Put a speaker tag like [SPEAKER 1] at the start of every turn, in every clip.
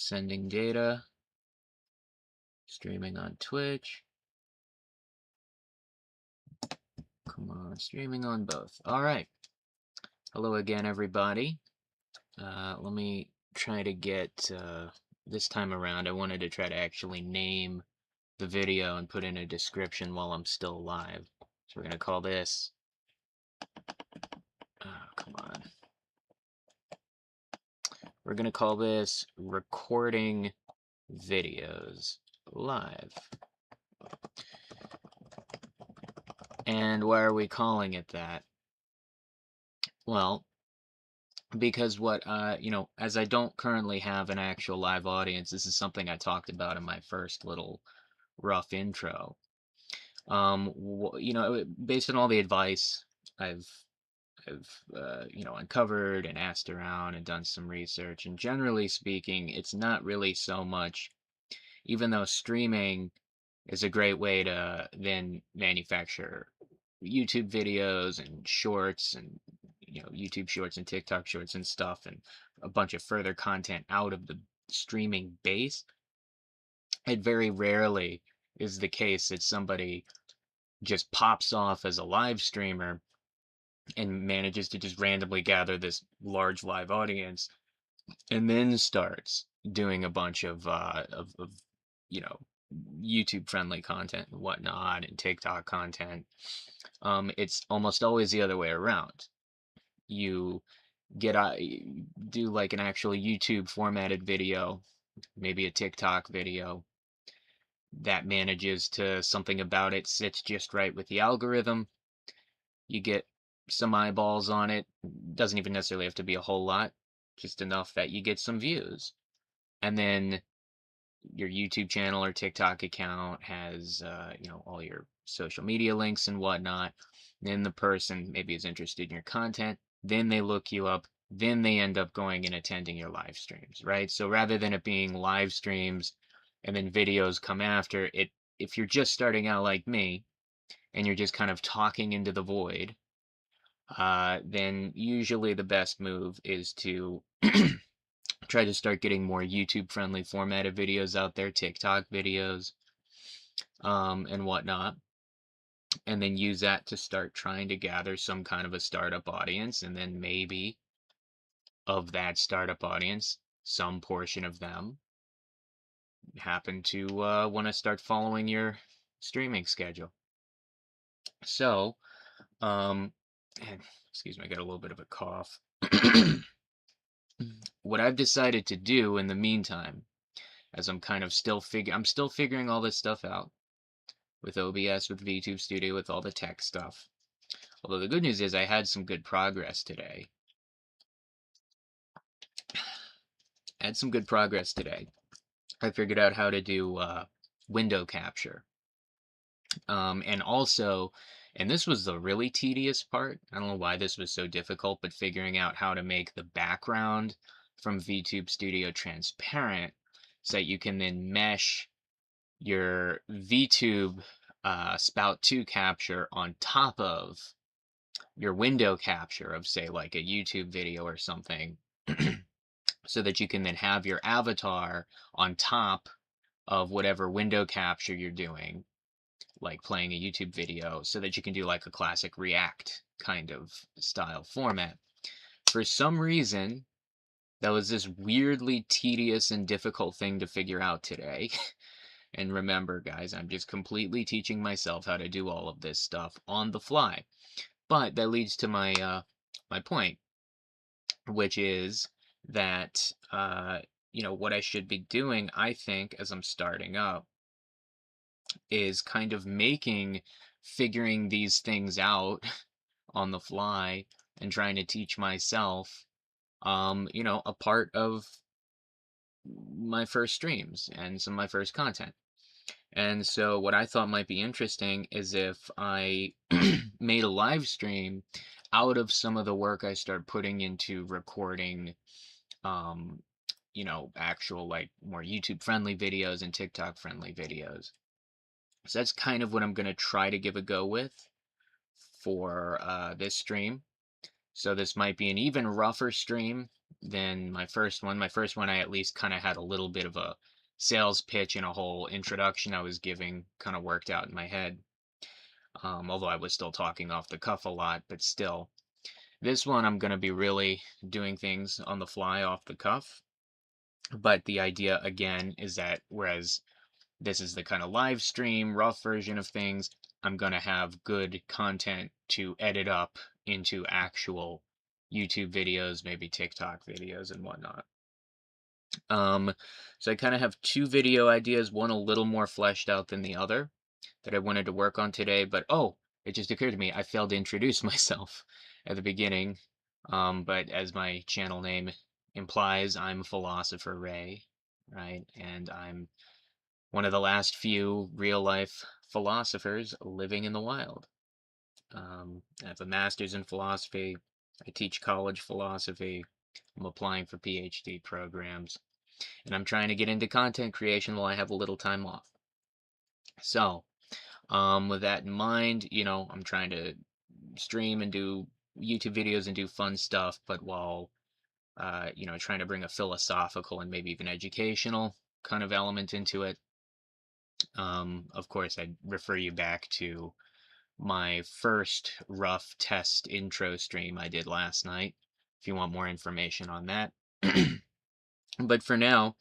[SPEAKER 1] Sending data, streaming on Twitch. Come on, streaming on both. All right. Hello again, everybody. Let me try to get, this time around, I wanted to try to actually name the video and put in a description while I'm still live. So we're going to call this, oh, come on. We're going to call this Recording Videos Live. And why are we calling it that? Well, because as I don't currently have an actual live audience, this is something I talked about in my first little rough intro. Based on all the advice I've uncovered and asked around and done some research, and generally speaking, it's not really so much, even though streaming is a great way to then manufacture YouTube videos and shorts and YouTube shorts and TikTok shorts and stuff and a bunch of further content out of the streaming base. It very rarely is the case that somebody just pops off as a live streamer and manages to just randomly gather this large live audience and then starts doing a bunch of you know YouTube friendly content and whatnot and TikTok content. It's almost always the other way around. You you do like an actual YouTube formatted video, maybe a TikTok video that manages to something about it sits just right with the algorithm. You get some eyeballs on it. Doesn't even necessarily have to be a whole lot, just enough that you get some views. And then your YouTube channel or TikTok account has, all your social media links and whatnot. Then the person maybe is interested in your content. Then they look you up. Then they end up going and attending your live streams, right? So rather than it being live streams and then videos come after it, if you're just starting out like me and you're just kind of talking into the void, then usually the best move is to try to start getting more YouTube friendly formatted videos out there, TikTok videos, and whatnot, and then use that to start trying to gather some kind of a startup audience, and then maybe of that startup audience, some portion of them happen to want to start following your streaming schedule. So, and excuse me, I got a little bit of a cough. What I've decided to do in the meantime, as I'm still figuring all this stuff out with OBS, with VTube Studio, with all the tech stuff. Although the good news is I had some good progress today. I figured out how to do window capture. And also, and this was the really tedious part. I don't know why this was so difficult, but figuring out how to make the background from VTube Studio transparent so that you can then mesh your VTube Spout 2 capture on top of your window capture of, say, like a YouTube video or something, so that you can then have your avatar on top of whatever window capture you're doing, like playing a YouTube video, so that you can do like a classic React kind of style format. For some reason, that was this weirdly tedious and difficult thing to figure out today. And remember, guys, I'm just completely teaching myself how to do all of this stuff on the fly. But that leads to my point, which is that what I should be doing, I think, as I'm starting up, is kind of figuring these things out on the fly and trying to teach myself, a part of my first streams and some of my first content. And so what I thought might be interesting is if I made a live stream out of some of the work I start putting into recording, actual like more YouTube friendly videos and TikTok friendly videos. So that's kind of what I'm going to try to give a go with for this stream. So this might be an even rougher stream than my first one. My first one, I at least kind of had a little bit of a sales pitch and a whole introduction I was giving kind of worked out in my head. Although I was still talking off the cuff a lot, but still. This one, I'm going to be really doing things on the fly off the cuff. But the idea, again, is that whereas this is the kind of live stream, rough version of things, I'm going to have good content to edit up into actual YouTube videos, maybe TikTok videos and whatnot. Um, so I kind of have two video ideas, one a little more fleshed out than the other that I wanted to work on today. But oh, it just occurred to me, I failed to introduce myself at the beginning. But as my channel name implies, I'm Philosopher Ray, right? And I'm one of the last few real life philosophers living in the wild. I have a master's in philosophy. I teach college philosophy. I'm applying for PhD programs. And I'm trying to get into content creation while I have a little time off. So, with that in mind, I'm trying to stream and do YouTube videos and do fun stuff, but while, trying to bring a philosophical and maybe even educational kind of element into it. Of course, I'd refer you back to my first rough test intro stream I did last night, if you want more information on that. But for now,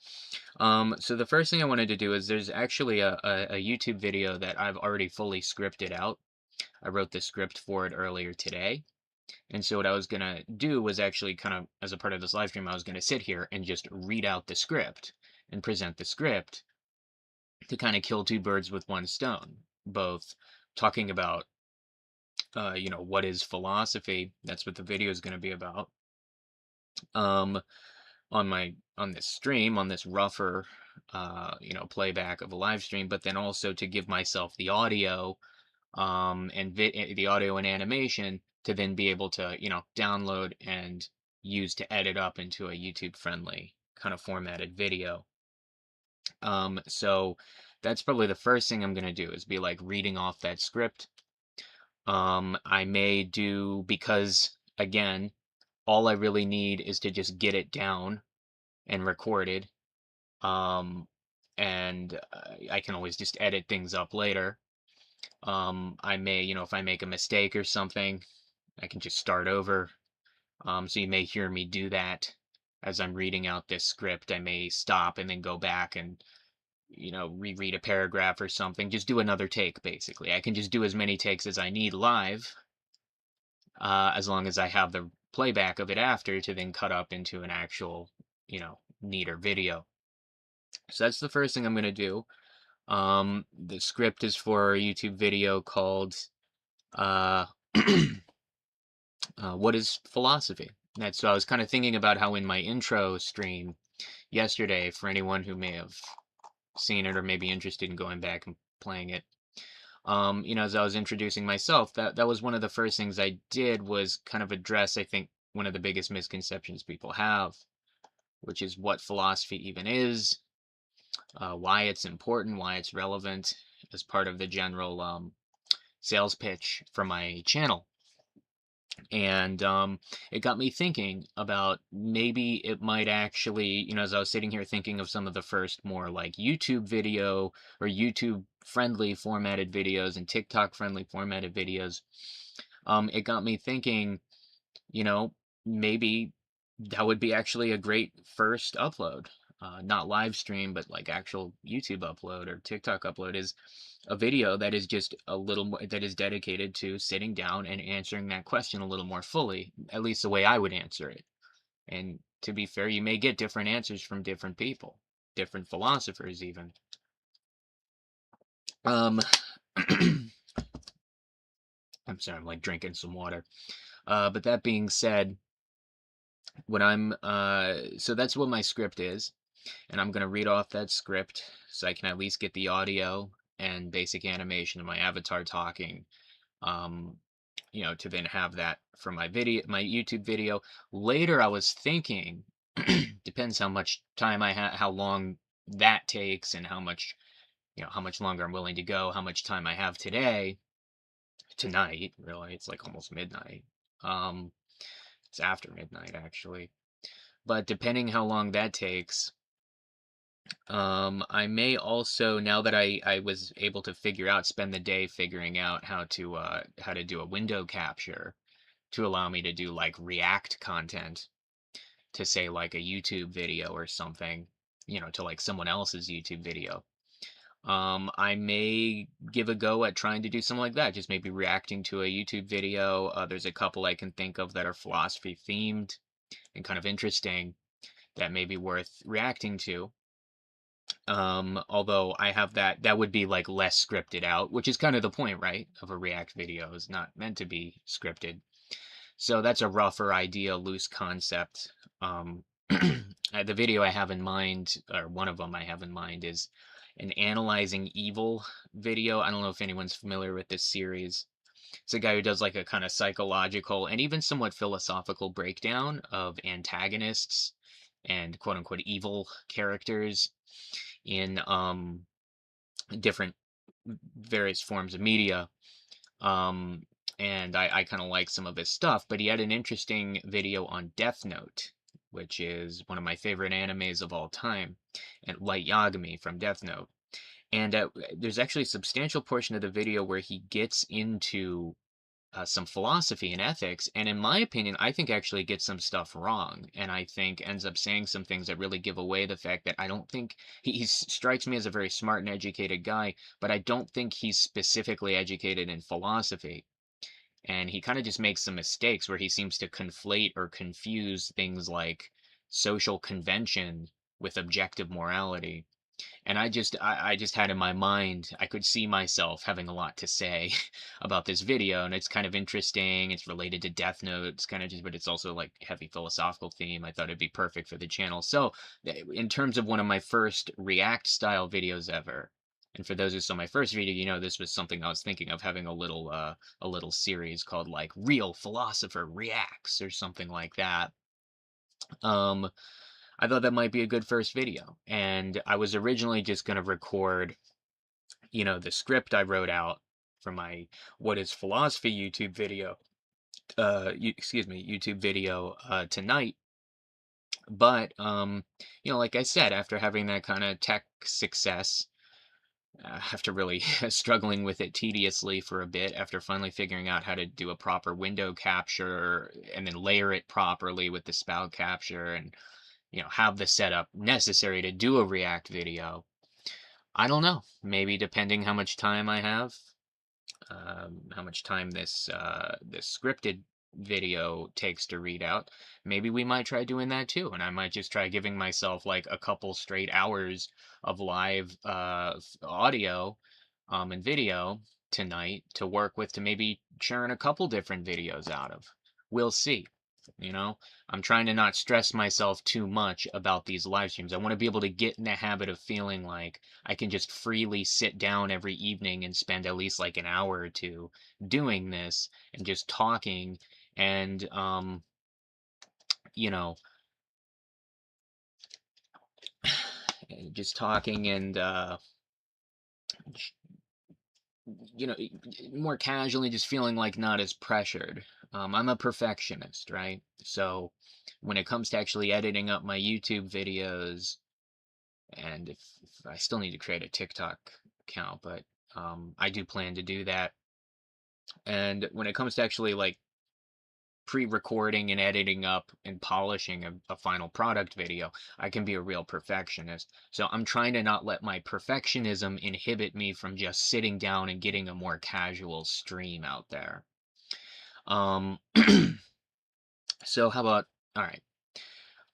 [SPEAKER 1] so the first thing I wanted to do is there's actually a YouTube video that I've already fully scripted out. I wrote the script for it earlier today. And so what I was going to do was actually kind of, as a part of this live stream, I was going to sit here and just read out the script and present the script to kind of kill two birds with one stone, both talking about, what is philosophy. That's what the video is going to be about. Um, on this stream, on this rougher, playback of a live stream, but then also to give myself the audio, and the audio and animation to then be able to, download and use to edit up into a YouTube friendly kind of formatted video. So that's probably the first thing I'm going to do is be like reading off that script. I may do, because again, all I really need is to just get it down and recorded. Um, and I can always just edit things up later. I may, if I make a mistake or something, I can just start over. So you may hear me do that as I'm reading out this script. I may stop and then go back and, reread a paragraph or something. Just do another take, basically. I can just do as many takes as I need live, as long as I have the playback of it after to then cut up into an actual, neater video. So that's the first thing I'm going to do. The script is for a YouTube video called uh, What is Philosophy? So I was kind of thinking about how in my intro stream yesterday, for anyone who may have seen it or may be interested in going back and playing it, as I was introducing myself, that was one of the first things I did was kind of address, I think, one of the biggest misconceptions people have, which is what philosophy even is, why it's important, why it's relevant as part of the general sales pitch for my channel. And it got me thinking about maybe it might actually, as I was sitting here thinking of some of the first more like YouTube video or YouTube friendly formatted videos and TikTok friendly formatted videos, it got me thinking, you know, maybe that would be actually a great first upload. Not live stream, but like actual YouTube upload or TikTok upload is a video that is just a little more, that is dedicated to sitting down and answering that question a little more fully, at least the way I would answer it. And to be fair, you may get different answers from different people, different philosophers even. Um, I'm sorry, I'm like drinking some water. But that being said, so that's what my script is. And I'm going to read off that script so I can at least get the audio and basic animation of my avatar talking, um, to then have that for my video, my YouTube video. Later, I was thinking, depends how much time I have, how long that takes, and how much, how much longer I'm willing to go, how much time I have tonight, really, it's like almost midnight. Um, It's after midnight, actually. But depending how long that takes, I may also, now that I was able to spend the day figuring out how to do a window capture to allow me to do like React content to say like a YouTube video or something, to like someone else's YouTube video. I may give a go at trying to do something like that, just maybe reacting to a YouTube video. There's a couple I can think of that are philosophy themed and kind of interesting that may be worth reacting to. Although I have that would be like less scripted out, which is kind of the point, right? Of a React video is not meant to be scripted. So that's a rougher idea, loose concept. The video I have in mind, or one of them I have in mind, is an analyzing evil video. I don't know if anyone's familiar with this series. It's a guy who does like a kind of psychological and even somewhat philosophical breakdown of antagonists and quote unquote evil characters in different various forms of media. Um, and I kind of like some of his stuff, but he had an interesting video on Death Note, which is one of my favorite animes of all time, and Light Yagami from Death Note. And there's actually a substantial portion of the video where he gets into some philosophy and ethics, and in my opinion, I think actually gets some stuff wrong, and I think ends up saying some things that really give away the fact that I don't think he strikes me as a very smart and educated guy, but I don't think he's specifically educated in philosophy. And he kind of just makes some mistakes where he seems to conflate or confuse things like social convention with objective morality. And I just had in my mind, I could see myself having a lot to say about this video, and it's kind of interesting. It's related to Death Note. It's kind of just, but it's also like heavy philosophical theme. I thought it'd be perfect for the channel. So, in terms of one of my first React style videos ever, and for those who saw my first video, this was something I was thinking of having a little series called like Real Philosopher Reacts or something like that. Um, I thought that might be a good first video. And I was originally just going to record, the script I wrote out for my What is Philosophy YouTube video, YouTube video tonight. But, like I said, after having that kind of tech success, after really struggling with it tediously for a bit, after finally figuring out how to do a proper window capture and then layer it properly with the spout capture and have the setup necessary to do a React video. I don't know. Maybe depending how much time I have, how much time this scripted video takes to read out, maybe we might try doing that too. And I might just try giving myself like a couple straight hours of live audio and video tonight to work with to maybe churn a couple different videos out of. We'll see. I'm trying to not stress myself too much about these live streams. I want to be able to get in the habit of feeling like I can just freely sit down every evening and spend at least like an hour or two doing this and just talking and you know just talking and you know, more casually, just feeling like not as pressured. I'm a perfectionist, right? So when it comes to actually editing up my YouTube videos, and if I still need to create a TikTok account, but I do plan to do that. And when it comes to actually like pre-recording and editing up and polishing a final product video, I can be a real perfectionist. So I'm trying to not let my perfectionism inhibit me from just sitting down and getting a more casual stream out there. Um, so how about, all right,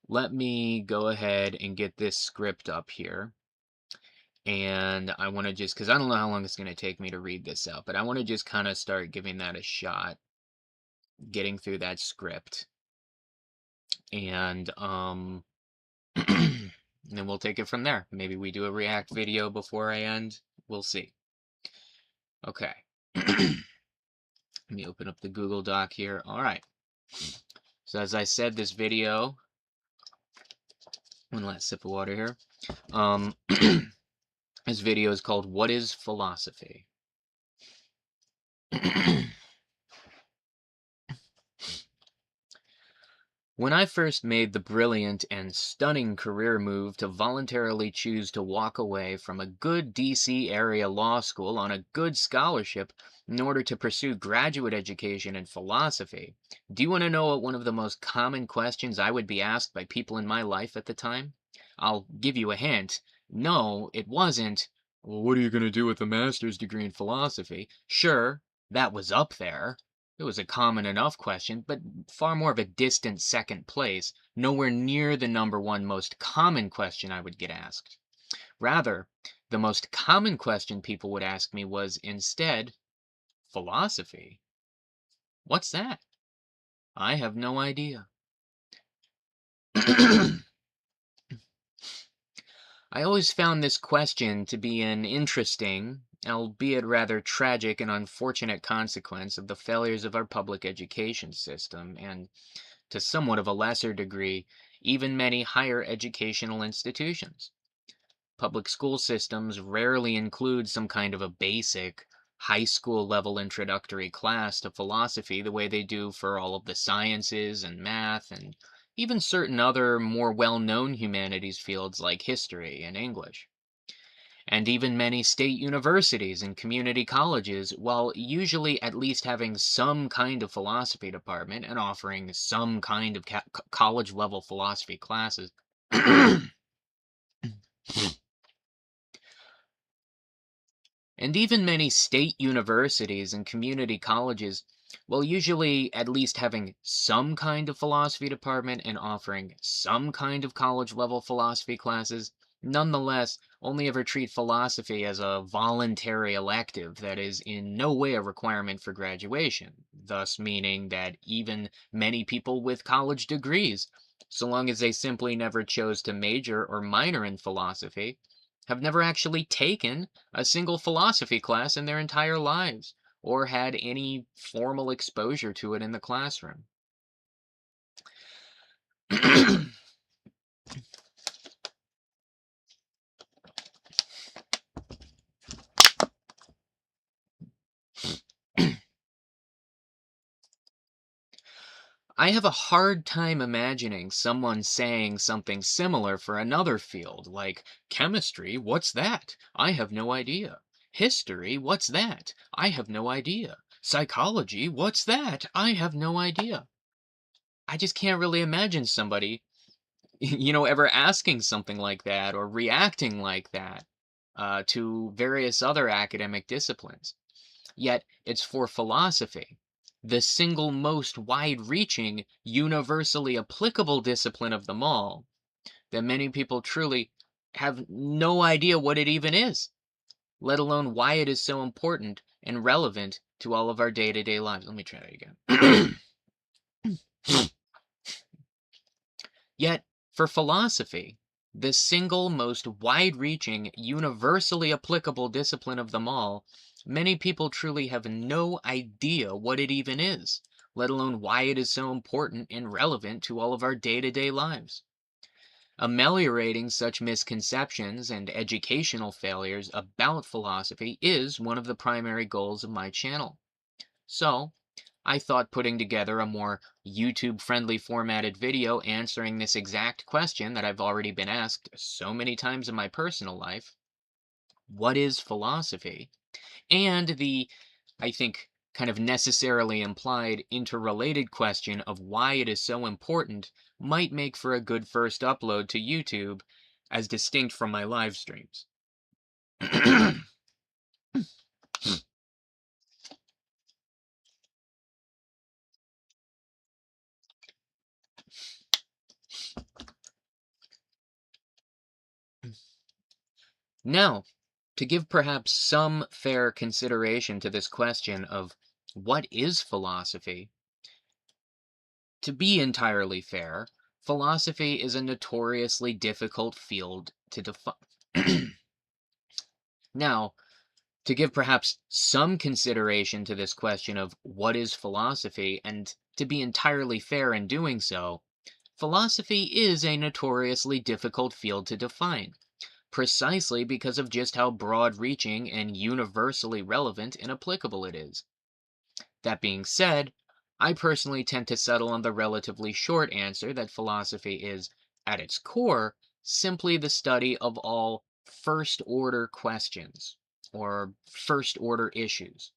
[SPEAKER 1] let me go ahead and get this script up here. And I want to just, because I don't know how long it's going to take me to read this out, but I want to just kind of start giving that a shot, getting through that script. And and then we'll take it from there. Maybe we do a React video before I end. We'll see. Okay. Let me open up the Google Doc here. All right. So as I said, this video, one last sip of water here. This video is called What is Philosophy? When I first made the brilliant and stunning career move to voluntarily choose to walk away from a good DC area law school on a good scholarship in order to pursue graduate education in philosophy, do you want to know what one of the most common questions I would be asked by people in my life at the time? I'll give you a hint. No, it wasn't, "Well, what are you going to do with a master's degree in philosophy?" Sure, that was up there. It was a common enough question, but far more of a distant second place, nowhere near the number one most common question I would get asked. Rather, the most common question people would ask me was instead, philosophy? What's that? I have no idea. I always found this question to be an interesting, albeit rather tragic and unfortunate consequence of the failures of our public education system, and to somewhat of a lesser degree, even many higher educational institutions. Public school systems rarely include some kind of a basic, high school level introductory class to philosophy the way they do for all of the sciences and math and even certain other more well known humanities fields like history and English. And even many state universities and community colleges, while usually at least having some kind of philosophy department and offering some kind of college level philosophy classes, and even many state universities and community colleges, while usually at least having some kind of philosophy department and offering some kind of college level philosophy classes, nonetheless only ever treat philosophy as a voluntary elective that is in no way a requirement for graduation, thus meaning that even many people with college degrees, so long as they simply never chose to major or minor in philosophy, have never actually taken a single philosophy class in their entire lives or had any formal exposure to it in the classroom. I have a hard time imagining someone saying something similar for another field, like chemistry, what's that? I have no idea. History, what's that? I have no idea. Psychology, what's that? I have no idea. I just can't really imagine somebody ever asking something like that or reacting like that to various other academic disciplines. Yet it's for philosophy, the single most wide reaching, universally applicable discipline of them all, that many people truly have no idea what it even is, let alone why it is so important and relevant to all of our day to day lives. Let me try that again. Yet, for philosophy, the single most wide reaching, universally applicable discipline of them all, many people truly have no idea what it even is, let alone why it is so important and relevant to all of our day to day lives. Ameliorating such misconceptions and educational failures about philosophy is one of the primary goals of my channel. So, I thought putting together a more YouTube friendly formatted video answering this exact question that I've already been asked so many times in my personal life: what is philosophy? And the, I think, kind of necessarily implied interrelated question of why it is so important might make for a good first upload to YouTube as distinct from my live streams. Now, to give perhaps some fair consideration to this question of what is philosophy, to be entirely fair, philosophy is a notoriously difficult field to define. Now, to give perhaps some consideration to this question of what is philosophy, and to be entirely fair in doing so, philosophy is a notoriously difficult field to define, precisely because of just how broad reaching and universally relevant and applicable it is. That being said, I personally tend to settle on the relatively short answer that philosophy is, at its core, simply the study of all first order questions or first order issues.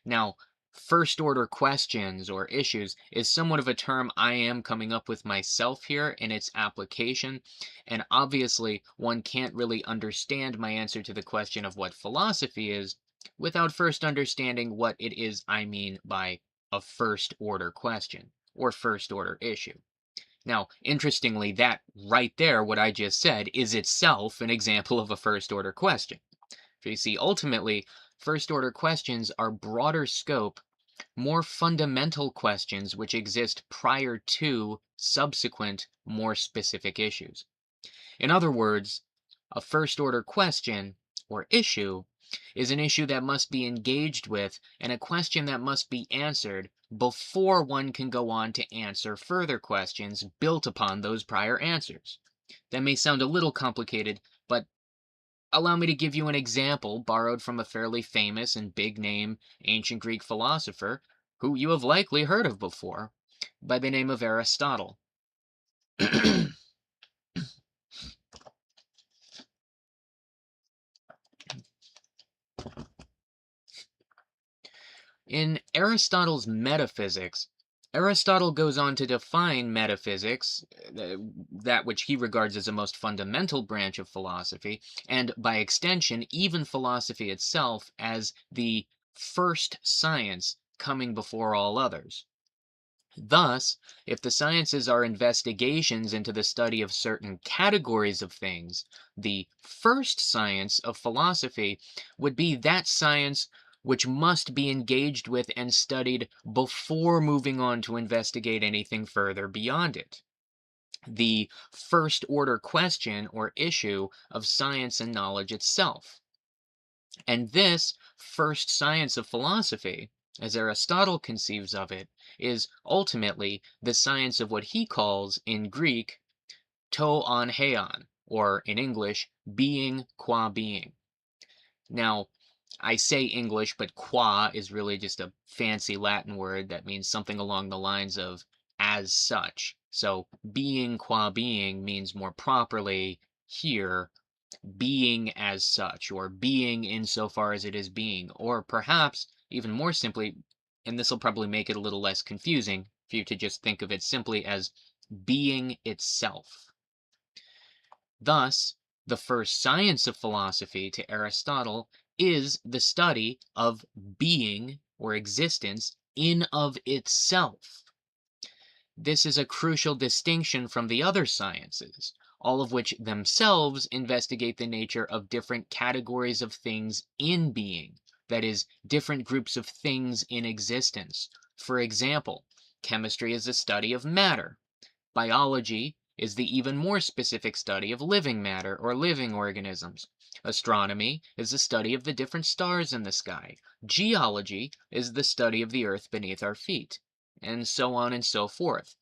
[SPEAKER 1] Now, first order questions or issues is somewhat of a term I am coming up with myself here in its application. And obviously, one can't really understand my answer to the question of what philosophy is without first understanding what it is I mean by a first order question or first order issue. Now, interestingly, that right there, what I just said, is itself an example of a first order question. So you see, ultimately, first order questions are broader scope, more fundamental questions which exist prior to subsequent, more specific issues. In other words, a first order question or issue is an issue that must be engaged with and a question that must be answered before one can go on to answer further questions built upon those prior answers. That may sound a little complicated, but allow me to give you an example borrowed from a fairly famous and big name ancient Greek philosopher who you have likely heard of before by the name of Aristotle. In Aristotle's Metaphysics, Aristotle goes on to define metaphysics, that which he regards as the most fundamental branch of philosophy, and by extension, even philosophy itself, as the first science coming before all others. Thus, if the sciences are investigations into the study of certain categories of things, the first science of philosophy would be that science which must be engaged with and studied before moving on to investigate anything further beyond it. The first order question or issue of science and knowledge itself. And this first science of philosophy, as Aristotle conceives of it, is ultimately the science of what he calls in Greek to on heion, or in English, being qua being. Now, I say English, but qua is really just a fancy Latin word that means something along the lines of as such. So being qua being means more properly here being as such, or being insofar as it is being, or perhaps even more simply, and this will probably make it a little less confusing for you to just think of it simply as being itself. Thus, the first science of philosophy to Aristotle is the study of being or existence in of itself. This is a crucial distinction from the other sciences, all of which themselves investigate the nature of different categories of things in being, that is, different groups of things in existence. For example, chemistry is the study of matter. Biology is the even more specific study of living matter or living organisms. Astronomy is the study of the different stars in the sky. Geology is the study of the earth beneath our feet, and so on and so forth.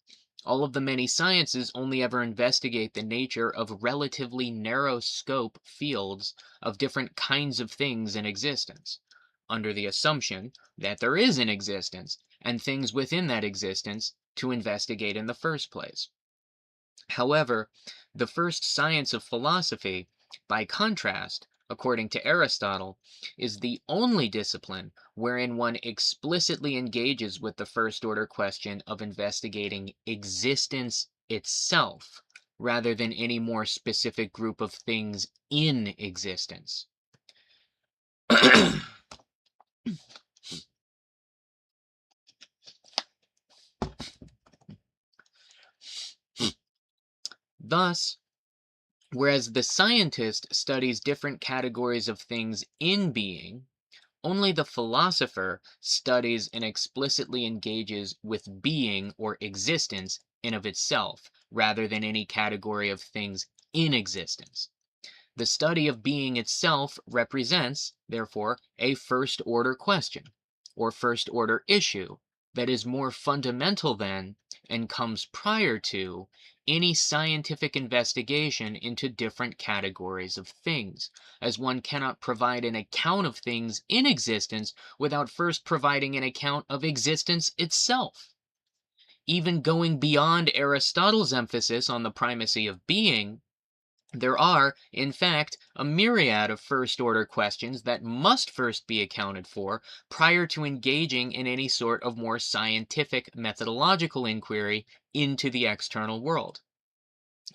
[SPEAKER 1] All of the many sciences only ever investigate the nature of relatively narrow scope fields of different kinds of things in existence, under the assumption that there is an existence and things within that existence to investigate in the first place. However, the first science of philosophy, by contrast, according to Aristotle, is the only discipline wherein one explicitly engages with the first order question of investigating existence itself, rather than any more specific group of things in existence. Thus, whereas the scientist studies different categories of things in being, only the philosopher studies and explicitly engages with being or existence in of itself, rather than any category of things in existence. The study of being itself represents, therefore, a first order question, or first order issue, that is more fundamental than, and comes prior to, any scientific investigation into different categories of things, as one cannot provide an account of things in existence without first providing an account of existence itself. Even going beyond Aristotle's emphasis on the primacy of being, there are, in fact, a myriad of first order questions that must first be accounted for prior to engaging in any sort of more scientific methodological inquiry into the external world.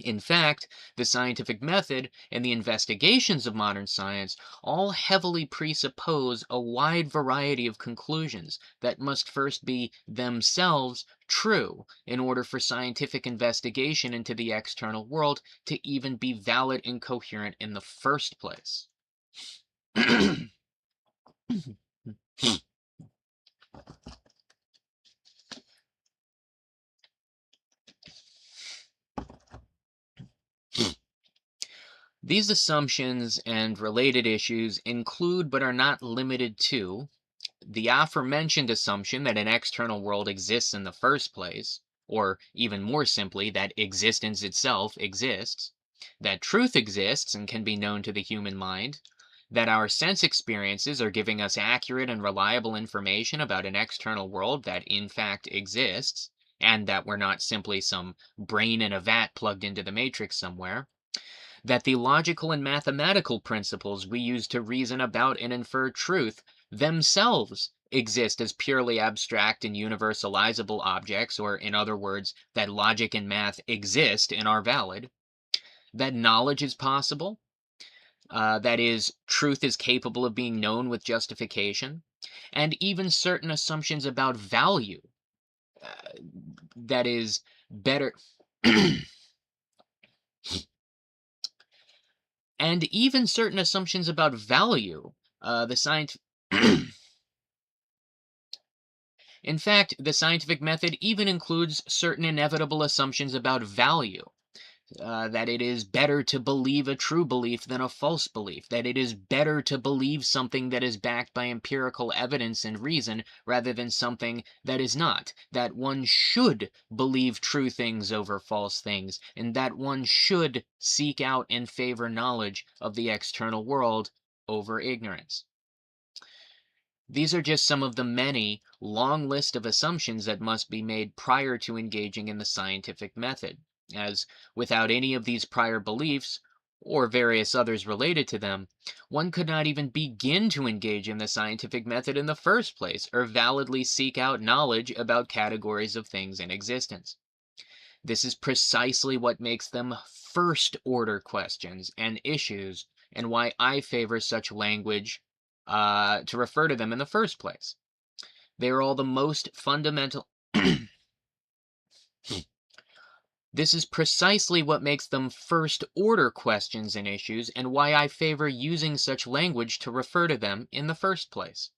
[SPEAKER 1] In fact, the scientific method and the investigations of modern science all heavily presuppose a wide variety of conclusions that must first be themselves true in order for scientific investigation into the external world to even be valid and coherent in the first place. These assumptions and related issues include but are not limited to the aforementioned assumption that an external world exists in the first place, or even more simply, that existence itself exists, that truth exists and can be known to the human mind, that our sense experiences are giving us accurate and reliable information about an external world that in fact exists, and that we're not simply some brain in a vat plugged into the matrix somewhere, that the logical and mathematical principles we use to reason about and infer truth themselves exist as purely abstract and universalizable objects, or in other words, that logic and math exist and are valid, that knowledge is possible, that is, truth is capable of being known with justification, and even certain assumptions about value, uh, that is, better. And even certain assumptions about value. The science. In fact, the scientific method even includes certain inevitable assumptions about value. That it is better to believe a true belief than a false belief, that it is better to believe something that is backed by empirical evidence and reason rather than something that is not, that one should believe true things over false things, and that one should seek out and favor knowledge of the external world over ignorance. These are just some of the many long list of assumptions that must be made prior to engaging in the scientific method, as without any of these prior beliefs, or various others related to them, one could not even begin to engage in the scientific method in the first place, or validly seek out knowledge about categories of things in existence. This is precisely what makes them first order questions and issues, and why I favor such language to refer to them in the first place. They are all the most fundamental. This is precisely what makes them first order questions and issues, and why I favor using such language to refer to them in the first place.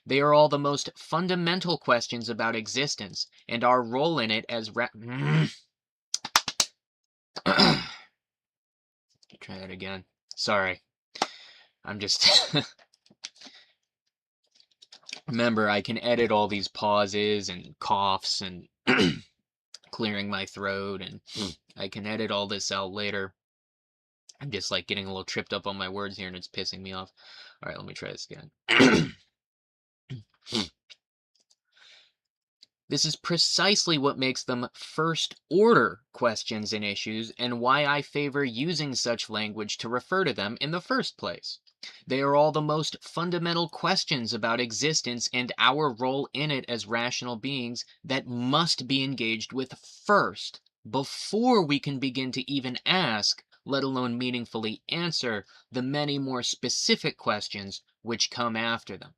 [SPEAKER 1] They are all the most fundamental questions about existence and our role in it as Try that again. Sorry. I'm just remember I can edit all these pauses and coughs and clearing my throat, and I can edit all this out later. I'm just like getting a little tripped up on my words here and it's pissing me off. All right, let me try this again. This is precisely what makes them first order questions and issues, and why I favor using such language to refer to them in the first place. They are all the most fundamental questions about existence and our role in it as rational beings that must be engaged with first, before we can begin to even ask, let alone meaningfully answer, the many more specific questions which come after them.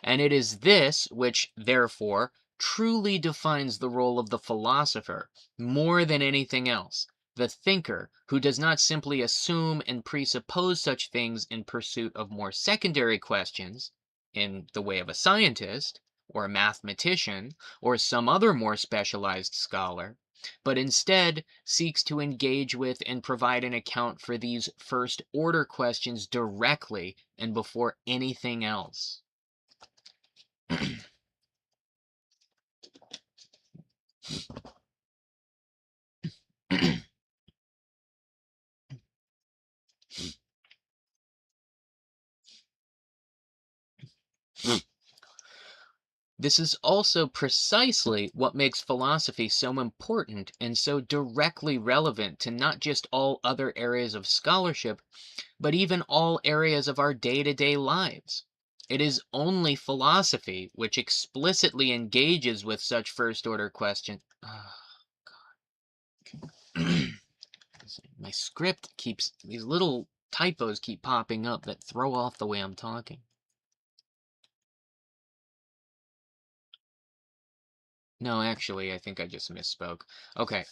[SPEAKER 1] And it is this which, therefore, truly defines the role of the philosopher more than anything else, the thinker who does not simply assume and presuppose such things in pursuit of more secondary questions, in the way of a scientist, or a mathematician, or some other more specialized scholar, but instead seeks to engage with and provide an account for these first order questions directly and before anything else. This is also precisely what makes philosophy so important and so directly relevant to not just all other areas of scholarship, but even all areas of our day to day lives. It is only philosophy which explicitly engages with such first order questions. My script keeps, these little typos keep popping up that throw off the way I'm talking. No, actually, I think I just misspoke. Okay.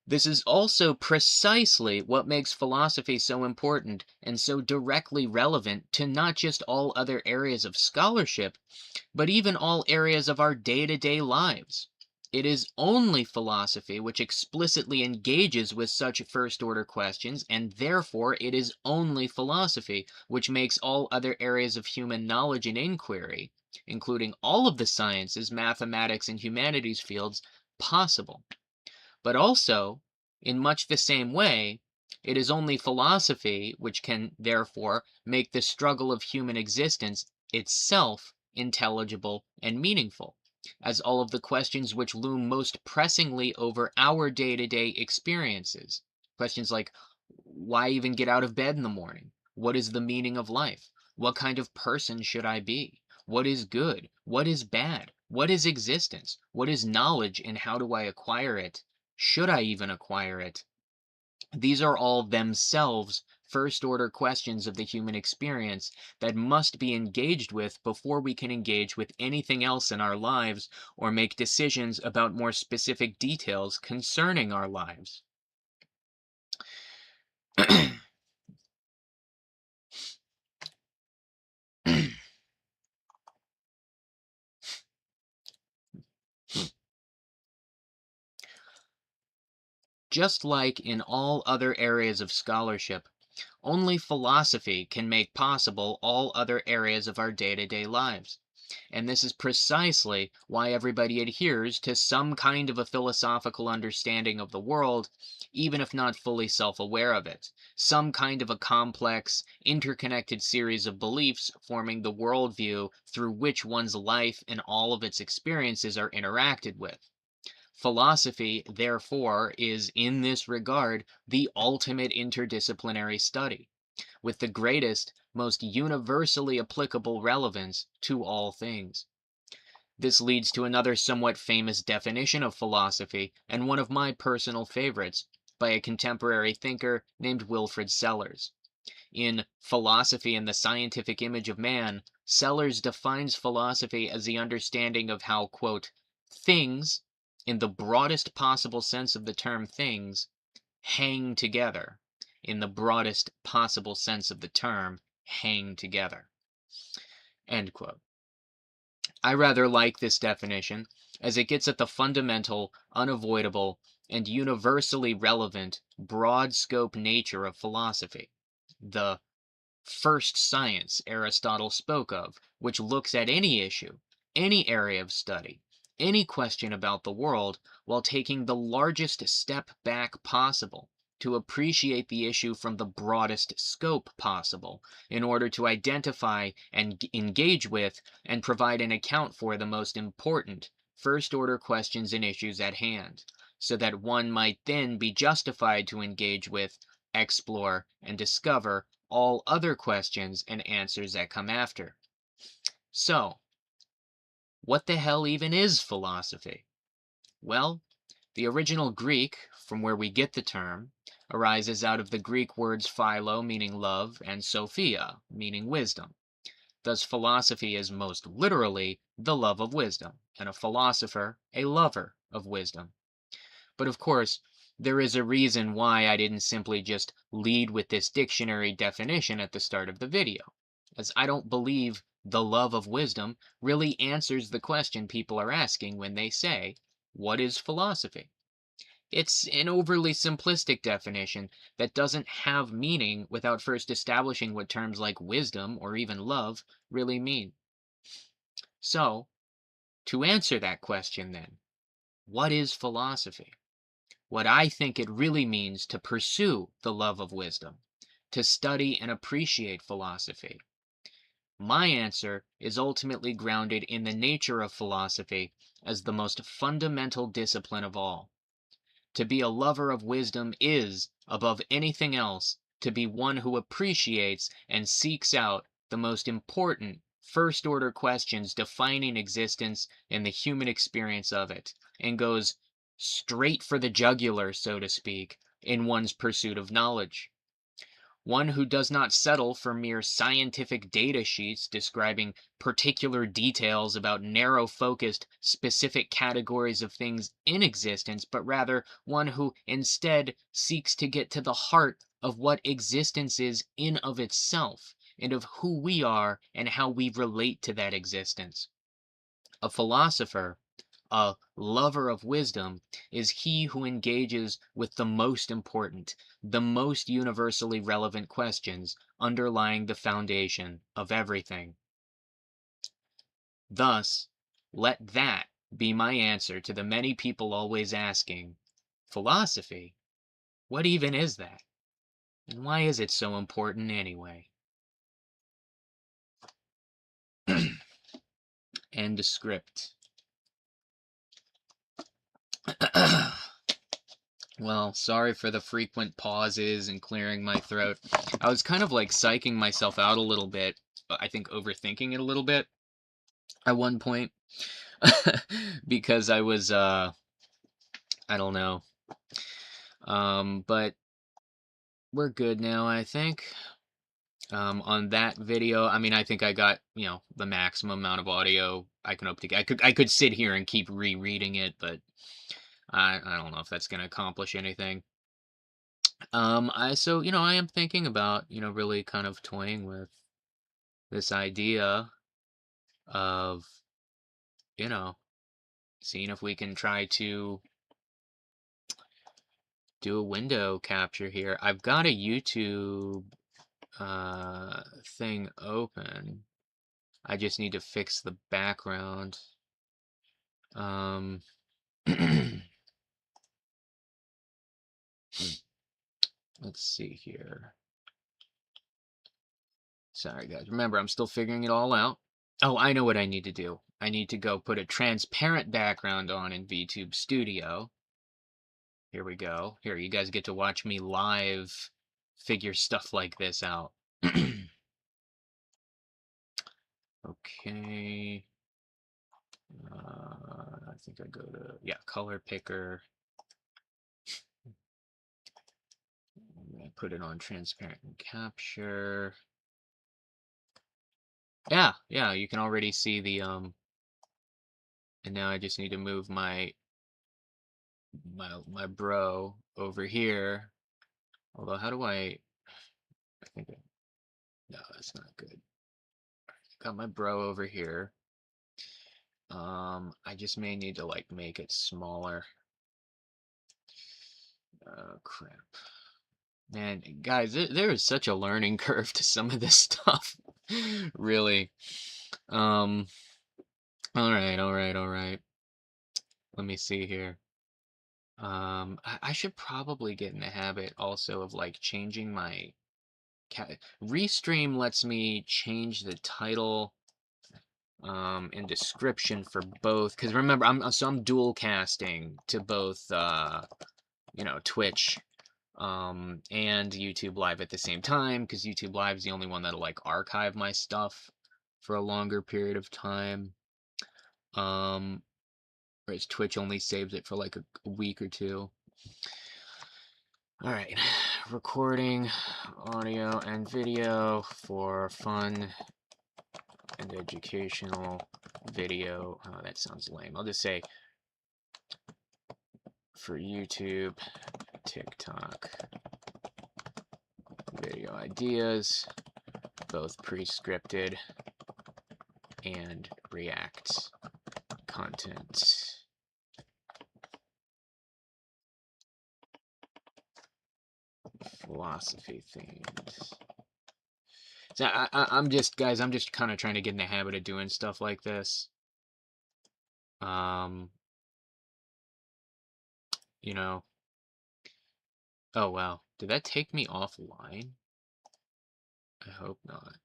[SPEAKER 1] This is also precisely what makes philosophy so important and so directly relevant to not just all other areas of scholarship, but even all areas of our day to day lives. It is only philosophy which explicitly engages with such first order questions, and therefore it is only philosophy which makes all other areas of human knowledge and inquiry, including all of the sciences, mathematics, and humanities fields, possible. But also, in much the same way, it is only philosophy which can, therefore, make the struggle of human existence itself intelligible and meaningful, as all of the questions which loom most pressingly over our day to day experiences. Questions like, why even get out of bed in the morning? What is the meaning of life? What kind of person should I be? What is good? What is bad? What is existence? What is knowledge and how do I acquire it? Should I even acquire it? These are all themselves first order questions of the human experience that must be engaged with before we can engage with anything else in our lives or make decisions about more specific details concerning our lives. Just like in all other areas of scholarship, only philosophy can make possible all other areas of our day to day lives. And this is precisely why everybody adheres to some kind of a philosophical understanding of the world, even if not fully self aware of it. Some kind of a complex, interconnected series of beliefs forming the worldview through which one's life and all of its experiences are interacted with. Philosophy, therefore, is in this regard the ultimate interdisciplinary study, with the greatest, most universally applicable relevance to all things. This leads to another somewhat famous definition of philosophy, and one of my personal favorites, by a contemporary thinker named Wilfrid Sellars. In Philosophy and the Scientific Image of Man, Sellars defines philosophy as the understanding of how, quote, things, in the broadest possible sense of the term things, hang together. In the broadest possible sense of the term, hang together. End quote. I rather like this definition, as it gets at the fundamental, unavoidable, and universally relevant, broad scope nature of philosophy. The first science Aristotle spoke of, which looks at any issue, any area of study, any question about the world, while taking the largest step back possible to appreciate the issue from the broadest scope possible, in order to identify and engage with and provide an account for the most important first order questions and issues at hand, so that one might then be justified to engage with, explore, and discover all other questions and answers that come after. So, what the hell even is philosophy? Well, the original Greek, from where we get the term, arises out of the Greek words philo, meaning love, and sophia, meaning wisdom. Thus, philosophy is most literally the love of wisdom, and a philosopher a lover of wisdom. But of course, there is a reason why I didn't simply just lead with this dictionary definition at the start of the video, as I don't believe the love of wisdom really answers the question people are asking when they say, what is philosophy? It's an overly simplistic definition that doesn't have meaning without first establishing what terms like wisdom or even love really mean. So, To answer that question, then, what is philosophy? What I think it really means to pursue the love of wisdom, to study and appreciate philosophy. My answer is ultimately grounded in the nature of philosophy as the most fundamental discipline of all. To be a lover of wisdom is, above anything else, to be one who appreciates and seeks out the most important first order questions defining existence and the human experience of it, and goes straight for the jugular, so to speak, in one's pursuit of knowledge. One who does not settle for mere scientific data sheets describing particular details about narrow focused, specific categories of things in existence, but rather one who instead seeks to get to the heart of what existence is in of itself, and of who we are and how we relate to that existence. A philosopher, a lover of wisdom, is he who engages with the most important, the most universally relevant questions underlying the foundation of everything. Thus, let that be my answer to the many people always asking, philosophy? What even is that? And why is it so important anyway? End of script. Well, sorry for the frequent pauses and clearing my throat. I was kind of like psyching myself out a little bit. I think overthinking it a little bit at one point because I was I don't know. But we're good now, I think. On that video, I mean, I think I got, the maximum amount of audio I can hope to get. I could sit here and keep rereading it, but I don't know if that's going to accomplish anything. I am thinking about, really kind of toying with this idea of, you know, seeing if we can try to do a window capture here. I've got a YouTube thing open. I just need to fix the background. Let's see here. Sorry, guys. Remember, I'm still figuring it all out. Oh, I know what I need to do. I need to go put a transparent background on in VTube Studio. Here we go. Here, you guys get to watch me live figure stuff like this out. Okay. I think I go to, yeah, color picker. I'm gonna put it on transparent and capture. Yeah, you can already see the, and now I just need to move my bro over here. Although, how do I think, no, that's not good. Got my bro over here. I just may need to like make it smaller. Crap. Man, guys, there is such a learning curve to some of this stuff. Really. All right. Let me see here. I should probably get in the habit also of like changing my Restream lets me change the title and description for both, because remember, I'm dual casting to both Twitch and YouTube Live at the same time, because YouTube Live is the only one that'll like archive my stuff for a longer period of time. Whereas Twitch only saves it for like a week or two. All right, recording audio and video for fun and educational video. Oh, that sounds lame. I'll just say for YouTube, TikTok, video ideas, both pre-scripted and React content. Philosophy themed. So I'm just, guys, I'm just kind of trying to get in the habit of doing stuff like this. Um, you know, oh wow, did that take me offline? I hope not.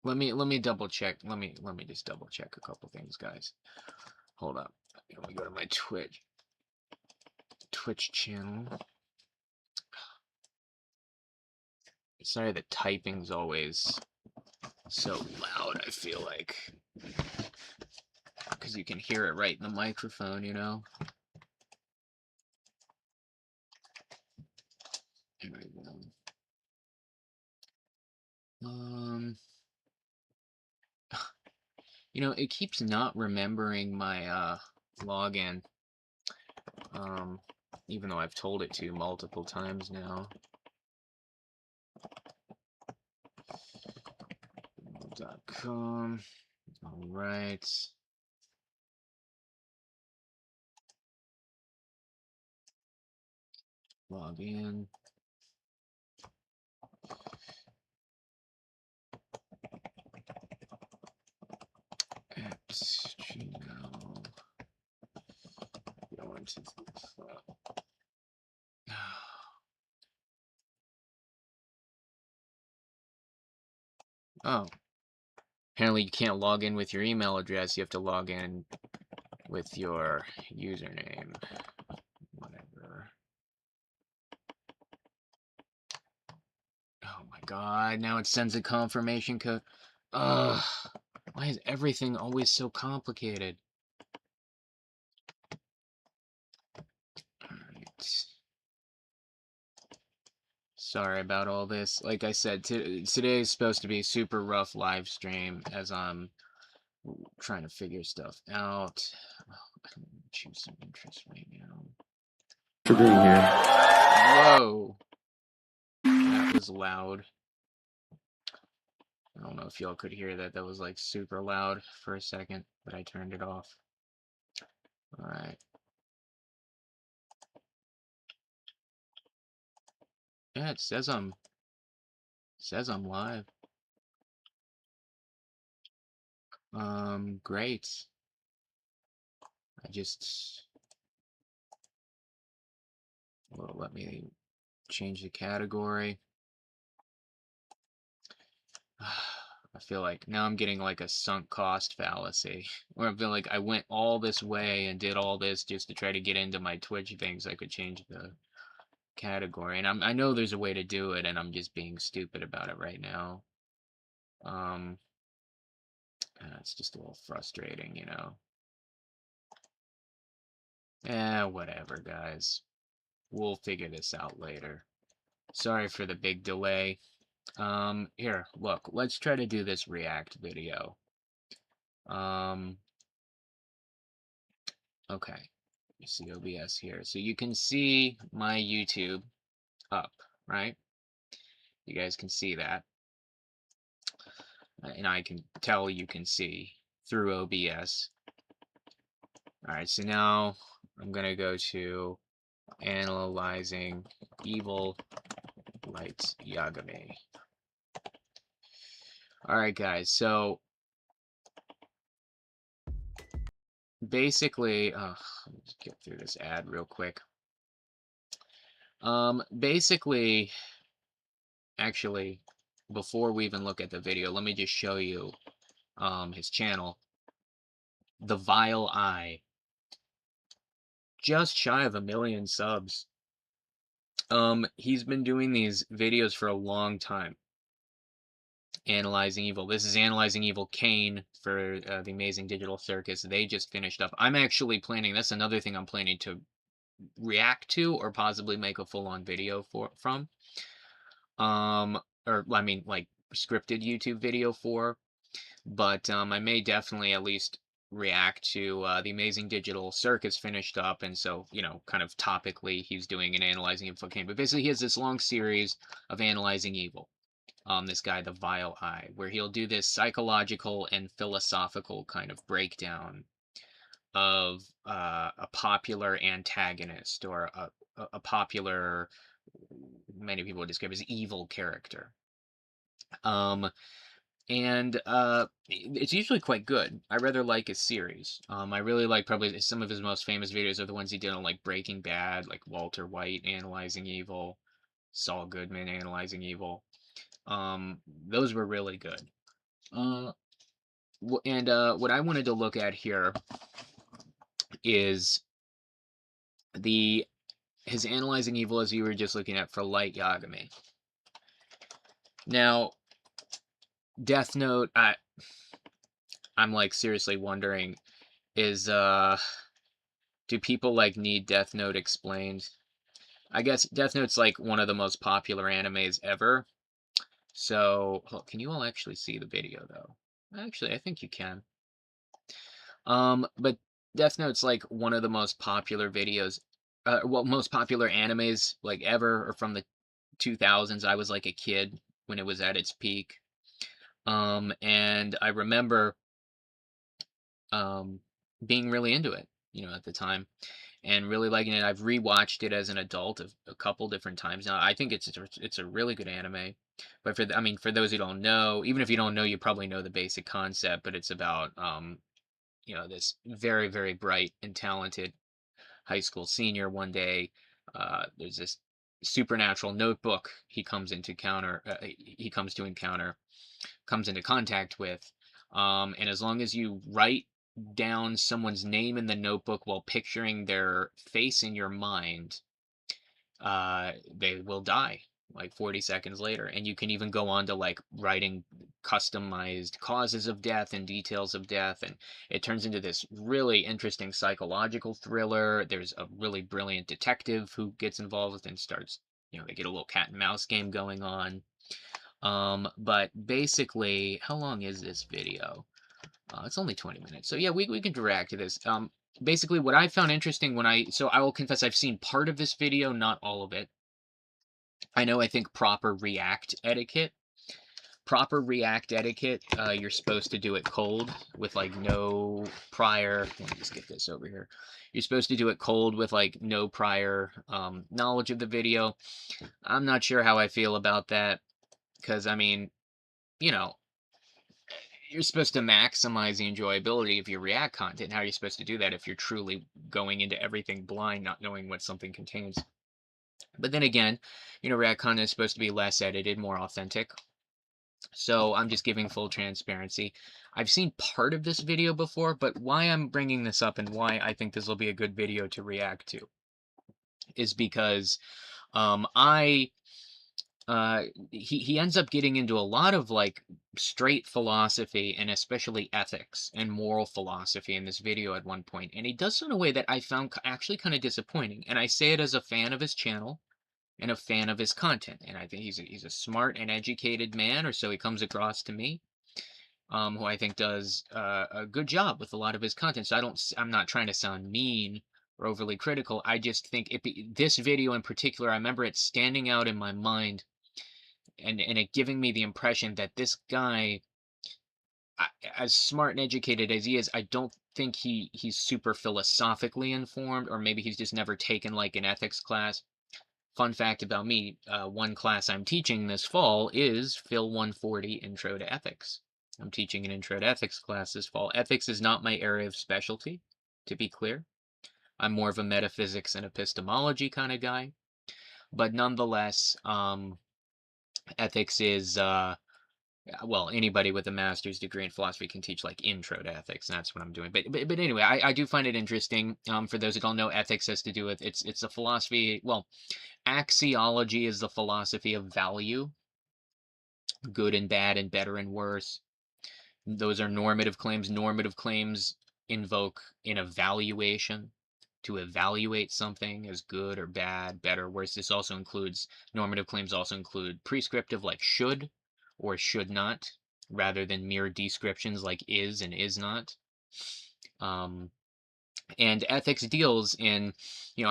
[SPEAKER 1] Let me double check. Let me just double check a couple things, guys. Hold up. Let me go to my Twitch channel. Sorry, the typing's always so loud, I feel like. Because you can hear it right in the microphone, you know? There we go. It keeps not remembering my login. Even though I've told it to multiple times now. .com. All right. Log in. At Gmail. Go into Oh. Apparently you can't log in with your email address. You have to log in with your username. Whatever. Oh my god, now it sends a confirmation code. Ugh. Why is everything always so complicated? Alright. Sorry about all this. Like I said, today is supposed to be a super rough live stream as I'm trying to figure stuff out. Oh, I'm gonna choose some interest right now.
[SPEAKER 2] For being here.
[SPEAKER 1] Whoa. That was loud. I don't know if y'all could hear that. That was like super loud for a second, but I turned it off. Alright. Yeah, it says I'm live. Great. Well, let me change the category. I feel like now I'm getting like a sunk cost fallacy, where I feel like I went all this way and did all this just to try to get into my Twitch things. I could change the category, and I know there's a way to do it, and I'm just being stupid about it right now. It's just a little frustrating, you know. Whatever, guys. We'll figure this out later. Sorry for the big delay. Here, look, let's try to do this React video. Okay. You see OBS here. So you can see my YouTube up, right? You guys can see that. And I can tell you can see through OBS. Alright, so now I'm going to go to Analyzing Evil Light Yagami. Alright, guys, so basically, let's get through this ad real quick. Basically, actually, before we even look at the video, let me just show you his channel. The Vile Eye. Just shy of 1 million subs. He's been doing these videos for a long time. Analyzing Evil. This is Analyzing Evil Kain for the Amazing Digital Circus. They just finished up. I'm actually planning, that's another thing I'm planning to react to or possibly make a full-on video from. Or, I mean, like, scripted YouTube video for. But I may definitely at least react to the Amazing Digital Circus finished up, and so, you know, kind of topically, he's doing an Analyzing Evil Kain. But basically, he has this long series of Analyzing Evil. This guy, the Vile Eye, where he'll do this psychological and philosophical kind of breakdown of a popular antagonist or a popular, many people would describe as evil character. and it's usually quite good. I rather like his series. I really like probably some of his most famous videos are the ones he did on like Breaking Bad, like Walter White analyzing evil, Saul Goodman analyzing evil. Those were really good. Uh, what I wanted to look at here is the his analyzing evil as you were just looking at for Light Yagami. Now, Death Note, I'm like seriously wondering, is do people like need Death Note explained? I guess Death Note's like one of the most popular animes ever. So, can you all actually see the video though? Actually, I think you can. But Death Note's like one of the most popular videos, well, most popular animes like ever, or from the 2000s. I was like a kid when it was at its peak. And I remember um being really into it, at the time, and really liking it. I've rewatched it as an adult a couple different times now. I think it's a really good anime. But I mean, for those who don't know, even if you don't know, you probably know the basic concept. But it's about this very very bright and talented high school senior. One day, there's this supernatural notebook he comes to encounter, comes into contact with. And as long as you write down someone's name in the notebook while picturing their face in your mind, they will die like 40 seconds later. And you can even go on to like writing customized causes of death and details of death. And it turns into this really interesting psychological thriller. There's a really brilliant detective who gets involved and starts, they get a little cat and mouse game going on. But basically, how long is this video? It's only 20 minutes. So yeah, we can react to this. Basically what I found interesting so I will confess I've seen part of this video, not all of it. I think proper React etiquette, you're supposed to do it cold with like no prior, let me just get this over here. You're supposed to do it cold with like no prior knowledge of the video. I'm not sure how I feel about that because I mean, you know, you're supposed to maximize the enjoyability of your React content. How are you supposed to do that if you're truly going into everything blind, not knowing what something contains? But then again, React content is supposed to be less edited, more authentic. So I'm just giving full transparency. I've seen part of this video before, but why I'm bringing this up and why I think this will be a good video to react to is because I he ends up getting into a lot of like straight philosophy and especially ethics and moral philosophy in this video at one point, and he does so in a way that I found actually kind of disappointing. And I say it as a fan of his channel and a fan of his content, and I think he's a smart and educated man, or so he comes across to me. Who I think does a good job with a lot of his content. So I'm not trying to sound mean or overly critical. I just think this video in particular, I remember it standing out in my mind and it giving me the impression that this guy, as smart and educated as he is, I don't think he's super philosophically informed, or maybe he's just never taken like an ethics class. Fun fact about me: one class I'm teaching this fall is Phil 140 Intro to Ethics. I'm teaching an Intro to Ethics class this fall. Ethics is not my area of specialty, to be clear. I'm more of a metaphysics and epistemology kind of guy, but nonetheless, ethics is well, anybody with a master's degree in philosophy can teach like intro to ethics, and that's what I'm doing. But anyway, I do find it interesting. For those who don't know, ethics has to do with it's a philosophy. Well, axiology is the philosophy of value, good and bad, and better and worse. Those are normative claims. Normative claims invoke an evaluation to evaluate something as good or bad, better, worse. This also includes normative claims also include prescriptive like should or should not, rather than mere descriptions like is and is not. Um, and ethics deals in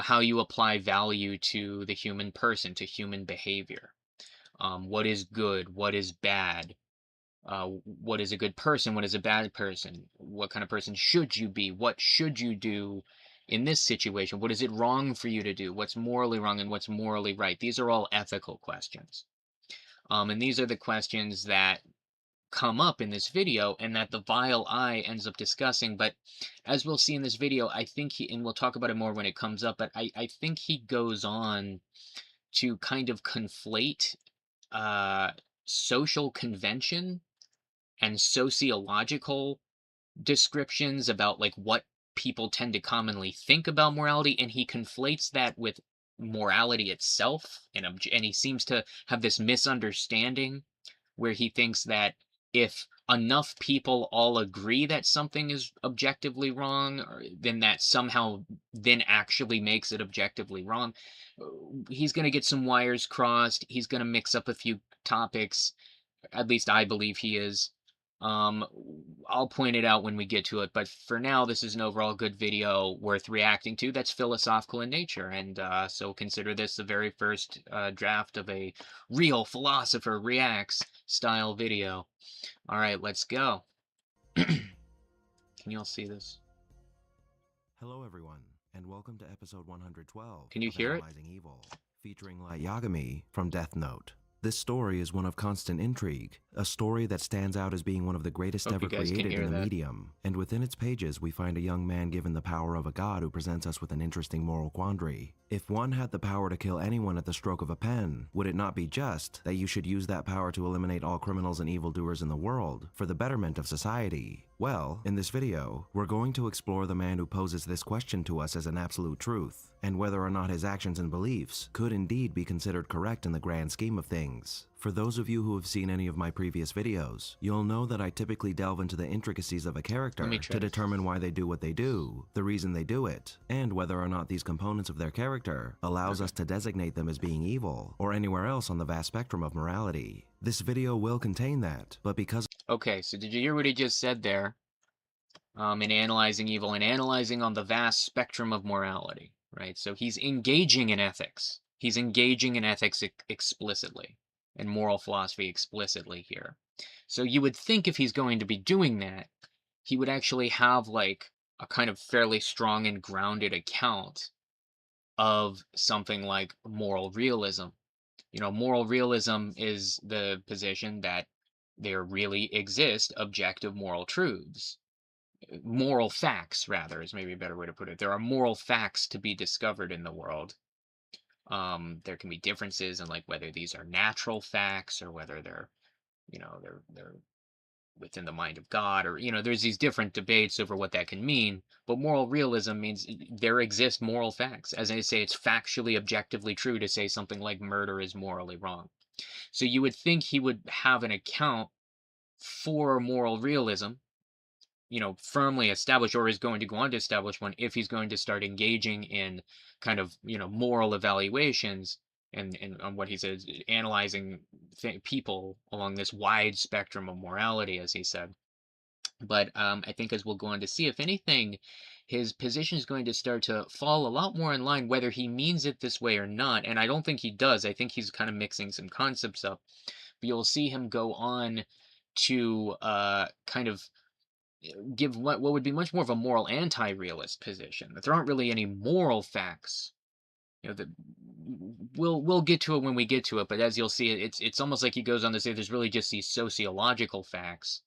[SPEAKER 1] how you apply value to the human person, to human behavior. What is good? What is bad? What is a good person? What is a bad person? What kind of person should you be? What should you do in this situation? What is it wrong for you to do? What's morally wrong and what's morally right? These are all ethical questions. And these are the questions that come up in this video and that the Vile Eye ends up discussing. But as we'll see in this video, I think and we'll talk about it more when it comes up, but I think he goes on to kind of conflate uh, social convention and sociological descriptions about like what people tend to commonly think about morality, and he conflates that with morality itself, and he seems to have this misunderstanding where he thinks that if enough people all agree that something is objectively wrong, then that somehow then actually makes it objectively wrong. He's going to get some wires crossed. He's going to mix up a few topics. At least I believe he is. Um, I'll point it out when we get to it, but for now, this is an overall good video worth reacting to that's philosophical in nature, and so consider this the very first draft of a real philosopher reacts style video. All right, let's go. Can you all see this?
[SPEAKER 3] Hello, everyone, and welcome to episode 112
[SPEAKER 1] Can you
[SPEAKER 3] of
[SPEAKER 1] hear it?
[SPEAKER 3] Analyzing Evil, featuring Light Yagami from Death Note. This story is one of constant intrigue, a story that stands out as being one of the greatest
[SPEAKER 1] Hope
[SPEAKER 3] ever
[SPEAKER 1] you guys can
[SPEAKER 3] created
[SPEAKER 1] hear
[SPEAKER 3] in the
[SPEAKER 1] that.
[SPEAKER 3] medium. And within its pages, we find a young man given the power of a god who presents us with an interesting moral quandary. If one had the power to kill anyone at the stroke of a pen, would it not be just that you should use that power to eliminate all criminals and evildoers in the world for the betterment of society? Well, in this video, we're going to explore the man who poses this question to us as an absolute truth, and whether or not his actions and beliefs could indeed be considered correct in the grand scheme of things. For those of you who have seen any of my previous videos, you'll know that I typically delve into the intricacies of a character to determine why they do what they do, the reason they do it, and whether or not these components of their character allows us to designate them as being evil, or anywhere else on the vast spectrum of morality. This video will contain that, but because...
[SPEAKER 1] Okay, so did you hear what he just said there? In analyzing evil and analyzing on the vast spectrum of morality, right? So he's engaging in ethics. He's engaging in ethics explicitly, and moral philosophy explicitly here. So you would think if he's going to be doing that, he would actually have like a kind of fairly strong and grounded account of something like moral realism. You know, moral realism is the position that there really exist objective moral truths. Moral facts, rather, is maybe a better way to put it. There are moral facts to be discovered in the world. There can be differences in like whether these are natural facts or whether they're, you know, they're within the mind of God, or there's these different debates over what that can mean. But moral realism means there exist moral facts. As I say, it's factually, objectively true to say something like murder is morally wrong. So you would think he would have an account for moral realism, firmly established, or is going to go on to establish one if he's going to start engaging in kind of, moral evaluations and on what he says, analyzing people along this wide spectrum of morality, as he said. But I think as we'll go on to see, if anything, his position is going to start to fall a lot more in line, whether he means it this way or not. And I don't think he does. I think he's kind of mixing some concepts up. But you'll see him go on to kind of give what would be much more of a moral anti-realist position, that there aren't really any moral facts. That we'll get to it when we get to it, but as you'll see, it's almost like he goes on to say there's really just these sociological facts,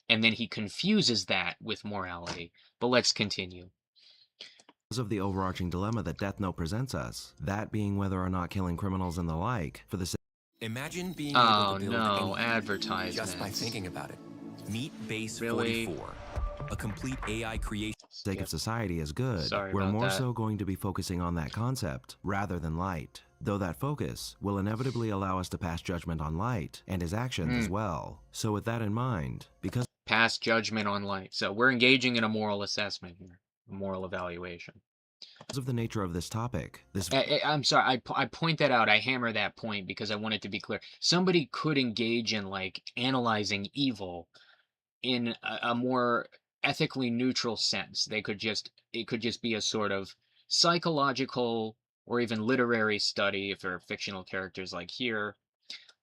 [SPEAKER 1] and then he confuses that with morality. But let's continue.
[SPEAKER 3] Because of the overarching dilemma that Death Note presents us, that being whether or not killing criminals and the like for the
[SPEAKER 4] Imagine being able to build anything
[SPEAKER 1] advertisements
[SPEAKER 4] just by thinking about it. Meet Base
[SPEAKER 1] Really?
[SPEAKER 4] 44, a complete AI creation.
[SPEAKER 3] sake of society is good.
[SPEAKER 1] Sorry
[SPEAKER 3] We're
[SPEAKER 1] about
[SPEAKER 3] more
[SPEAKER 1] that.
[SPEAKER 3] so going to be focusing on that concept rather than Light, though that focus will inevitably allow us to pass judgment on Light and his actions as well. So with that in mind, because
[SPEAKER 1] Pass judgment on Light. So we're engaging in a moral assessment here, a moral evaluation.
[SPEAKER 3] of the nature of this topic, this
[SPEAKER 1] I'm sorry, I point that out. I hammer that point because I want it to be clear. Somebody could engage in like analyzing evil in a more ethically neutral sense. It could just be a sort of psychological or even literary study for fictional characters like here,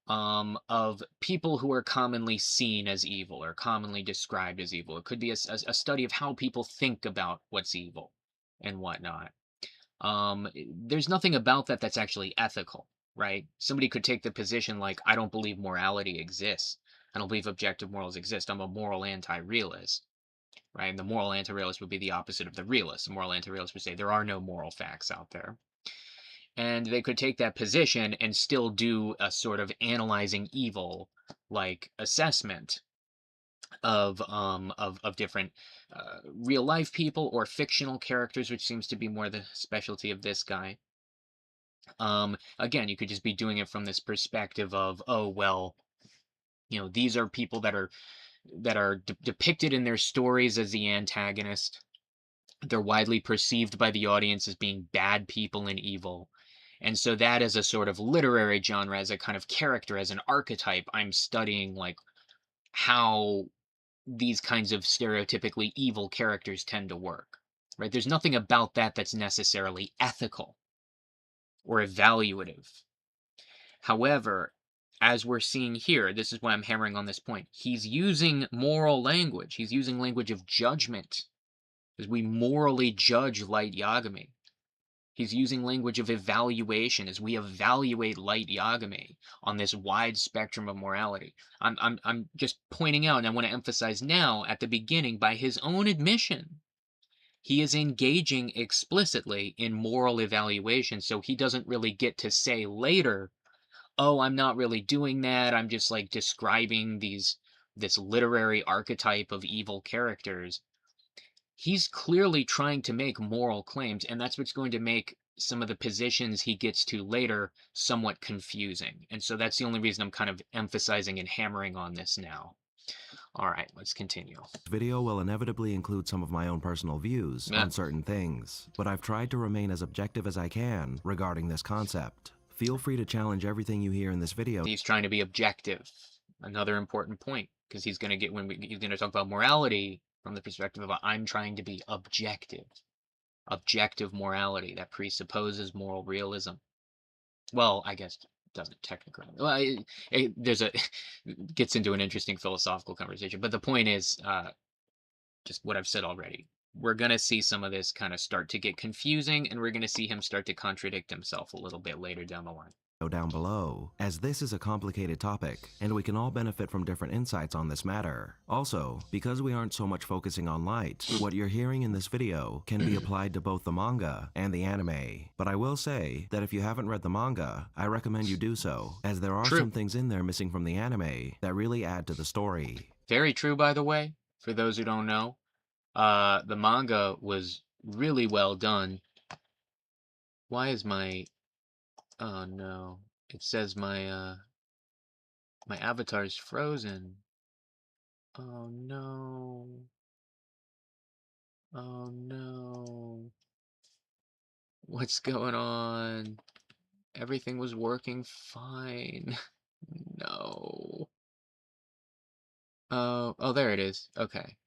[SPEAKER 1] of people who are commonly seen as evil or commonly described as evil. It could be a study of how people think about what's evil and whatnot. There's nothing about that that's actually ethical, right? Somebody could take the position like, I don't believe morality exists. I don't believe objective morals exist. I'm a moral anti-realist, right? And the moral anti-realist would be the opposite of the realist. The moral anti-realist would say there are no moral facts out there. And they could take that position and still do a sort of analyzing evil like assessment of different real life people or fictional characters, which seems to be more the specialty of this guy. Again, you could just be doing it from this perspective of, oh well, these are people that are depicted in their stories as the antagonist. They're widely perceived by the audience as being bad people and evil. And so that as a sort of literary genre, as a kind of character, as an archetype, I'm studying like how these kinds of stereotypically evil characters tend to work, right? There's nothing about that that's necessarily ethical or evaluative. However, as we're seeing here, this is why I'm hammering on this point. He's using moral language. He's using language of judgment as we morally judge Light Yagami. He's using language of evaluation as we evaluate Light Yagami on this wide spectrum of morality. I'm just pointing out, and I want to emphasize now at the beginning, by his own admission, he is engaging explicitly in moral evaluation, so he doesn't really get to say later, oh, I'm not really doing that. I'm just like describing this literary archetype of evil characters. He's clearly trying to make moral claims, and that's what's going to make some of the positions he gets to later somewhat confusing. And so that's the only reason I'm kind of emphasizing and hammering on this now. All right, let's continue.
[SPEAKER 3] Video will inevitably include some of my own personal views on certain things, but I've tried to remain as objective as I can regarding this concept. Feel free to challenge everything you hear in this video.
[SPEAKER 1] He's trying to be objective. Another important point, because he's going to get he's going to talk about morality from the perspective of I'm trying to be objective. Objective morality that presupposes moral realism. Well, I guess it doesn't technically. Well, there's gets into an interesting philosophical conversation. But the point is, just what I've said already. We're going to see some of this kind of start to get confusing, and we're going to see him start to contradict himself a little bit later down the line.
[SPEAKER 3] Down below, as this is a complicated topic, and we can all benefit from different insights on this matter. Also, because we aren't so much focusing on Light, what you're hearing in this video can be applied to both the manga and the anime. But I will say that if you haven't read the manga, I recommend you do so, as there are some things in there missing from the anime that really add to the story.
[SPEAKER 1] Very true, by the way, for those who don't know. The manga was really well done. Why is my... Oh no, it says my my avatar's frozen. Oh no. Oh no. What's going on? Everything was working fine. No. Oh, there it is. Okay.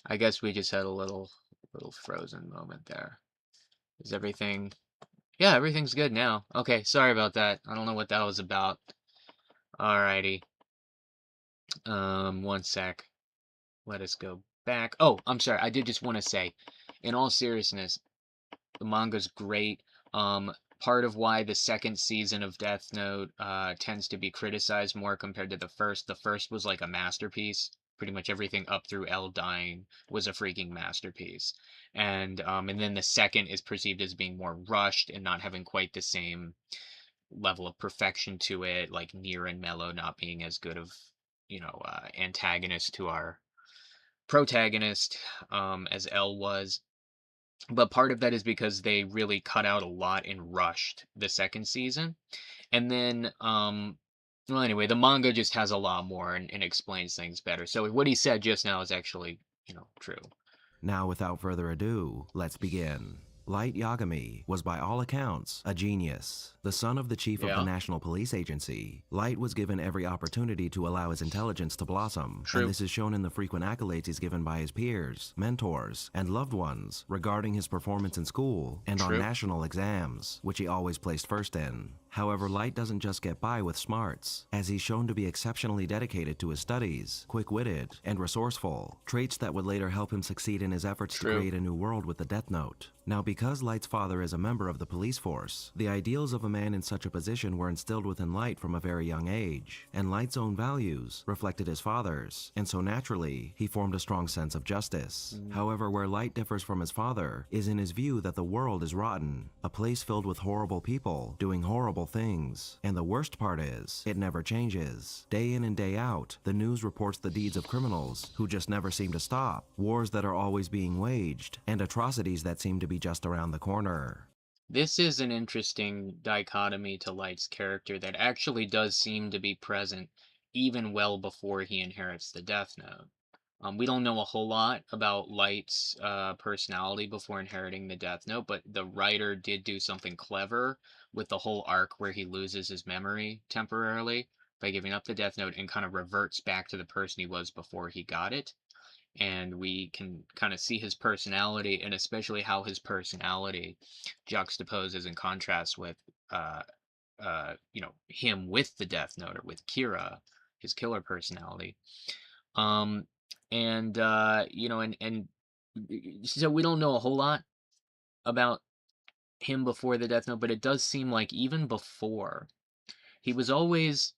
[SPEAKER 1] I guess we just had a little frozen moment there. Is everything... Yeah, everything's good now. Okay, sorry about that. I don't know what that was about. Alrighty. One sec. Let us go back. Oh, I'm sorry. I did just want to say, in all seriousness, the manga's great. Part of why the second season of Death Note tends to be criticized more compared to the first. The first was like a masterpiece. Pretty much everything up through L dying was a freaking masterpiece. And then the second is perceived as being more rushed and not having quite the same level of perfection to it, like Nier and Mello not being as good of, antagonist to our protagonist as L was. But part of that is because they really cut out a lot and rushed the second season. And then, well, anyway, the manga just has a lot more and explains things better. So what he said just now is actually, true.
[SPEAKER 3] Now, without further ado, let's begin. Light Yagami was by all accounts a genius. The son of the chief of the National Police Agency, Light was given every opportunity to allow his intelligence to blossom. And this is shown in the frequent accolades he's given by his peers, mentors, and loved ones regarding his performance in school and on national exams, which he always placed first in. However, Light doesn't just get by with smarts, as he's shown to be exceptionally dedicated to his studies, quick-witted, and resourceful, traits that would later help him succeed in his efforts to create a new world with the Death Note. Now, because Light's father is a member of the police force, the ideals of a man in such a position were instilled within Light from a very young age, and Light's own values reflected his father's, and so naturally, he formed a strong sense of justice. However, where Light differs from his father is in his view that the world is rotten, a place filled with horrible people doing horrible things, and the worst part is, it never changes. Day in and day out, the news reports the deeds of criminals who just never seem to stop, wars that are always being waged, and atrocities that seem to be just around the corner.
[SPEAKER 1] This is an interesting dichotomy to Light's character that actually does seem to be present even well before he inherits the Death Note. We don't know a whole lot about Light's personality before inheriting the Death Note, but the writer did do something clever with the whole arc where he loses his memory temporarily by giving up the Death Note and kind of reverts back to the person he was before he got it. And we can kind of see his personality, and especially how his personality juxtaposes and contrasts with him with the Death Note, or with Kira, his killer personality. And so we don't know a whole lot about him before the Death Note, but it does seem like even before, he was always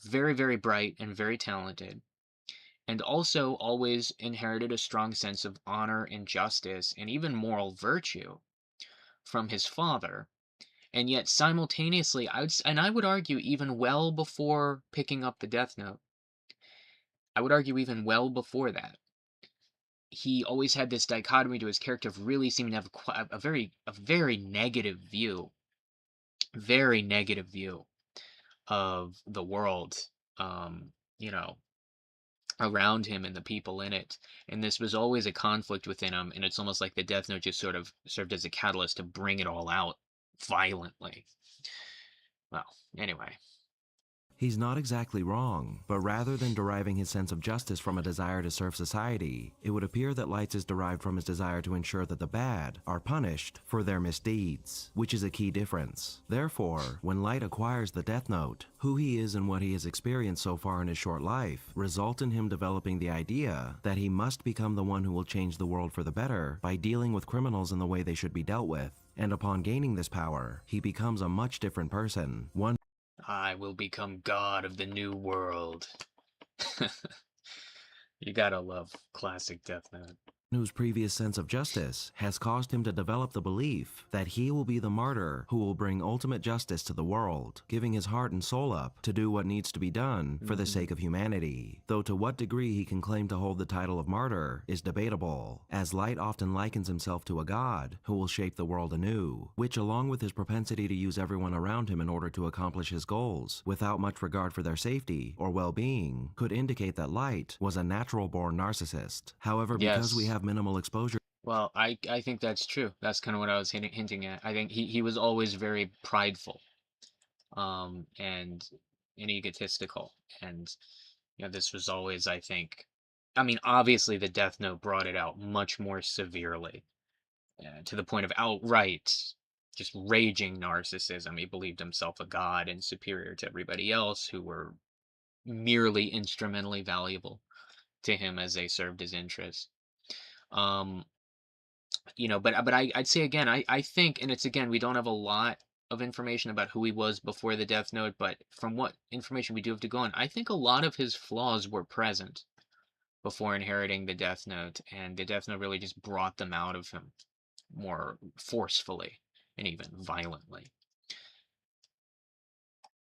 [SPEAKER 1] very, very bright and very talented, and also always inherited a strong sense of honor and justice and even moral virtue from his father. And yet simultaneously, I would argue even well before picking up the Death Note, I would argue even well before that, he always had this dichotomy to his character of really seeming to have a very negative view, very negative view of the world, you know, around him and the people in it. And this was always a conflict within him, and it's almost like the Death Note just sort of served as a catalyst to bring it all out violently. Well, anyway.
[SPEAKER 3] He's not exactly wrong, but rather than deriving his sense of justice from a desire to serve society, it would appear that Light's is derived from his desire to ensure that the bad are punished for their misdeeds, which is a key difference. Therefore, when Light acquires the Death Note, who he is and what he has experienced so far in his short life result in him developing the idea that he must become the one who will change the world for the better by dealing with criminals in the way they should be dealt with. And upon gaining this power, he becomes a much different person, one
[SPEAKER 1] I will become God of the new world. You gotta love classic Death Note.
[SPEAKER 3] whose previous sense of justice has caused him to develop the belief that he will be the martyr who will bring ultimate justice to the world, giving his heart and soul up to do what needs to be done for the sake of humanity. Though to what degree he can claim to hold the title of martyr is debatable, as Light often likens himself to a god who will shape the world anew, which, along with his propensity to use everyone around him in order to accomplish his goals without much regard for their safety or well-being, could indicate that Light was a natural-born narcissist. However, because we have minimal exposure.
[SPEAKER 1] Well, I think that's true. That's kind of what I was hinting at. I think he was always very prideful, and egotistical, and this was always, I think, I mean, obviously the Death Note brought it out much more severely, to the point of outright just raging narcissism. He believed himself a god and superior to everybody else who were merely instrumentally valuable to him as they served his interests. Um, but I'd say again, I think, and it's again, we don't have a lot of information about who he was before the Death Note, but from what information we do have to go on, I think a lot of his flaws were present before inheriting the Death Note, and the Death Note really just brought them out of him more forcefully and even violently.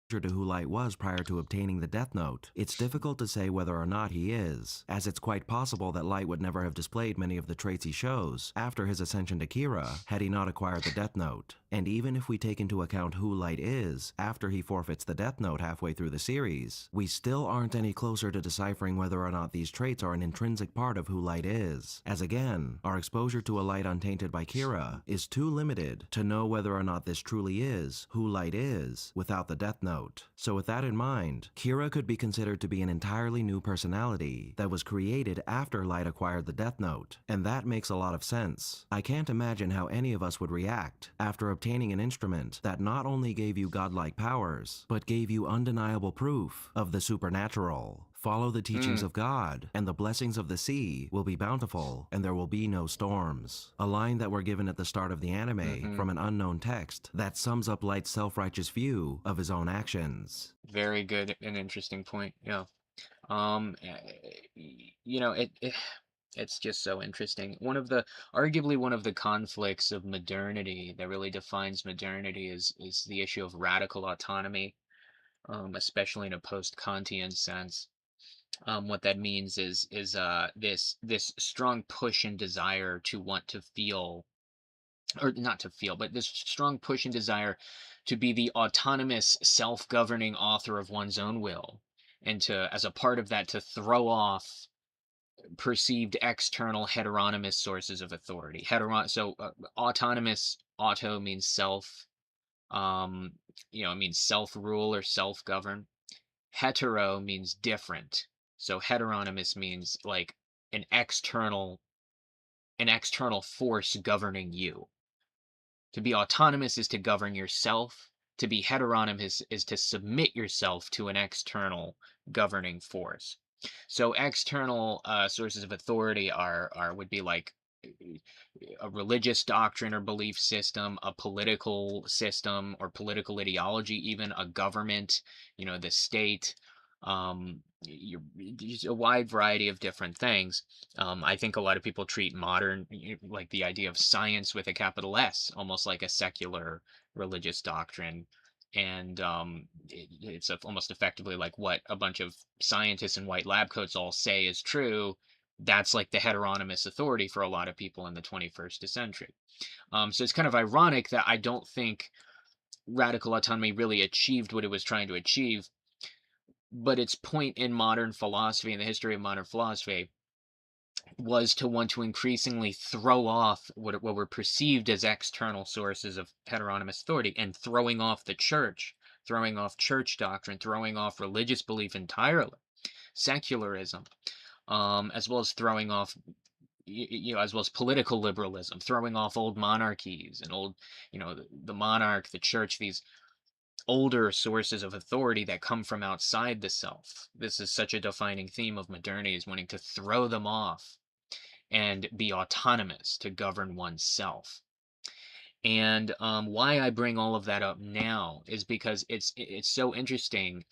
[SPEAKER 3] To who Light was prior to obtaining the Death Note, it's difficult to say whether or not he is, as it's quite possible that Light would never have displayed many of the traits he shows after his ascension to Kira had he not acquired the Death Note. And even if we take into account who Light is after he forfeits the Death Note halfway through the series, we still aren't any closer to deciphering whether or not these traits are an intrinsic part of who Light is, as again, our exposure to a Light untainted by Kira is too limited to know whether or not this truly is who Light is without the Death Note. Note. So with that in mind, Kira could be considered to be an entirely new personality that was created after Light acquired the Death Note, and that makes a lot of sense. I can't imagine how any of us would react after obtaining an instrument that not only gave you godlike powers, but gave you undeniable proof of the supernatural. Follow the teachings of God, and the blessings of the sea will be bountiful, and there will be no storms. A line that we're given at the start of the anime from an unknown text that sums up Light's self-righteous view of his own actions.
[SPEAKER 1] Very good and interesting point. Yeah. You know, it's just so interesting. Arguably one of the conflicts of modernity that really defines modernity is the issue of radical autonomy, especially in a post-Kantian sense. What that means is this strong push and desire to want to feel, or not to feel, but this strong push and desire to be the autonomous, self-governing author of one's own will, and to, as a part of that, to throw off perceived external heteronymous sources of authority. Autonomous, auto means self. It means self-rule or self-govern. Hetero means different. So heteronymous means like an external force governing you. To be autonomous is to govern yourself. To be heteronymous is to submit yourself to an external governing force. So external sources of authority would be like a religious doctrine or belief system, a political system or political ideology, even a government, the state, just a wide variety of different things. I think a lot of people treat modern, like the idea of science with a capital S, almost like a secular religious doctrine. And it's almost effectively like what a bunch of scientists in white lab coats all say is true. That's like the heteronymous authority for a lot of people in the 21st century. So it's kind of ironic that I don't think radical autonomy really achieved what it was trying to achieve, but its point in modern philosophy, in the history of modern philosophy, was to want to increasingly throw off what were perceived as external sources of heteronymous authority, and throwing off the church, throwing off church doctrine, throwing off religious belief entirely, secularism, as well as throwing off, as well as political liberalism, throwing off old monarchies and old, the monarch, the church, these older sources of authority that come from outside the self. This is such a defining theme of modernity, is wanting to throw them off and be autonomous to govern oneself. And why I bring all of that up now is because it's so interesting,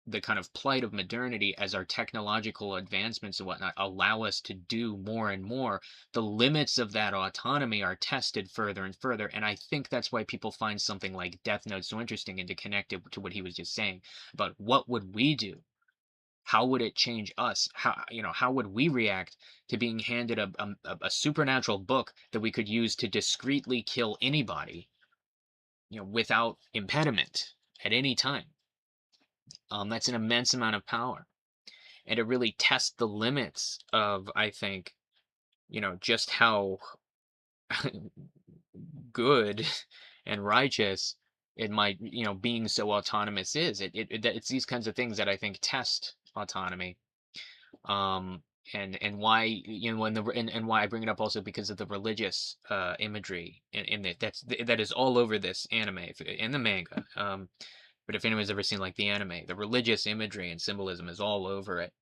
[SPEAKER 1] the kind of plight of modernity as our technological advancements and whatnot allow us to do more and more. The limits of that autonomy are tested further and further. And I think that's why people find something like Death Note so interesting, and to connect it to what he was just saying about what would we do? How would it change us? How would we react to being handed a supernatural book that we could use to discreetly kill anybody, without impediment at any time? That's an immense amount of power, and it really tests the limits of, I think, just how good and righteous it might, being so autonomous is. It's these kinds of things that I think test autonomy. And why, and why I bring it up also because of the religious imagery that is all over this anime, in the manga. But if anyone's ever seen like the anime, the religious imagery and symbolism is all over it.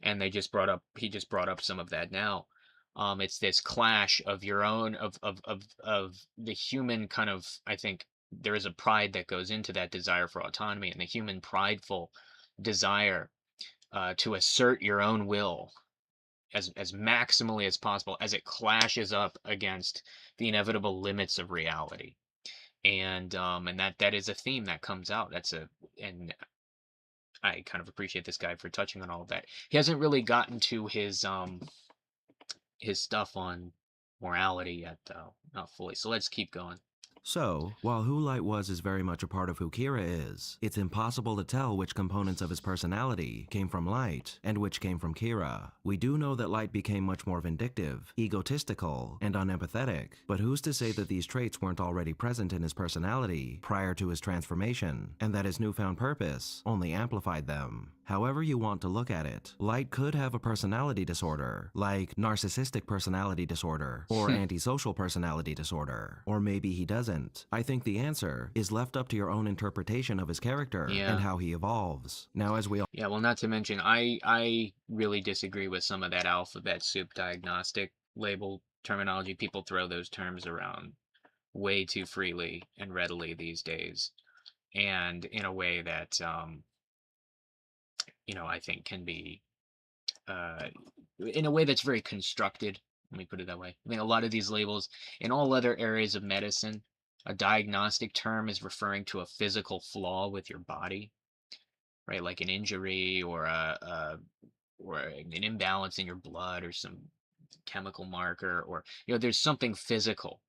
[SPEAKER 1] And he just brought up some of that now. It's this clash of your own, of the human kind of, I think there is a pride that goes into that desire for autonomy, and the human prideful desire to assert your own will as maximally as possible, as it clashes up against the inevitable limits of reality. And that is a theme that comes out. And I kind of appreciate this guy for touching on all of that. He hasn't really gotten to his stuff on morality yet, though, not fully. So let's keep going.
[SPEAKER 3] So, while who Light was is very much a part of who Kira is, it's impossible to tell which components of his personality came from Light and which came from Kira. We do know that Light became much more vindictive, egotistical, and unempathetic, but who's to say that these traits weren't already present in his personality prior to his transformation, and that his newfound purpose only amplified them? However you want to look at it, Light could have a personality disorder, like narcissistic personality disorder, or antisocial personality disorder, or maybe he doesn't. I think the answer is left up to your own interpretation of his character and how he evolves. Now, as we all
[SPEAKER 1] Yeah, well, not to mention, I really disagree with some of that alphabet soup diagnostic label terminology. People throw those terms around way too freely and readily these days, and in a way that I think can be in a way that's very constructed. Let me put it that way. I think a lot of these labels in all other areas of medicine, a diagnostic term is referring to a physical flaw with your body, right? Like an injury or or an imbalance in your blood or some chemical marker, or there's something physical,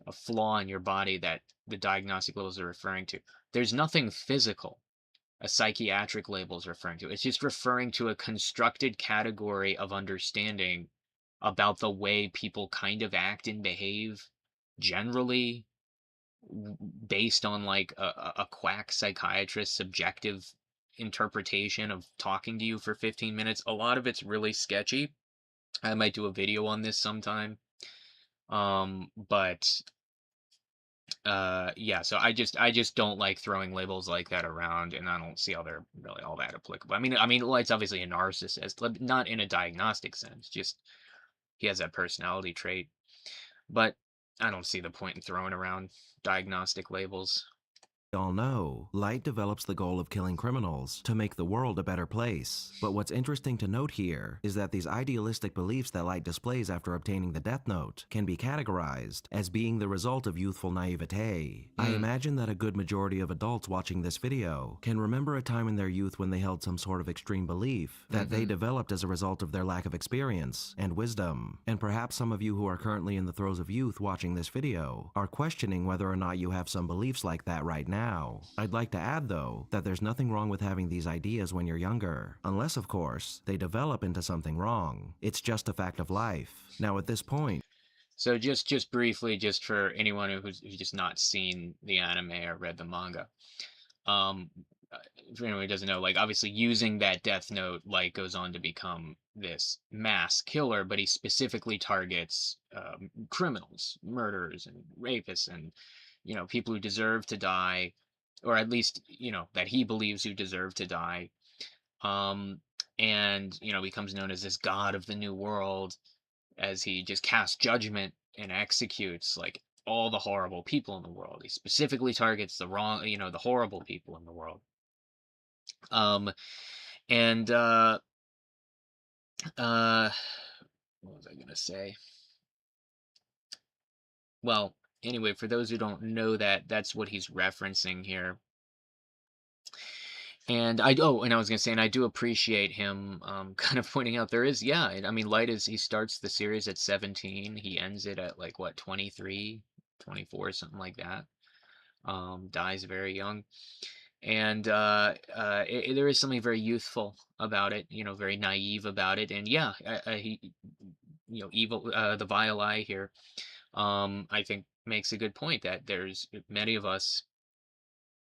[SPEAKER 1] a flaw in your body that the diagnostic labels are referring to. There's nothing physical a psychiatric label is referring to. It's just referring to a constructed category of understanding about the way people kind of act and behave generally based on like a quack psychiatrist's subjective interpretation of talking to you for 15 minutes. A lot of it's really sketchy. I might do a video on this sometime. But yeah, so I just don't like throwing labels like that around, and I don't see how they're really all that applicable. I mean Light's obviously a narcissist, but not in a diagnostic sense, just he has that personality trait. But I don't see the point in throwing around diagnostic labels.
[SPEAKER 3] all know, Light develops the goal of killing criminals to make the world a better place. But what's interesting to note here is that these idealistic beliefs that Light displays after obtaining the Death Note can be categorized as being the result of youthful naivete. I imagine that a good majority of adults watching this video can remember a time in their youth when they held some sort of extreme belief that they developed as a result of their lack of experience and wisdom. And perhaps some of you who are currently in the throes of youth watching this video are questioning whether or not you have some beliefs like that right now. I'd like to add, though, that there's nothing wrong with having these ideas when you're younger, unless, of course, they develop into something wrong. It's just a fact of life. Now, at this point,
[SPEAKER 1] So just briefly, just for anyone who's just not seen the anime or read the manga, um, for anyone who doesn't know, like obviously using that Death Note, Light goes on to become this mass killer, but he specifically targets criminals, murderers, and rapists, and people who deserve to die, or at least that he believes who deserve to die. Um, and becomes known as this god of the new world, as he just casts judgment and executes like all the horrible people in the world. He specifically targets the wrong, the horrible people in the world. Um, and uh, what was I gonna say? Well, anyway, for those who don't know that, that's what he's referencing here. And I was gonna say, and I do appreciate him kind of pointing out there is, yeah, I mean, Light he starts the series at 17, he ends it at like what, 23, 24, something like that. Dies very young. And there is something very youthful about it, very naive about it. And yeah, he, evil, the Vile Eye here, I think makes a good point that there's many of us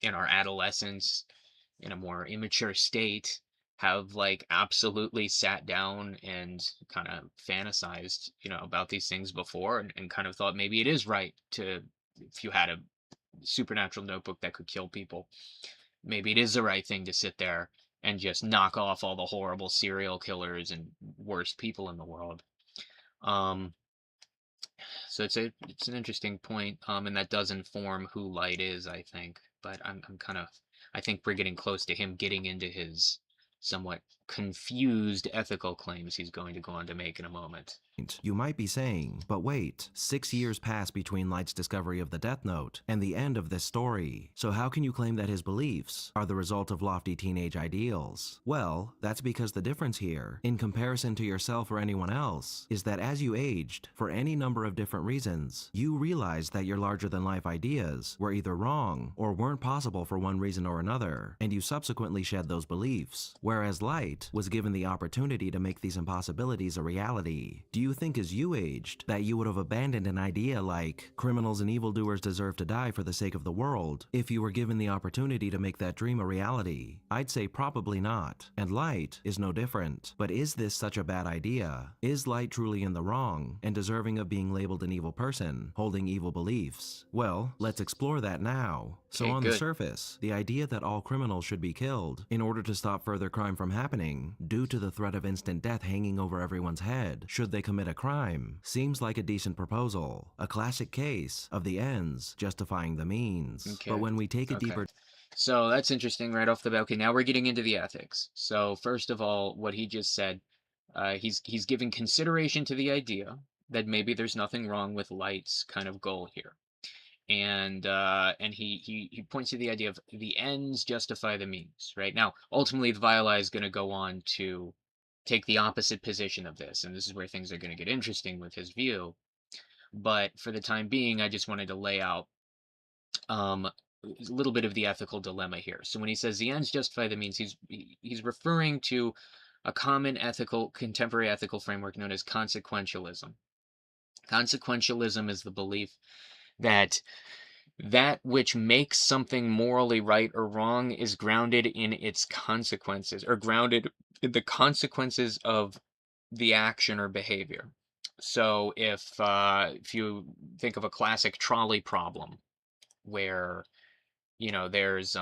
[SPEAKER 1] in our adolescence, in a more immature state, have like absolutely sat down and kind of fantasized, about these things before, and kind of thought maybe it is right to, if you had a supernatural notebook that could kill people, maybe it is the right thing to sit there and just knock off all the horrible serial killers and worst people in the world. Um, so it's an interesting point, and that does inform who Light is, I think. But I think we're getting close to him getting into his somewhat confused ethical claims he's going to go on to make in a moment.
[SPEAKER 3] You might be saying, but wait, 6 years passed between Light's discovery of the Death Note and the end of this story, so how can you claim that his beliefs are the result of lofty teenage ideals? Well, that's because the difference here, in comparison to yourself or anyone else, is that as you aged, for any number of different reasons, you realized that your larger-than-life ideas were either wrong or weren't possible for one reason or another, and you subsequently shed those beliefs, whereas Light was given the opportunity to make these impossibilities a reality. Do you think as you aged that you would have abandoned an idea like criminals and evildoers deserve to die for the sake of the world if you were given the opportunity to make that dream a reality? I'd say probably not, and Light is no different. But is this such a bad idea? Is Light truly in the wrong and deserving of being labeled an evil person, holding evil beliefs? Well, let's explore that now. So
[SPEAKER 1] Okay,
[SPEAKER 3] on the
[SPEAKER 1] good.
[SPEAKER 3] surface, the idea that all criminals should be killed in order to stop further crime from happening, due to the threat of instant death hanging over everyone's head should they commit a crime, seems like a decent proposal, a classic case of the ends justifying the means.
[SPEAKER 1] Okay.
[SPEAKER 3] But when we take a
[SPEAKER 1] Okay.
[SPEAKER 3] deeper
[SPEAKER 1] So that's interesting right off the bat. Okay, now we're getting into the ethics. So first of all, what he just said, he's giving consideration to the idea that maybe there's nothing wrong with Light's kind of goal here. And he points to the idea of the ends justify the means, right? Now, ultimately, the Viola is going to go on to take the opposite position of this, and this is where things are going to get interesting with his view. But for the time being, I just wanted to lay out a little bit of the ethical dilemma here. So when he says the ends justify the means, he's referring to a common contemporary ethical framework known as consequentialism. Consequentialism is the belief that which makes something morally right or wrong is grounded in its consequences, or grounded in the consequences of the action or behavior. So if you think of a classic trolley problem, where there's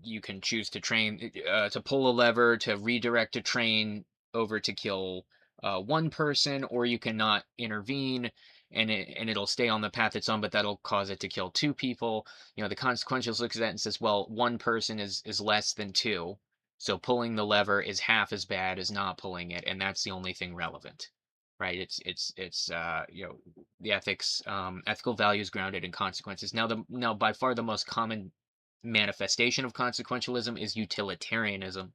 [SPEAKER 1] you can choose to pull a lever to redirect a train over to kill one person, or you cannot intervene and it'll stay on the path it's on, but that'll cause it to kill two people. The consequentialist looks at that and says, well, one person is less than two, so pulling the lever is half as bad as not pulling it, and that's the only thing relevant, right? It's the ethical values grounded in consequences. Now by far the most common manifestation of consequentialism is utilitarianism,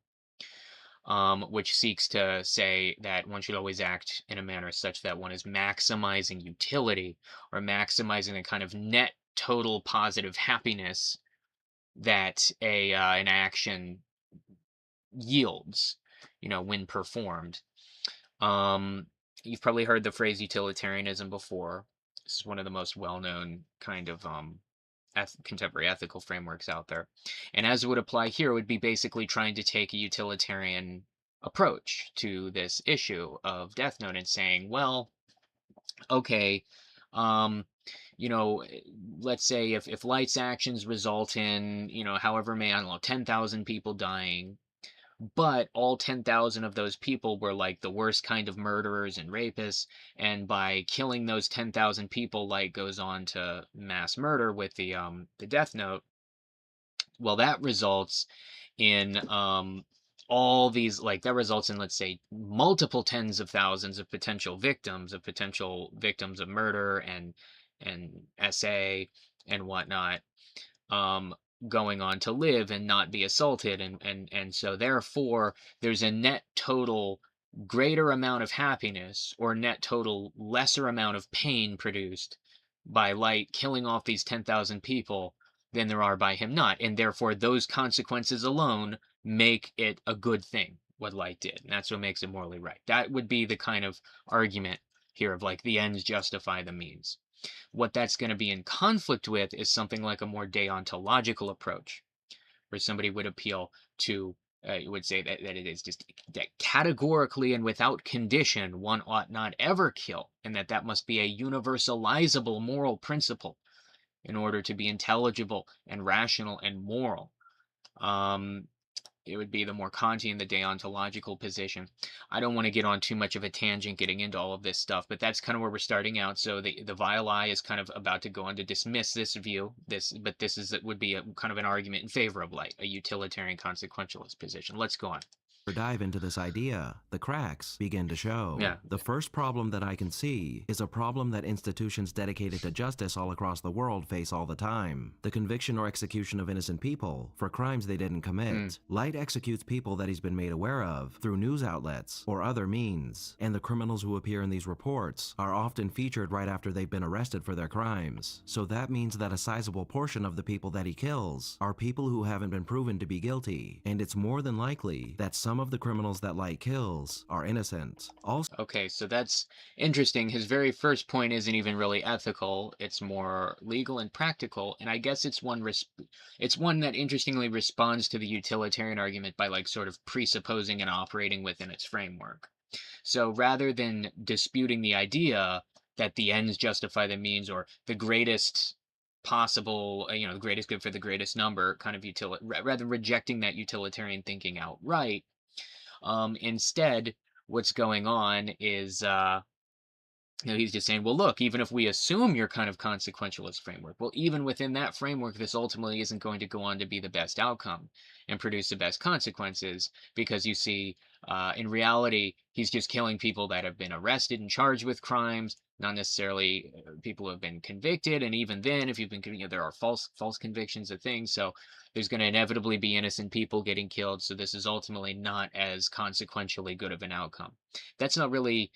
[SPEAKER 1] which seeks to say that one should always act in a manner such that one is maximizing utility, or maximizing the kind of net total positive happiness that an action yields, when performed. You've probably heard the phrase utilitarianism before. This is one of the most well-known kind of contemporary ethical frameworks out there. And as it would apply here, it would be basically trying to take a utilitarian approach to this issue of Death Note and saying, well, okay, let's say if Light's actions result in, however many, I don't know, 10,000 people dying, but all 10,000 of those people were like the worst kind of murderers and rapists, and by killing those 10,000 people, Light goes on to mass murder with the Death Note. Well, that results in all these, that results in, let's say, multiple tens of thousands of potential victims of murder and SA and whatnot, going on to live and not be assaulted, and so therefore there's a net total greater amount of happiness, or net total lesser amount of pain produced by Light killing off these 10,000 people than there are by him not, and therefore those consequences alone make it a good thing what Light did, and that's what makes it morally right. That would be the kind of argument here of the ends justify the means. What that's going to be in conflict with is something like a more deontological approach, where somebody would appeal to, would say that it is just that categorically and without condition one ought not ever kill, and that must be a universalizable moral principle in order to be intelligible and rational and moral. it would be the more Kantian, the deontological position. I don't want to get on too much of a tangent getting into all of this stuff, but that's kind of where we're starting out. So the vile eye is kind of about to go on to dismiss this view. But this is would be a kind of an argument in favor of light, a utilitarian consequentialist position. Let's go on.
[SPEAKER 3] Dive into this idea, the cracks begin to show.
[SPEAKER 1] Yeah.
[SPEAKER 3] The first problem that I can see is a problem that institutions dedicated to justice all across the world face all the time. The conviction or execution of innocent people for crimes they didn't commit. Light executes people that he's been made aware of through news outlets or other means, and the criminals who appear in these reports are often featured right after they've been arrested for their crimes. So that means that a sizable portion of the people that he kills are people who haven't been proven to be guilty, and it's more than likely that some of the criminals that Light kills are innocent. Also,
[SPEAKER 1] okay, so that's interesting. His very first point isn't even really ethical. It's more legal and practical, and I guess it's one that interestingly responds to the utilitarian argument by like sort of presupposing and operating within its framework. So rather than disputing the idea that the ends justify the means, or the greatest possible, the greatest good for the greatest number kind of rather than rejecting that utilitarian thinking outright, instead, what's going on is, he's just saying, well, look, even if we assume your kind of consequentialist framework, well, even within that framework, this ultimately isn't going to go on to be the best outcome and produce the best consequences, because you see, in reality, he's just killing people that have been arrested and charged with crimes, not necessarily people who have been convicted. And even then, if you've been convicted, there are false convictions of things. So there's going to inevitably be innocent people getting killed. So this is ultimately not as consequentially good of an outcome. That's not really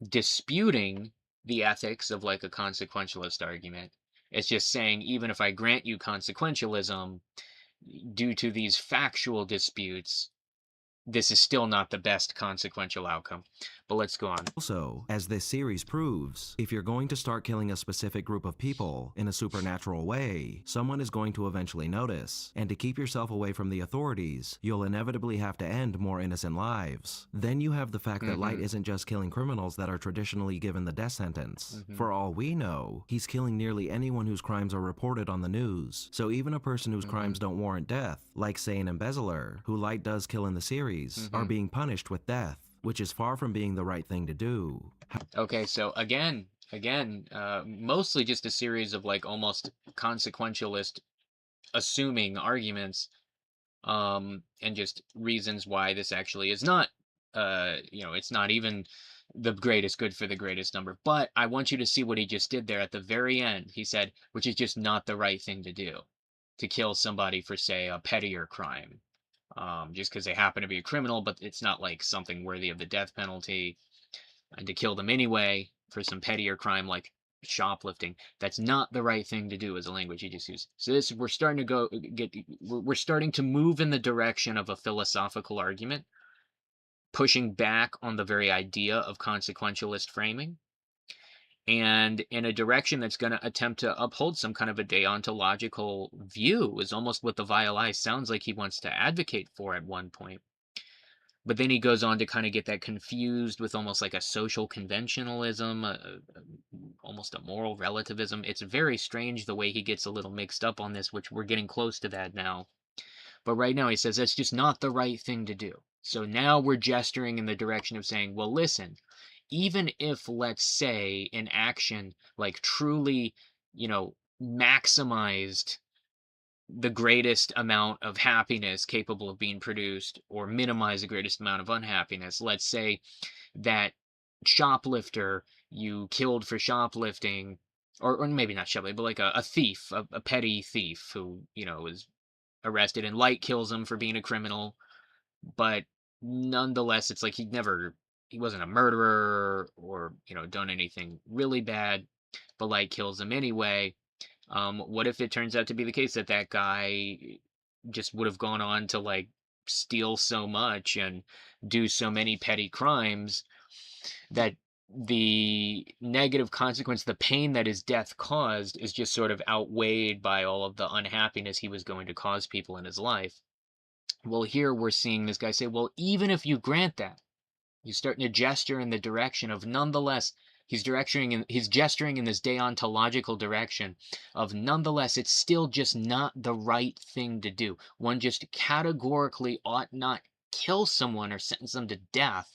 [SPEAKER 1] disputing the ethics of like a consequentialist argument. It's just saying, even if I grant you consequentialism, due to these factual disputes, this is still not the best consequential outcome. But let's go on.
[SPEAKER 3] Also, as this series proves, if you're going to start killing a specific group of people in a supernatural way, someone is going to eventually notice. And to keep yourself away from the authorities, you'll inevitably have to end more innocent lives. Then you have the fact that Light isn't just killing criminals that are traditionally given the death sentence. For all we know, he's killing nearly anyone whose crimes are reported on the news. So even a person whose crimes don't warrant death, like say an embezzler, who Light does kill in the series, are being punished with death, which is far from being the right thing to do.
[SPEAKER 1] Okay, so again, mostly just a series of like almost consequentialist assuming arguments, and just reasons why this actually is not, it's not even the greatest good for the greatest number. But I want you to see what he just did there at the very end. He said, which is just not the right thing to do, to kill somebody for, say, a pettier crime. Just because they happen to be a criminal, but it's not like something worthy of the death penalty, and to kill them anyway for some pettier crime like shoplifting. That's not the right thing to do, as a language he just used. So we're starting to move in the direction of a philosophical argument, pushing back on the very idea of consequentialist framing, and in a direction that's going to attempt to uphold some kind of a deontological view, is almost what the vile eye sounds like he wants to advocate for at one point. But then he goes on to kind of get that confused with almost like a social conventionalism, almost a moral relativism. It's very strange the way he gets a little mixed up on this, which we're getting close to that now. But right now he says that's just not the right thing to do. So now we're gesturing in the direction of saying, well, listen, even if, let's say, an action like truly, maximized the greatest amount of happiness capable of being produced, or minimize the greatest amount of unhappiness. Let's say that shoplifter you killed for shoplifting, or maybe not shoplifting, but like a thief, a petty thief who, was arrested, and Light kills him for being a criminal. But nonetheless, it's like he wasn't a murderer or, done anything really bad, but Light kills him anyway. What if it turns out to be the case that that guy just would have gone on to like steal so much and do so many petty crimes that the negative consequence, the pain that his death caused, is just sort of outweighed by all of the unhappiness he was going to cause people in his life? Well, here we're seeing this guy say, well, even if you grant that, you're starting to gesture in the direction of, nonetheless, He's gesturing in this deontological direction of nonetheless, it's still just not the right thing to do. One just categorically ought not kill someone or sentence them to death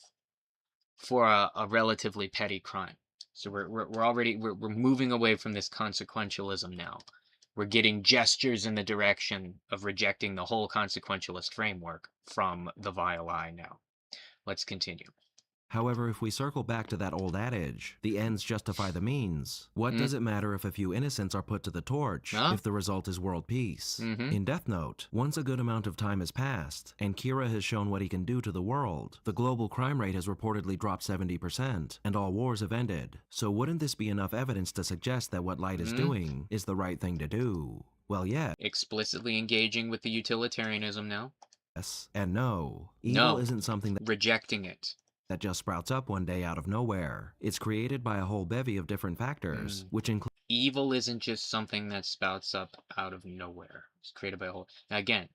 [SPEAKER 1] for a relatively petty crime. So we're moving away from this consequentialism now. We're getting gestures in the direction of rejecting the whole consequentialist framework from the vile eye now. Let's continue.
[SPEAKER 3] However, if we circle back to that old adage, the ends justify the means, what does it matter if a few innocents are put to the torch if the result is world peace? In Death Note, once a good amount of time has passed, and Kira has shown what he can do to the world, the global crime rate has reportedly dropped 70%, and all wars have ended. So wouldn't this be enough evidence to suggest that what Light is doing is the right thing to do? Well, yeah.
[SPEAKER 1] Explicitly engaging with the utilitarianism now.
[SPEAKER 3] Yes and no. Evil isn't something that...
[SPEAKER 1] Rejecting it.
[SPEAKER 3] That just sprouts up one day out of nowhere. It's created by a whole bevy of different factors, which include...
[SPEAKER 1] Evil isn't just something that spouts up out of nowhere. It's created by a whole... Now again,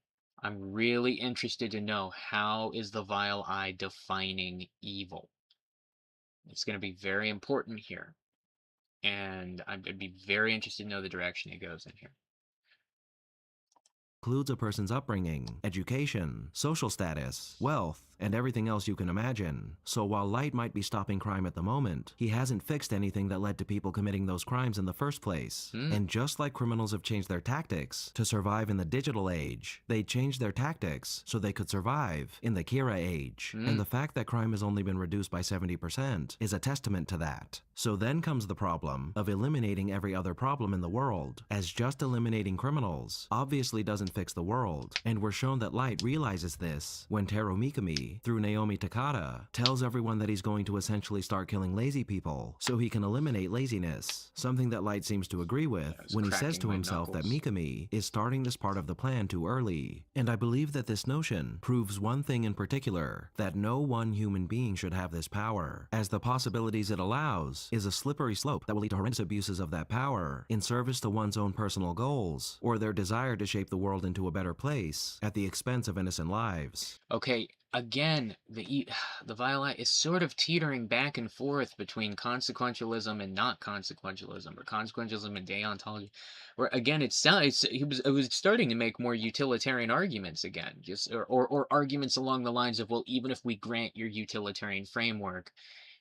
[SPEAKER 1] I'm really interested to know, how is the vile eye defining evil? It's going to be very important here. And I'd be very interested to know the direction it goes in here.
[SPEAKER 3] Includes a person's upbringing, education, social status, wealth, and everything else you can imagine. So while Light might be stopping crime at the moment, he hasn't fixed anything that led to people committing those crimes in the first place. And just like criminals have changed their tactics to survive in the digital age, they changed their tactics so they could survive in the Kira age. And the fact that crime has only been reduced by 70% is a testament to that. So then comes the problem of eliminating every other problem in the world, as just eliminating criminals obviously doesn't fix the world. And we're shown that Light realizes this when Teru Mikami, through Naomi Takada, tells everyone that he's going to essentially start killing lazy people so he can eliminate laziness, something that Light seems to agree with when he says to himself that Mikami is starting this part of the plan too early. And I believe that this notion proves one thing in particular, that no one human being should have this power, as the possibilities it allows is a slippery slope that will lead to horrendous abuses of that power in service to one's own personal goals, or their desire to shape the world into a better place at the expense of innocent lives.
[SPEAKER 1] Okay, again, the vile eye is sort of teetering back and forth between consequentialism and not consequentialism, or consequentialism and deontology. Where again, it was starting to make more utilitarian arguments again, just or arguments along the lines of, well, even if we grant your utilitarian framework,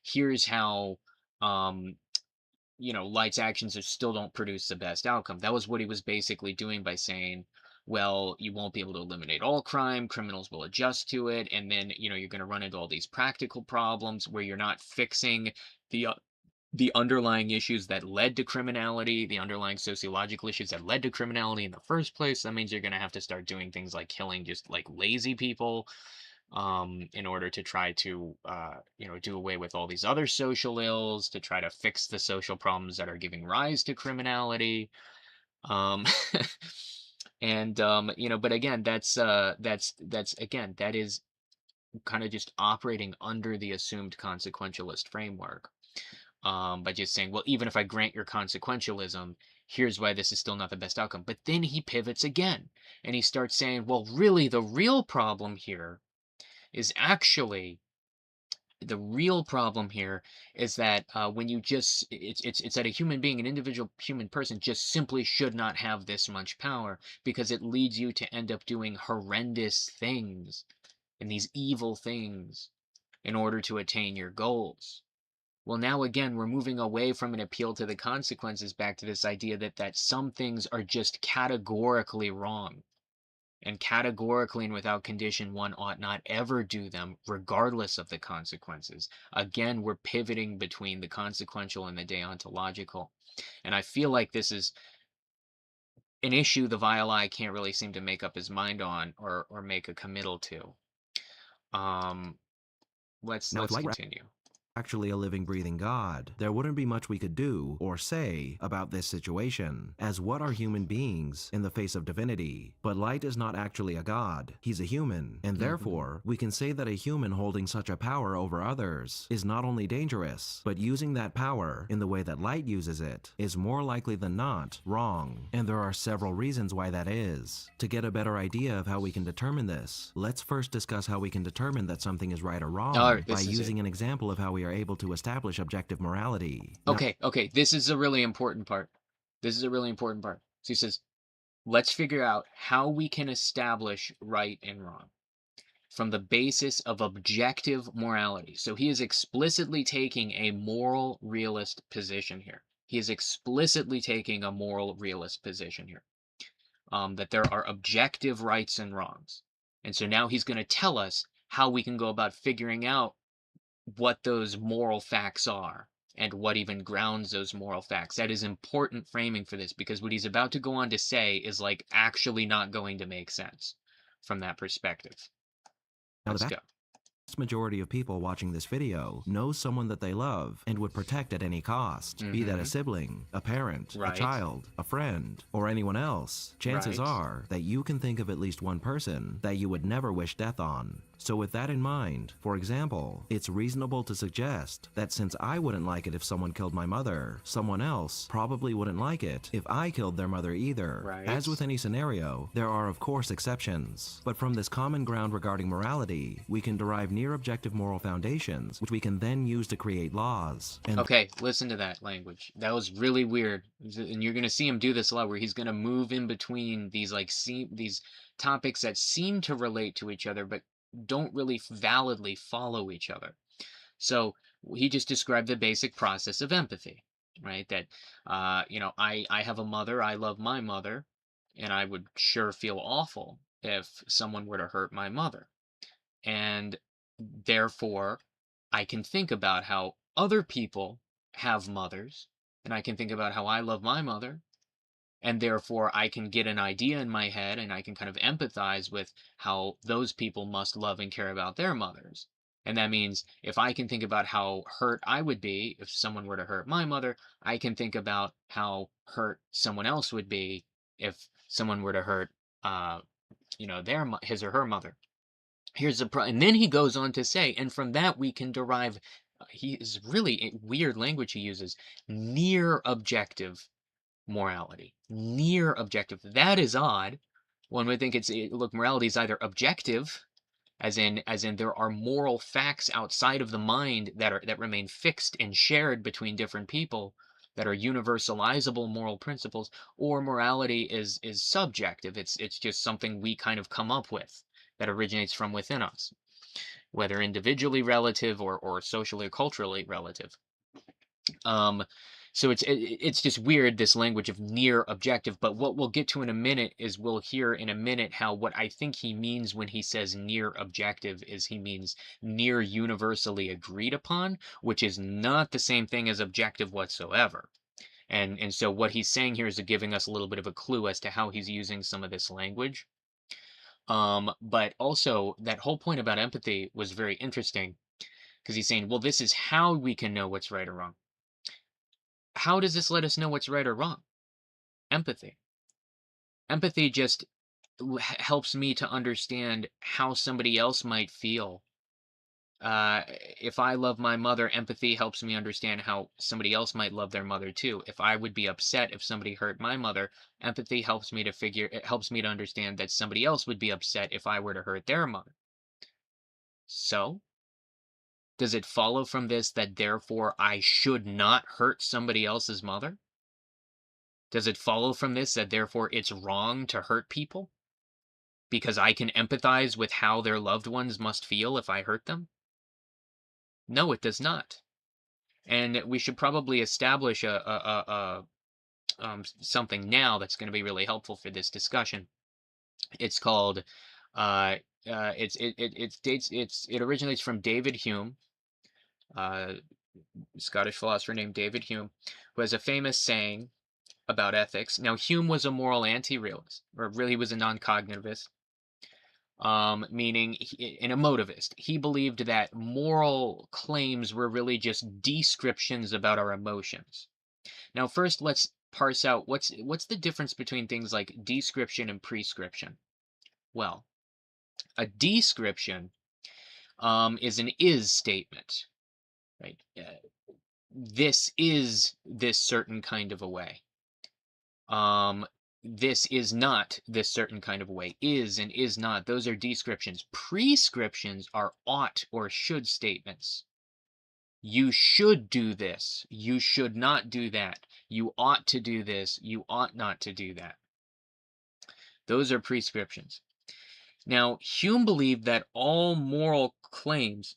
[SPEAKER 1] here's how Light's actions still don't produce the best outcome. That was what he was basically doing by saying, well, you won't be able to eliminate all crime, criminals will adjust to it, and then, you're going to run into all these practical problems where you're not fixing the underlying issues that led to criminality, the underlying sociological issues that led to criminality in the first place. That means you're going to have to start doing things like killing just like lazy people, in order to try to, do away with all these other social ills, to try to fix the social problems that are giving rise to criminality. And but again, that's again, that is kind of just operating under the assumed consequentialist framework, by just saying, well, even if I grant your consequentialism, here's why this is still not the best outcome. But then he pivots again and he starts saying, well, really, the real problem here is actually the real problem here is that when you just it's that a human being, an individual human person, just simply should not have this much power, because it leads you to end up doing horrendous things and these evil things in order to attain your goals. Well, now again, we're moving away from an appeal to the consequences back to this idea that some things are just categorically wrong. And categorically and without condition, one ought not ever do them, regardless of the consequences. Again, we're pivoting between the consequential and the deontological. And I feel like this is an issue the vile eye can't really seem to make up his mind on or make a committal to. Let's continue.
[SPEAKER 3] Actually a living, breathing God, there wouldn't be much we could do or say about this situation, as what are human beings in the face of divinity? But Light is not actually a god, he's a human, and therefore we can say that a human holding such a power over others is not only dangerous, but using that power in the way that Light uses it is more likely than not wrong. And there are several reasons why that is. To get a better idea of how we can determine this, let's first discuss how we can determine that something is right or wrong by using an example of how we we are able to establish objective morality.
[SPEAKER 1] Okay, okay, this is a really important part. This is a really important part. So he says, let's figure out how we can establish right and wrong from the basis of objective morality. So he is explicitly taking a moral realist position here. He is explicitly taking a moral realist position here. That there are objective rights and wrongs. And so now he's going to tell us how we can go about figuring out what those moral facts are and what even grounds those moral facts. That is important framing for this, because what he's about to go on to say is like actually not going to make sense from that perspective.
[SPEAKER 3] Now,
[SPEAKER 1] Let's
[SPEAKER 3] the
[SPEAKER 1] go.
[SPEAKER 3] vast majority of people watching this video knows someone that they love and would protect at any cost, be that a sibling, a parent,
[SPEAKER 1] Right.
[SPEAKER 3] a child, a friend, or anyone else. Chances
[SPEAKER 1] Right.
[SPEAKER 3] are that you can think of at least one person that you would never wish death on. So with that in mind, for example, it's reasonable to suggest that since I wouldn't like it if someone killed my mother, someone else probably wouldn't like it if I killed their mother either.
[SPEAKER 1] Right.
[SPEAKER 3] As with any scenario, there are of course exceptions, but from this common ground regarding morality, we can derive near objective moral foundations, which we can then use to create laws. And
[SPEAKER 1] Okay, listen to that language. That was really weird. And you're going to see him do this a lot, where he's going to move in between these these topics that seem to relate to each other but don't really validly follow each other. So he just described the basic process of empathy, right? That I have a mother, I love my mother, and I would sure feel awful if someone were to hurt my mother. And therefore, I can think about how other people have mothers, and I can think about how I love my mother, and therefore I can get an idea in my head, and I can kind of empathize with how those people must love and care about their mothers. And that means if I can think about how hurt I would be if someone were to hurt my mother, I can think about how hurt someone else would be if someone were to hurt, his or her mother. And then he goes on to say, and from that we can derive, he is really weird language he uses, near objective morality. Near objective. That is odd. One would think look, morality is either objective, as in there are moral facts outside of the mind that remain fixed and shared between different people, that are universalizable moral principles, or morality is subjective. It's just something we kind of come up with that originates from within us, whether individually relative or socially or culturally relative. So it's just weird, this language of near objective. But what we'll get to in a minute is we'll hear in a minute how what I think he means when he says near objective is he means near universally agreed upon, which is not the same thing as objective whatsoever. And so what he's saying here is giving us a little bit of a clue as to how he's using some of this language. But also that whole point about empathy was very interesting, because he's saying, well, this is how we can know what's right or wrong. How does this let us know what's right or wrong? Empathy. Empathy just helps me to understand how somebody else might feel. If I love my mother, empathy helps me understand how somebody else might love their mother too. If I would be upset if somebody hurt my mother, empathy helps me to understand that somebody else would be upset if I were to hurt their mother. So, does it follow from this that therefore I should not hurt somebody else's mother? Does it follow from this that therefore it's wrong to hurt people? Because I can empathize with how their loved ones must feel if I hurt them? No, it does not. And we should probably establish something now that's going to be really helpful for this discussion. It's called it originates from David Hume, Scottish philosopher named David Hume, who has a famous saying about ethics. Now, Hume was a moral anti-realist, or really was a non-cognitivist, meaning an emotivist. He believed that moral claims were really just descriptions about our emotions. Now, first, let's parse out what's the difference between things like description and prescription. Well, a description is an is statement, right? This is this certain kind of a way. This is not this certain kind of way. Is and is not, those are descriptions. Prescriptions are ought or should statements. You should do this. You should not do that. You ought to do this. You ought not to do that. Those are prescriptions. Now, Hume believed that all moral claims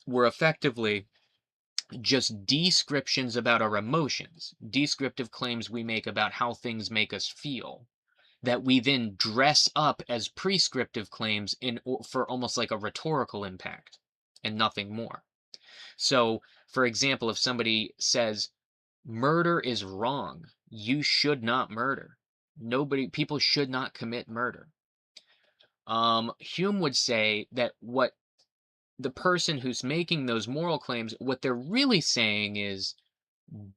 [SPEAKER 1] were effectively just descriptions about our emotions, descriptive claims we make about how things make us feel, that we then dress up as prescriptive claims for almost like a rhetorical impact and nothing more. So, for example, if somebody says murder is wrong, you should not murder. People should not commit murder. Hume would say that what the person who's making those moral claims, what they're really saying is,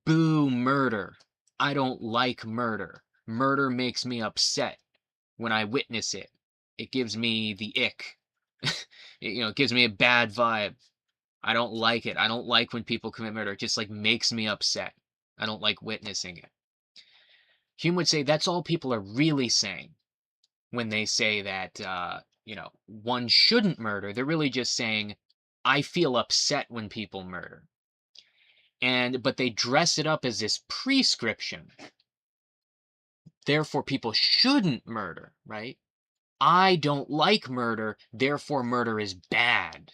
[SPEAKER 1] boo murder. I don't like murder. Murder makes me upset when I witness it. It gives me the ick. It gives me a bad vibe. I don't like it. I don't like when people commit murder. It just like makes me upset. I don't like witnessing it. Hume would say that's all people are really saying when they say that, one shouldn't murder. They're really just saying, I feel upset when people murder. But they dress it up as this prescription. Therefore, people shouldn't murder, right? I don't like murder, therefore murder is bad.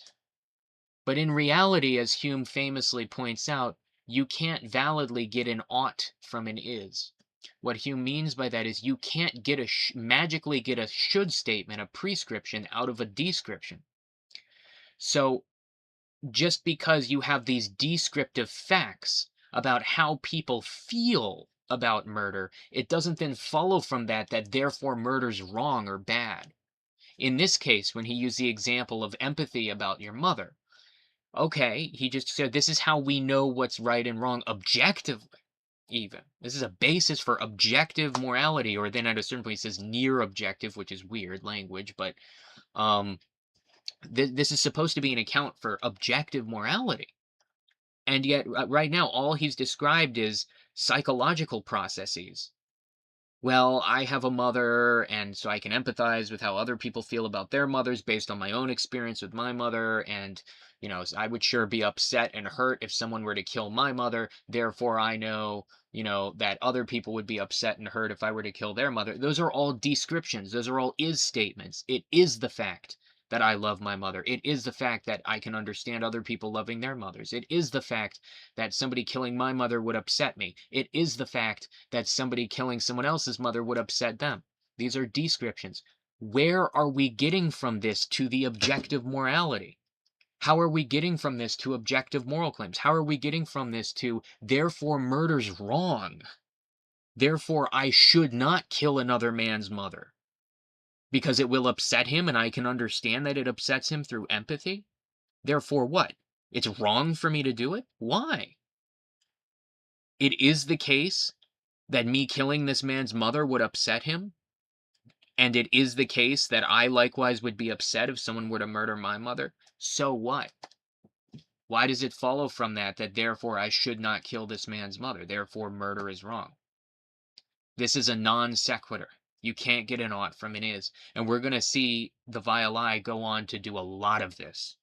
[SPEAKER 1] But in reality, as Hume famously points out, you can't validly get an ought from an is. What Hume means by that is you can't magically get a should statement, a prescription, out of a description. So just because you have these descriptive facts about how people feel about murder, it doesn't then follow from that therefore murder's wrong or bad. In this case, when he used the example of empathy about your mother, okay, he just said this is how we know what's right and wrong objectively, even. This is a basis for objective morality, or then at a certain point he says near objective, which is weird language, but this is supposed to be an account for objective morality. And yet, right now, all he's described is psychological processes. Well, I have a mother, and so I can empathize with how other people feel about their mothers based on my own experience with my mother. And, I would sure be upset and hurt if someone were to kill my mother. Therefore, I know, that other people would be upset and hurt if I were to kill their mother. Those are all descriptions. Those are all is statements. It is the fact that I love my mother. It is the fact that I can understand other people loving their mothers. It is the fact that somebody killing my mother would upset me. It is the fact that somebody killing someone else's mother would upset them. These are descriptions. Where are we getting from this to the objective morality? How are we getting from this to objective moral claims? How are we getting from this to, therefore, murder's wrong? Therefore, I should not kill another man's mother because it will upset him and I can understand that it upsets him through empathy? Therefore what? It's wrong for me to do it? Why? It is the case that me killing this man's mother would upset him, and it is the case that I likewise would be upset if someone were to murder my mother. So what? Why does it follow from that therefore I should not kill this man's mother? Therefore murder is wrong. This is a non sequitur. You can't get an ought from an is. And we're going to see the Violi go on to do a lot of this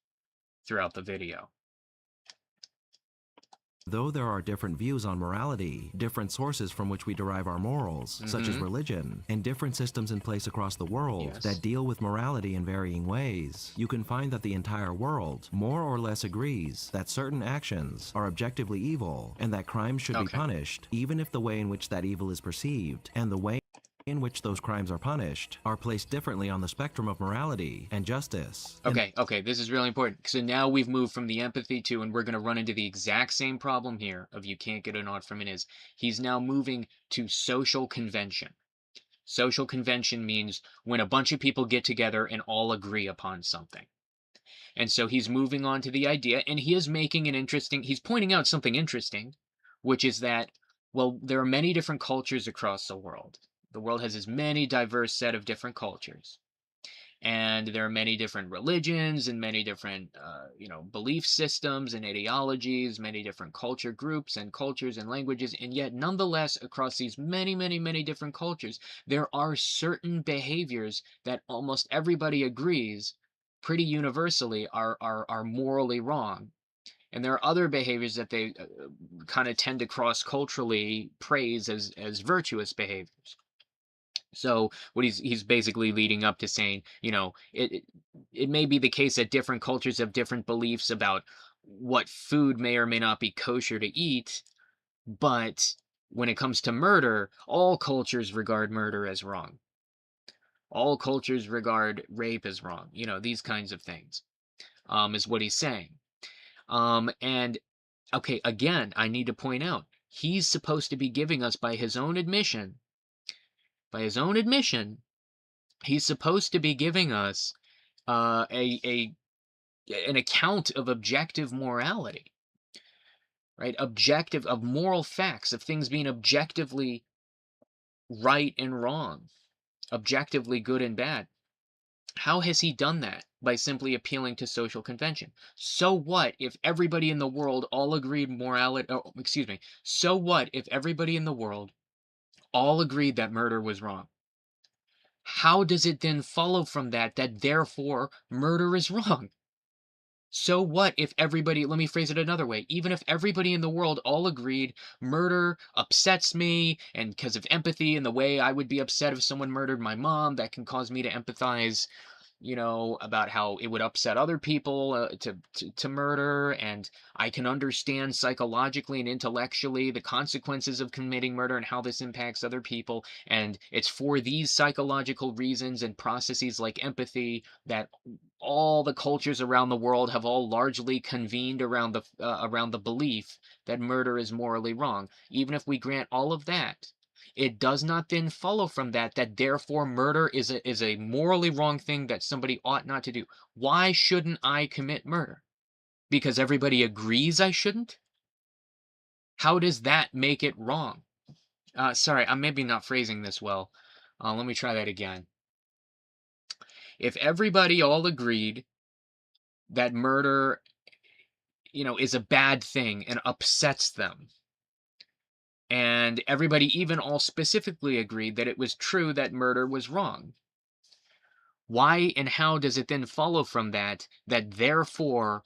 [SPEAKER 1] throughout the video.
[SPEAKER 3] Though there are different views on morality, different sources from which we derive our morals, such as religion, and different systems in place across the world that deal with morality in varying ways, you can find that the entire world more or less agrees that certain actions are objectively evil and that crimes should be punished, even if the way in which that evil is perceived and the way in which those crimes are punished are placed differently on the spectrum of morality and justice.
[SPEAKER 1] Okay, this is really important. So now we've moved from the empathy to, and we're going to run into the exact same problem here of you can't get an ought from an is. He's now moving to social convention. Social convention means when a bunch of people get together and all agree upon something. And so he's moving on to the idea, and he is making he's pointing out something interesting, which is that, well, there are many different cultures across the world. The world has this many diverse set of different cultures. And there are many different religions and many different, belief systems and ideologies, many different culture groups and cultures and languages. And yet, nonetheless, across these many, many, many different cultures, there are certain behaviors that almost everybody agrees pretty universally are morally wrong. And there are other behaviors that they kind of tend to cross-culturally praise as virtuous behaviors. So what he's basically leading up to saying, it may be the case that different cultures have different beliefs about what food may or may not be kosher to eat, but when it comes to murder, all cultures regard murder as wrong. All cultures regard rape as wrong. These kinds of things, is what he's saying. And okay, again, I need to point out, he's supposed to be giving us, by his own admission, he's supposed to be giving us an account of objective morality, right? Objective of moral facts, of things being objectively right and wrong, objectively good and bad. How has he done that? By simply appealing to social convention. So what if everybody in the world all agreed morality, oh, excuse me, so what if everybody in the world all agreed that murder was wrong? How does it then follow from that therefore murder is wrong? So what if everybody, let me phrase it another way, even if everybody in the world all agreed murder upsets me, and because of empathy and the way I would be upset if someone murdered my mom, that can cause me to empathize, about how it would upset other people to murder, and I can understand psychologically and intellectually the consequences of committing murder and how this impacts other people, and it's for these psychological reasons and processes like empathy that all the cultures around the world have all largely convened around the belief that murder is morally wrong. Even if we grant all of that, it does not then follow from that therefore murder is a morally wrong thing that somebody ought not to do. Why shouldn't I commit murder? Because everybody agrees I shouldn't? How does that make it wrong? Sorry, I'm maybe not phrasing this well. Let me try that again. If everybody all agreed that murder, is a bad thing and upsets them, and everybody even all specifically agreed that it was true that murder was wrong, why and how does it then follow from that therefore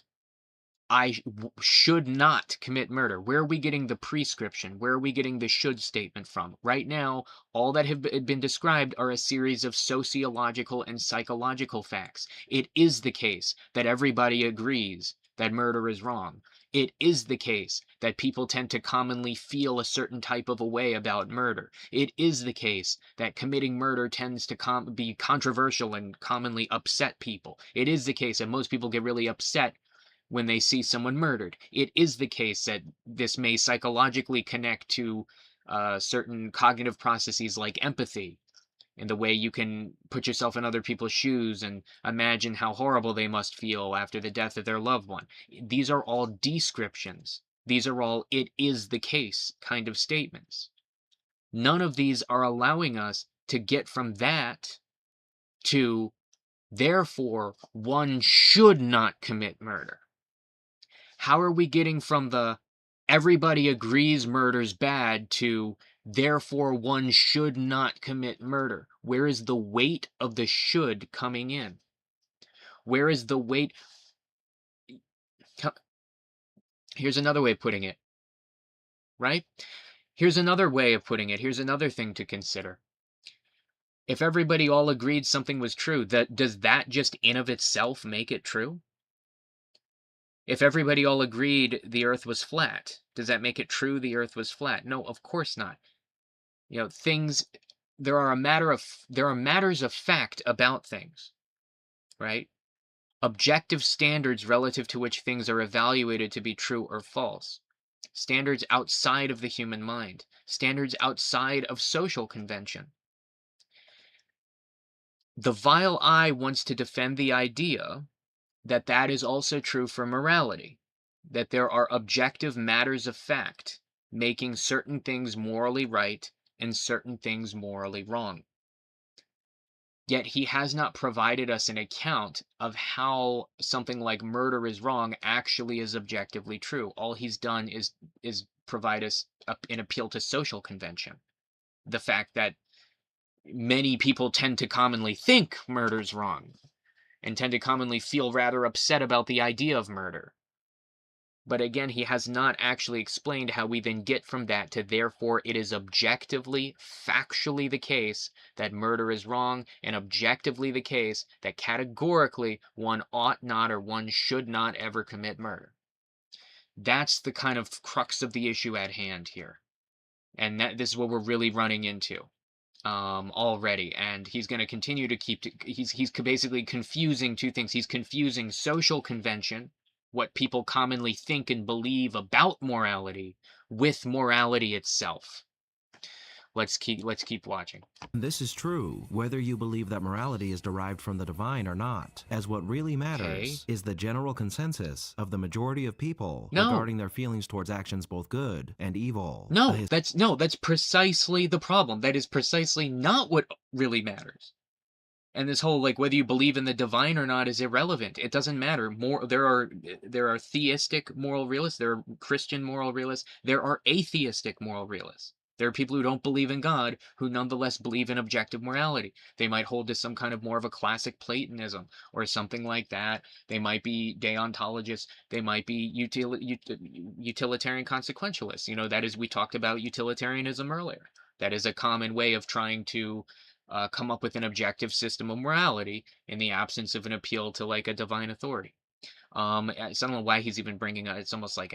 [SPEAKER 1] I should not commit murder? Where are we getting the prescription? Where are we getting the should statement from? Right now, all that have been described are a series of sociological and psychological facts. It is the case that everybody agrees that murder is wrong. It is the case that people tend to commonly feel a certain type of a way about murder. It is the case that committing murder tends to be controversial and commonly upset people. It is the case that most people get really upset when they see someone murdered. It is the case that this may psychologically connect to certain cognitive processes like empathy, and the way you can put yourself in other people's shoes and imagine how horrible they must feel after the death of their loved one. These are all descriptions. These are all "it is the case" kind of statements. None of these are allowing us to get from that to therefore one should not commit murder. How are we getting from the everybody agrees murder's bad to therefore one should not commit murder? Where is the weight of the should coming in? Where is the weight? Here's another way of putting it, right? Here's another way of putting it. Here's another thing to consider. If everybody all agreed something was true, does that just in of itself make it true? If everybody all agreed the earth was flat, does that make it true the earth was flat? No, of course not. There are matters of fact about things, right? Objective standards relative to which things are evaluated to be true or false. Standards outside of the human mind. Standards outside of social convention. The vile eye wants to defend the idea that is also true for morality, that there are objective matters of fact making certain things morally right and certain things morally wrong. Yet he has not provided us an account of how something like murder is wrong actually is objectively true. All he's done is provide us an appeal to social convention. The fact that many people tend to commonly think murder's wrong and tend to commonly feel rather upset about the idea of murder. But again, he has not actually explained how we then get from that to therefore it is objectively, factually the case that murder is wrong, and objectively the case that categorically one ought not or one should not ever commit murder. That's the kind of crux of the issue at hand here. And this is what we're really running into already. And he's going to continue to he's basically confusing two things. He's confusing social convention, what people commonly think and believe about morality, with morality itself. Let's keep watching.
[SPEAKER 3] This is true, whether you believe that morality is derived from the divine or not, as what really matters is the general consensus of the majority of people regarding their feelings towards actions both good and evil.
[SPEAKER 1] That's precisely the problem. That is precisely not what really matters. And this whole, like, whether you believe in the divine or not is irrelevant. It doesn't matter. There are theistic moral realists, there are Christian moral realists, there are atheistic moral realists. There are people who don't believe in God who nonetheless believe in objective morality. They might hold to some kind of more of a classic Platonism or something like that. They might be deontologists. They might be utilitarian consequentialists. You know, that is, we talked about utilitarianism earlier. That is a common way of trying to come up with an objective system of morality in the absence of an appeal to like a divine authority. So I don't know why he's even bringing up. It's almost like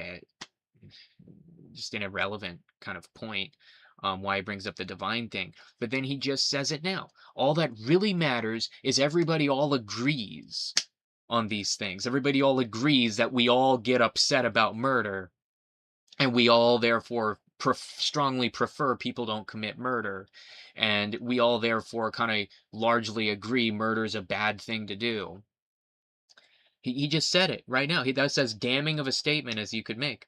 [SPEAKER 1] just an irrelevant kind of point. Why he brings up the divine thing, but then he just says it now. All that really matters is everybody all agrees on these things. Everybody all agrees that we all get upset about murder, and we all therefore strongly prefer people don't commit murder, and we all therefore kind of largely agree murder is a bad thing to do. He just said it right now. That's as damning of a statement as you could make.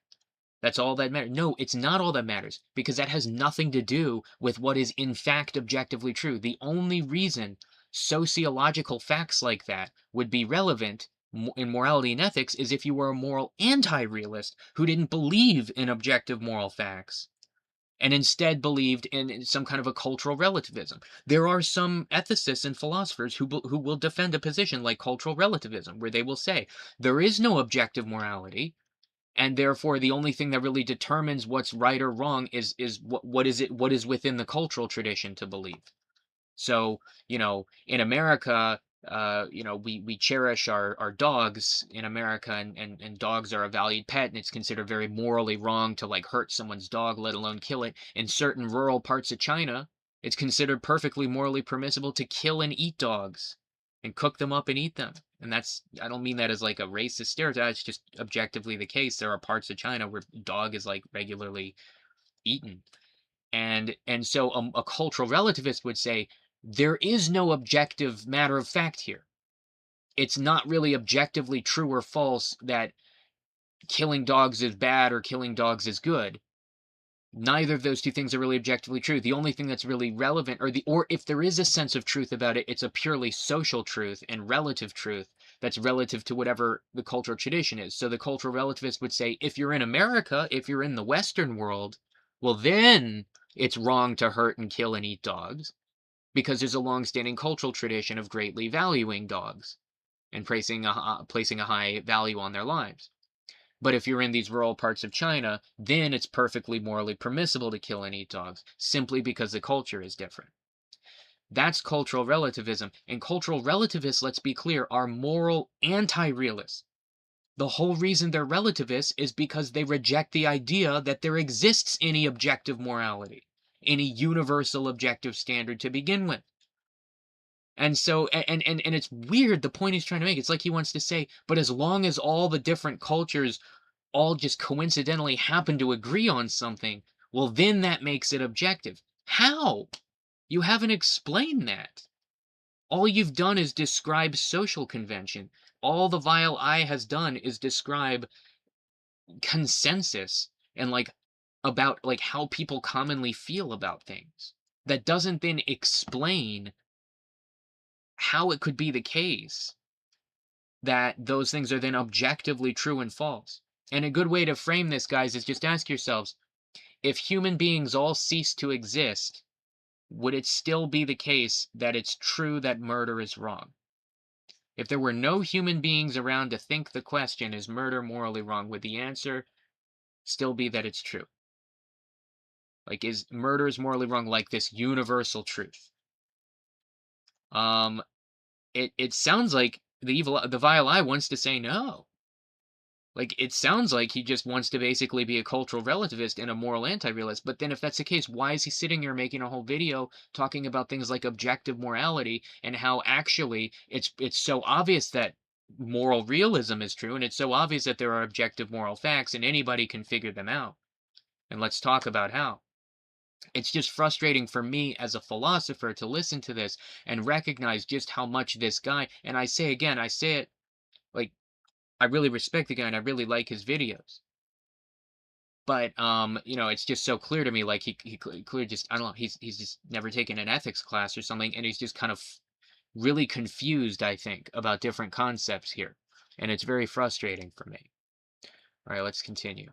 [SPEAKER 1] That's all that matters. No, it's not all that matters, because that has nothing to do with what is in fact objectively true. The only reason sociological facts like that would be relevant in morality and ethics is if you were a moral anti-realist who didn't believe in objective moral facts and instead believed in some kind of a cultural relativism. There are some ethicists and philosophers who will defend a position like cultural relativism, where they will say there is no objective morality, and therefore the only thing that really determines what's right or wrong is what is within the cultural tradition to believe. So, you know, in America, you know, we cherish our dogs in America, and dogs are a valued pet, and it's considered very morally wrong to like hurt someone's dog, let alone kill it. In certain rural parts of China, it's considered perfectly morally permissible to kill and eat dogs and cook them up and eat them. And that's, I don't mean that as like a racist stereotype, it's just objectively the case. There are parts of China where dog is like regularly eaten. And so a cultural relativist would say there is no objective matter of fact here. It's not really objectively true or false that killing dogs is bad or killing dogs is good. Neither of those two things are really objectively true. The only thing that's really relevant, or if there is a sense of truth about it, it's a purely social truth and relative truth that's relative to whatever the cultural tradition is. So the cultural relativist would say, if you're in America, if you're in the Western world, well, then it's wrong to hurt and kill and eat dogs, because there's a long-standing cultural tradition of greatly valuing dogs and placing a high value on their lives. But if you're in these rural parts of China, then it's perfectly morally permissible to kill and eat dogs, simply because the culture is different. That's cultural relativism. And cultural relativists, let's be clear, are moral anti-realists. The whole reason they're relativists is because they reject the idea that there exists any objective morality, any universal objective standard to begin with. And so, and it's weird, the point he's trying to make. It's like he wants to say, but as long as all the different cultures all just coincidentally happen to agree on something, well, then that makes it objective. How? You haven't explained that. All you've done is describe social convention. All the vile eye has done is describe consensus and like about like how people commonly feel about things. That doesn't then explain how it could be the case that those things are then objectively true and false. And a good way to frame this, guys, is just ask yourselves, if human beings all cease to exist, would it still be the case that it's true that murder is wrong? If there were no human beings around to think the question, is murder morally wrong, would the answer still be that it's true? Like, is murder is morally wrong like this universal truth? It sounds like the vile eye wants to say no. Like, it sounds like he just wants to basically be a cultural relativist and a moral anti-realist. But then if that's the case, why is he sitting here making a whole video talking about things like objective morality and how actually it's so obvious that moral realism is true, and it's so obvious that there are objective moral facts and anybody can figure them out. And let's talk about how. It's just frustrating for me as a philosopher to listen to this and recognize just how much this guy, and I say again, I say it like, I really respect the guy and I really like his videos. But you know, it's just so clear to me, like he clearly just, I don't know, he's just never taken an ethics class or something, and he's just kind of really confused, I think, about different concepts here. And it's very frustrating for me. All right, let's continue.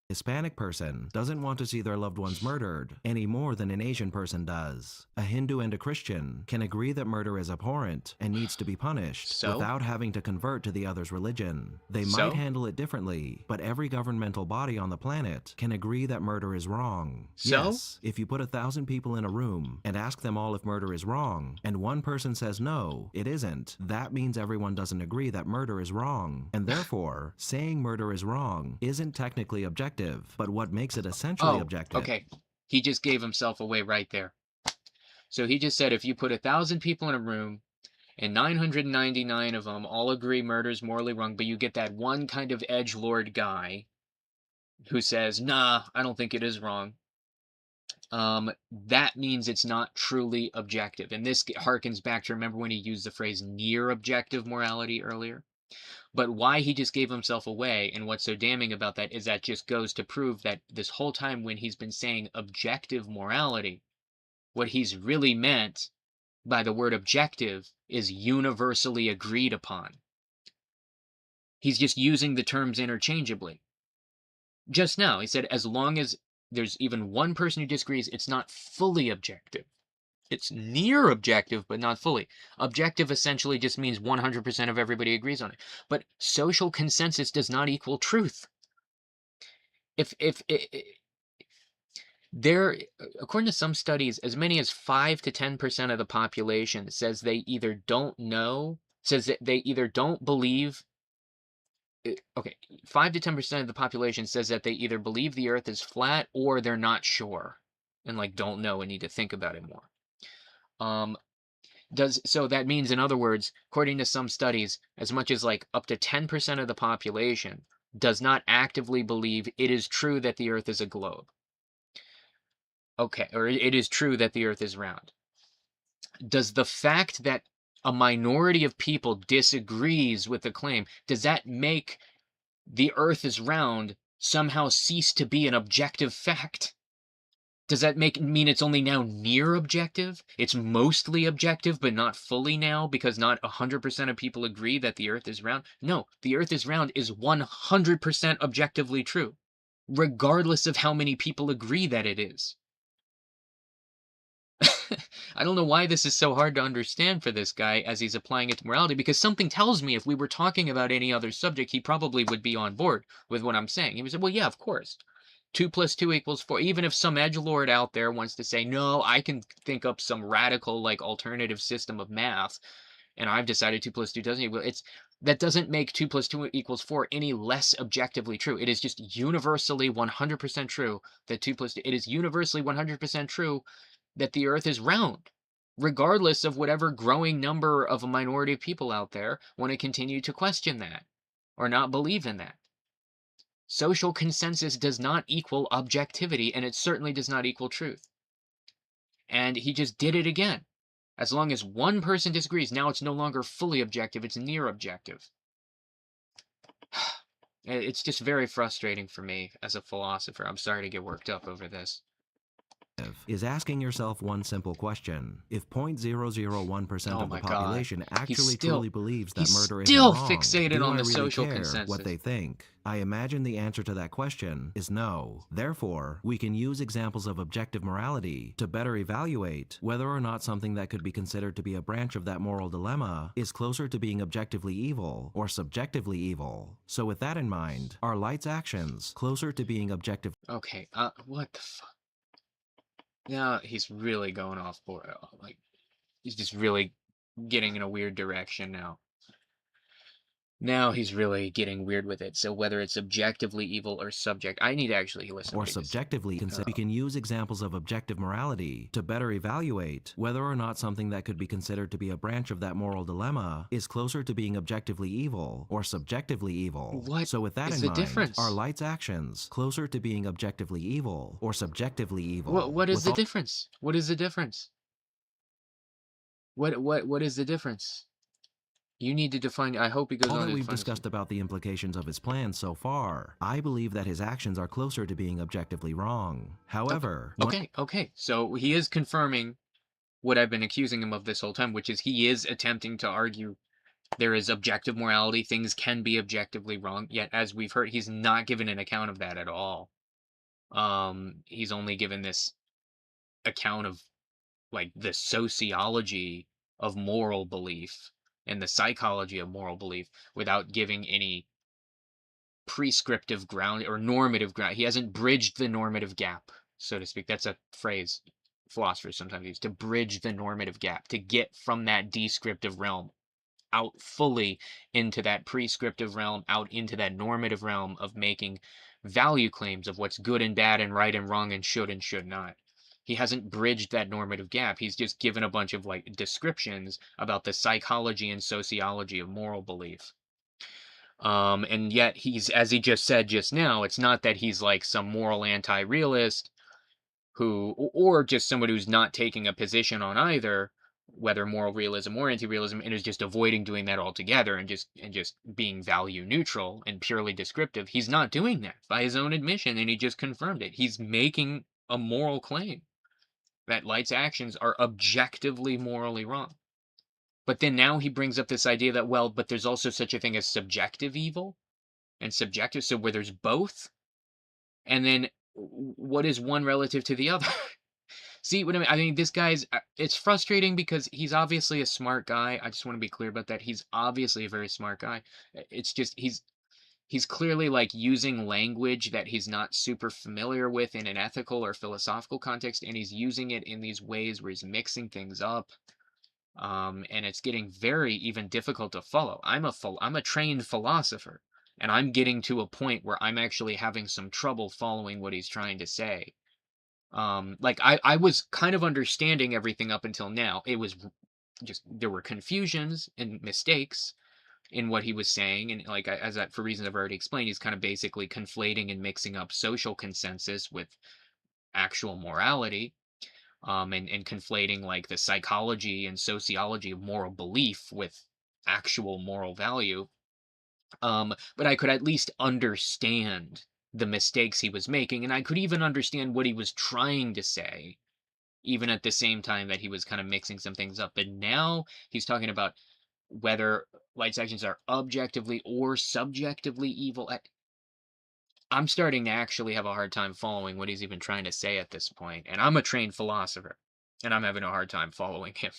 [SPEAKER 3] Hispanic person doesn't want to see their loved ones murdered any more than an Asian person does. A Hindu and a Christian can agree that murder is abhorrent and needs to be punished without having to convert to the other's religion. They might handle it differently, but every governmental body on the planet can agree that murder is wrong. Yes, if you put 1,000 people in a room and ask them all if murder is wrong, and one person says no, it isn't, that means everyone doesn't agree that murder is wrong. And therefore, saying murder is wrong isn't technically objective, but what makes it essentially objective.
[SPEAKER 1] Okay, he just gave himself away right there. So he just said if you put 1,000 people in a room and 999 of them all agree murder's morally wrong, but you get that one kind of edgelord guy who says, nah, I don't think it is wrong, that means it's not truly objective. And this harkens back to, remember when he used the phrase near objective morality earlier? But why he just gave himself away, and what's so damning about that, is that just goes to prove that this whole time when he's been saying objective morality, what he's really meant by the word objective is universally agreed upon. He's just using the terms interchangeably. Just now, he said as long as there's even one person who disagrees, it's not fully objective. It's near objective, but not fully. Objective essentially just means 100% of everybody agrees on it. But social consensus does not equal truth. There, according to some studies, as many as 5 to 10% of the population says they either don't know, says that they either don't believe. Okay, 5 to 10% of the population says that they either believe the Earth is flat or they're not sure, and like don't know and need to think about it more. So that means, in other words, according to some studies, as much as like up to 10% of the population does not actively believe it is true that the Earth is a globe. Okay, or it is true that the Earth is round. Does the fact that a minority of people disagrees with the claim, does that make the Earth is round somehow cease to be an objective fact? Does that mean it's only now near objective? It's mostly objective, but not fully now because not 100% of people agree that the Earth is round? No, the Earth is round is 100% objectively true, regardless of how many people agree that it is. I don't know why this is so hard to understand for this guy as he's applying it to morality, because something tells me if we were talking about any other subject, he probably would be on board with what I'm saying. He would say, well, yeah, of course. 2 + 2 = 4. Even if some edgelord out there wants to say, no, I can think up some radical, like, alternative system of math, and I've decided 2 + 2 doesn't equal, that doesn't make 2 + 2 = 4 any less objectively true. It is just universally 100% true that 2 + 2, it is universally 100% true that the Earth is round, regardless of whatever growing number of a minority of people out there want to continue to question that or not believe in that. Social consensus does not equal objectivity, and it certainly does not equal truth. And he just did it again. As long as one person disagrees, now it's no longer fully objective, it's near objective. It's just very frustrating for me as a philosopher. I'm sorry to get worked up over this.
[SPEAKER 3] is asking yourself one simple question. If 0.001%
[SPEAKER 1] Oh
[SPEAKER 3] of the
[SPEAKER 1] my God.
[SPEAKER 3] population actually truly believes that murder isn't
[SPEAKER 1] still
[SPEAKER 3] wrong,
[SPEAKER 1] fixated
[SPEAKER 3] do
[SPEAKER 1] on
[SPEAKER 3] I
[SPEAKER 1] the
[SPEAKER 3] really
[SPEAKER 1] social
[SPEAKER 3] care
[SPEAKER 1] consensus.
[SPEAKER 3] what they think? I imagine the answer to that question is no. Therefore, we can use examples of objective morality to better evaluate whether or not something that could be considered to be a branch of that moral dilemma is closer to being objectively evil or subjectively evil. So with that in mind, are Light's actions closer to being objective?
[SPEAKER 1] Okay, what the fuck? Now he's really going off board. Like, he's just really getting in a weird direction now. Now he's really getting weird with it. So whether it's objectively evil or subject, I need to actually listen to
[SPEAKER 3] Or
[SPEAKER 1] what he just said.
[SPEAKER 3] subjectively, we can use examples of objective morality to better evaluate whether or not something that could be considered to be a branch of that moral dilemma is closer to being objectively evil or subjectively evil.
[SPEAKER 1] What
[SPEAKER 3] So with that
[SPEAKER 1] is
[SPEAKER 3] in
[SPEAKER 1] the
[SPEAKER 3] mind,
[SPEAKER 1] difference?
[SPEAKER 3] are Light's actions closer to being objectively evil or subjectively evil?
[SPEAKER 1] What is
[SPEAKER 3] With
[SPEAKER 1] the
[SPEAKER 3] all-
[SPEAKER 1] difference? What is the difference? What is the difference? You need to define. I hope he goes
[SPEAKER 3] All
[SPEAKER 1] on
[SPEAKER 3] that
[SPEAKER 1] to
[SPEAKER 3] we've
[SPEAKER 1] define.
[SPEAKER 3] discussed about the implications of his plans so far, I believe that his actions are closer to being objectively wrong. However,
[SPEAKER 1] Okay. So he is confirming what I've been accusing him of this whole time, which is he is attempting to argue there is objective morality. Things can be objectively wrong. Yet, as we've heard, he's not given an account of that at all. He's only given this account of like the sociology of moral belief and the psychology of moral belief without giving any prescriptive ground or normative ground. He hasn't bridged the normative gap, so to speak. That's a phrase philosophers sometimes use, to bridge the normative gap, to get from that descriptive realm out fully into that prescriptive realm, out into that normative realm of making value claims of what's good and bad and right and wrong and should not. He hasn't bridged that normative gap. He's just given a bunch of like descriptions about the psychology and sociology of moral belief. And yet he's, as he just said just now, it's not that he's like some moral anti-realist who, or just somebody who's not taking a position on either, whether moral realism or anti-realism, and is just avoiding doing that altogether and just being value neutral and purely descriptive. He's not doing that by his own admission, and he just confirmed it. He's making a moral claim that Light's actions are objectively morally wrong. But then now he brings up this idea that, well, but there's also such a thing as subjective evil and subjective, so where there's both, and then what is one relative to the other? See what I mean? I mean, this guy's, it's frustrating because he's obviously a smart guy. I just want to be clear about that. He's obviously a very smart guy. It's just, he's clearly like using language that he's not super familiar with in an ethical or philosophical context, and he's using it in these ways where he's mixing things up. And it's getting very even difficult to follow. I'm a trained philosopher, and I'm getting to a point where I'm actually having some trouble following what he's trying to say. Like I was kind of understanding everything up until now. It was just there were confusions and mistakes in what he was saying, and like for reasons I've already explained, he's kind of basically conflating and mixing up social consensus with actual morality, and conflating like the psychology and sociology of moral belief with actual moral value. But I could at least understand the mistakes he was making, and I could even understand what he was trying to say, even at the same time that he was kind of mixing some things up. But now he's talking about whether Light's actions are objectively or subjectively evil. I'm starting to actually have a hard time following what he's even trying to say at this point, and I'm a trained philosopher, and I'm having a hard time following him.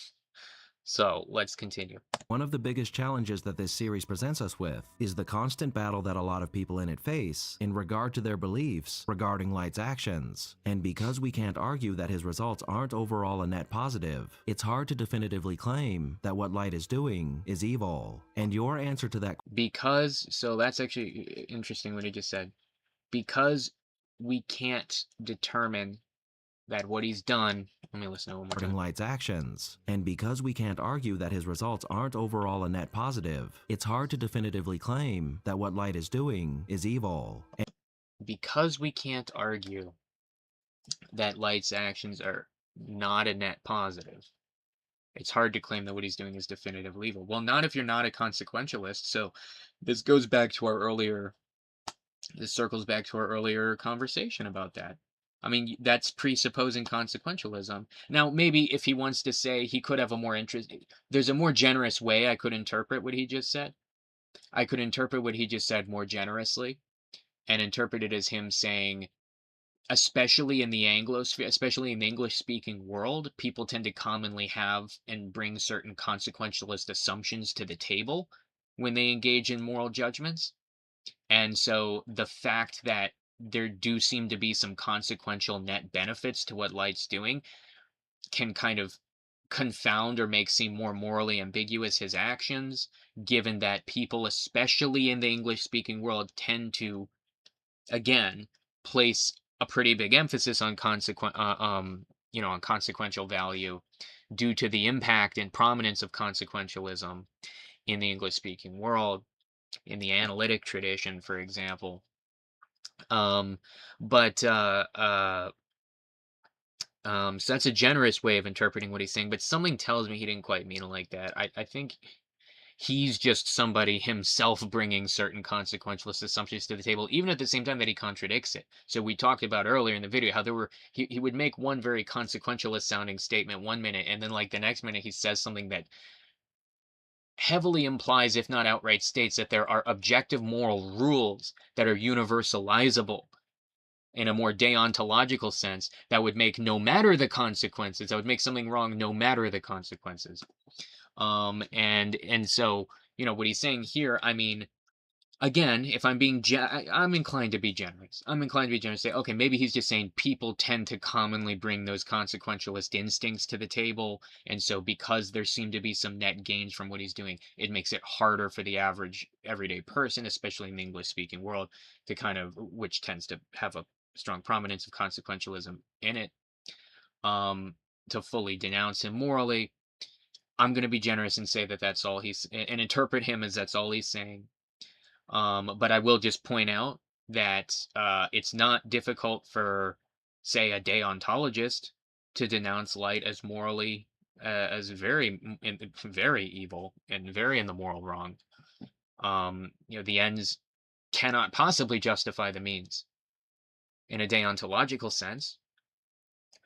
[SPEAKER 1] So let's continue.
[SPEAKER 3] One of the biggest challenges that this series presents us with is the constant battle that a lot of people in it face in regard to their beliefs regarding Light's actions. And because we can't argue that his results aren't overall a net positive, it's hard to definitively claim that what Light is doing is evil. And your answer to that
[SPEAKER 1] So that's actually interesting what he just said. Because we can't determine that what he's done, let me listen to it one more
[SPEAKER 3] regarding
[SPEAKER 1] time.
[SPEAKER 3] Light's actions, and because we can't argue that his results aren't overall a net positive, it's hard to definitively claim that what Light is doing is evil.
[SPEAKER 1] Because we can't argue that Light's actions are not a net positive, it's hard to claim that what he's doing is definitively evil. Well, not if you're not a consequentialist. So this goes back to this circles back to our earlier conversation about that. I mean, that's presupposing consequentialism. Now, maybe if he wants to say he could have a more interest, there's a more generous way I could interpret what he just said. I could interpret what he just said more generously and interpret it as him saying, especially in the Anglosphere, especially in the English speaking world, people tend to commonly have and bring certain consequentialist assumptions to the table when they engage in moral judgments. And so the fact that there do seem to be some consequential net benefits to what Light's doing can kind of confound or make seem more morally ambiguous his actions, given that people, especially in the English speaking world, tend to, again, place a pretty big emphasis on on consequential value due to the impact and prominence of consequentialism in the English speaking world, in the analytic tradition, for example. Um, but so that's a generous way of interpreting what he's saying, but something tells me he didn't quite mean it like that. I think he's just somebody himself bringing certain consequentialist assumptions to the table, even at the same time that he contradicts it. So we talked about earlier in the video how he would make one very consequentialist sounding statement one minute, and then like the next minute he says something that heavily implies, if not outright states, that there are objective moral rules that are universalizable in a more deontological sense that would make no matter the consequences, that would make something wrong no matter the consequences. And so, what he's saying here, I mean, again, if I'm being I'm inclined to be generous. I'm inclined to be generous, say, okay, maybe he's just saying people tend to commonly bring those consequentialist instincts to the table, and so because there seem to be some net gains from what he's doing, it makes it harder for the average everyday person, especially in the English speaking world, to kind of, which tends to have a strong prominence of consequentialism in it, um to fully denounce him morally. I'm going to be generous and say that that's all and interpret him as that's all he's saying. But I will just point out that it's not difficult for, say, a deontologist to denounce Light as morally, as very evil and very in the moral wrong. The ends cannot possibly justify the means in a deontological sense.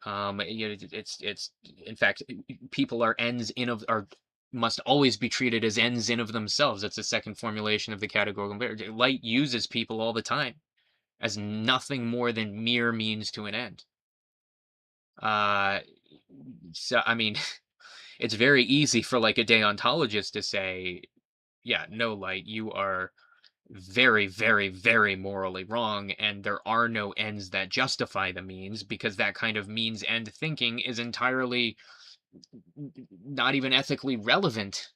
[SPEAKER 1] It's in fact, people are ends in of are must always be treated as ends in of themselves. That's the second formulation of the categorical imperative. Light uses people all the time as nothing more than mere means to an end. Uh, so I mean, it's very easy for like a deontologist to say, yeah, no, Light, you are very, very, very morally wrong, and there are no ends that justify the means, because that kind of means end thinking is entirely not even ethically relevant.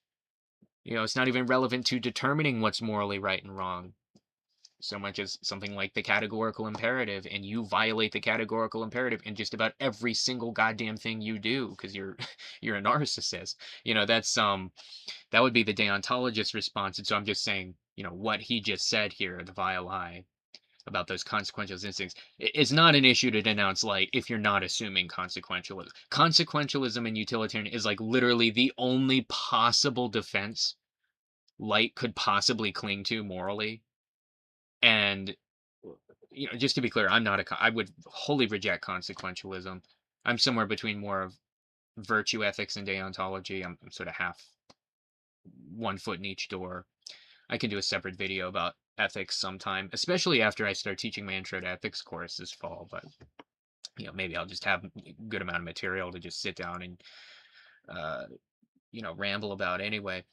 [SPEAKER 1] It's not even relevant to determining what's morally right and wrong, so much as something like the categorical imperative, and you violate the categorical imperative in just about every single goddamn thing you do because you're you're a narcissist. That would be the deontologist's response. And so I'm just saying, what he just said here, the vile lie about those consequential instincts, is not an issue to denounce Light if you're not assuming consequentialism. Consequentialism and utilitarian is like literally the only possible defense Light could possibly cling to morally. And just to be clear, I would wholly reject consequentialism. I'm somewhere between more of virtue ethics and deontology. I'm sort of half, one foot in each door. I can do a separate video about ethics sometime, especially after I start teaching my intro to ethics course this fall. But maybe I'll just have a good amount of material to just sit down and ramble about anyway.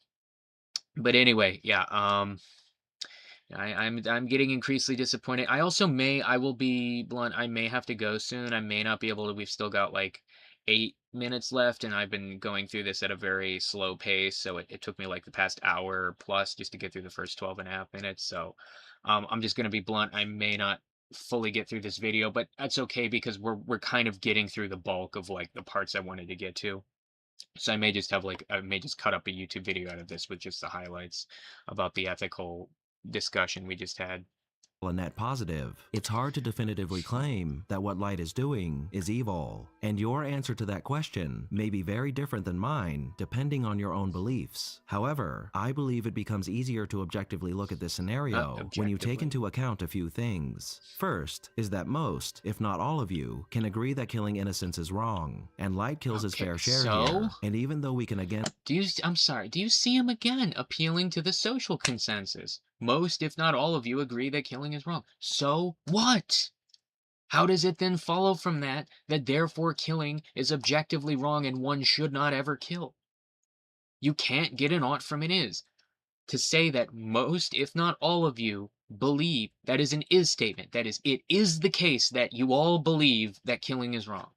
[SPEAKER 1] But anyway, yeah. I'm getting increasingly disappointed. I will be blunt, I may have to go soon. I may not be able to. We've still got like 8 minutes left, and I've been going through this at a very slow pace. So it took me like the past hour plus just to get through the first 12.5 minutes. So I'm just going to be blunt. I may not fully get through this video, but that's okay because we're kind of getting through the bulk of like the parts I wanted to get to. So I may just cut up a YouTube video out of this with just the highlights about the ethical discussion we just had.
[SPEAKER 3] a net positive, it's hard to definitively claim that what light is doing is evil. And your answer to that question may be very different than mine, depending on your own beliefs. However, I believe it becomes easier to objectively look at this scenario when you take into account a few things. First is that most, if not all of you, can agree that killing innocents is wrong, and light kills his fair share here. And even though we can again...
[SPEAKER 1] I'm sorry, do you see him again appealing to the social consensus? Most, if not all of you, agree that killing is wrong. So what? How does it then follow from that therefore killing is objectively wrong and one should not ever kill? You can't get an ought from an is. To say that most, if not all of you, believe, that is an is statement. That is, it is the case that you all believe that killing is wrong.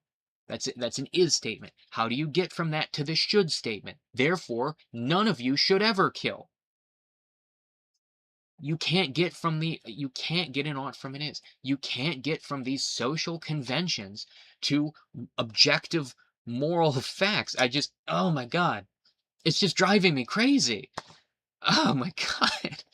[SPEAKER 1] That's it. That's an is statement. How do you get from that to the should statement? Therefore, none of you should ever kill. You can't get an ought from an is. You can't get from these social conventions to objective moral facts. Oh my God. It's just driving me crazy. Oh my God.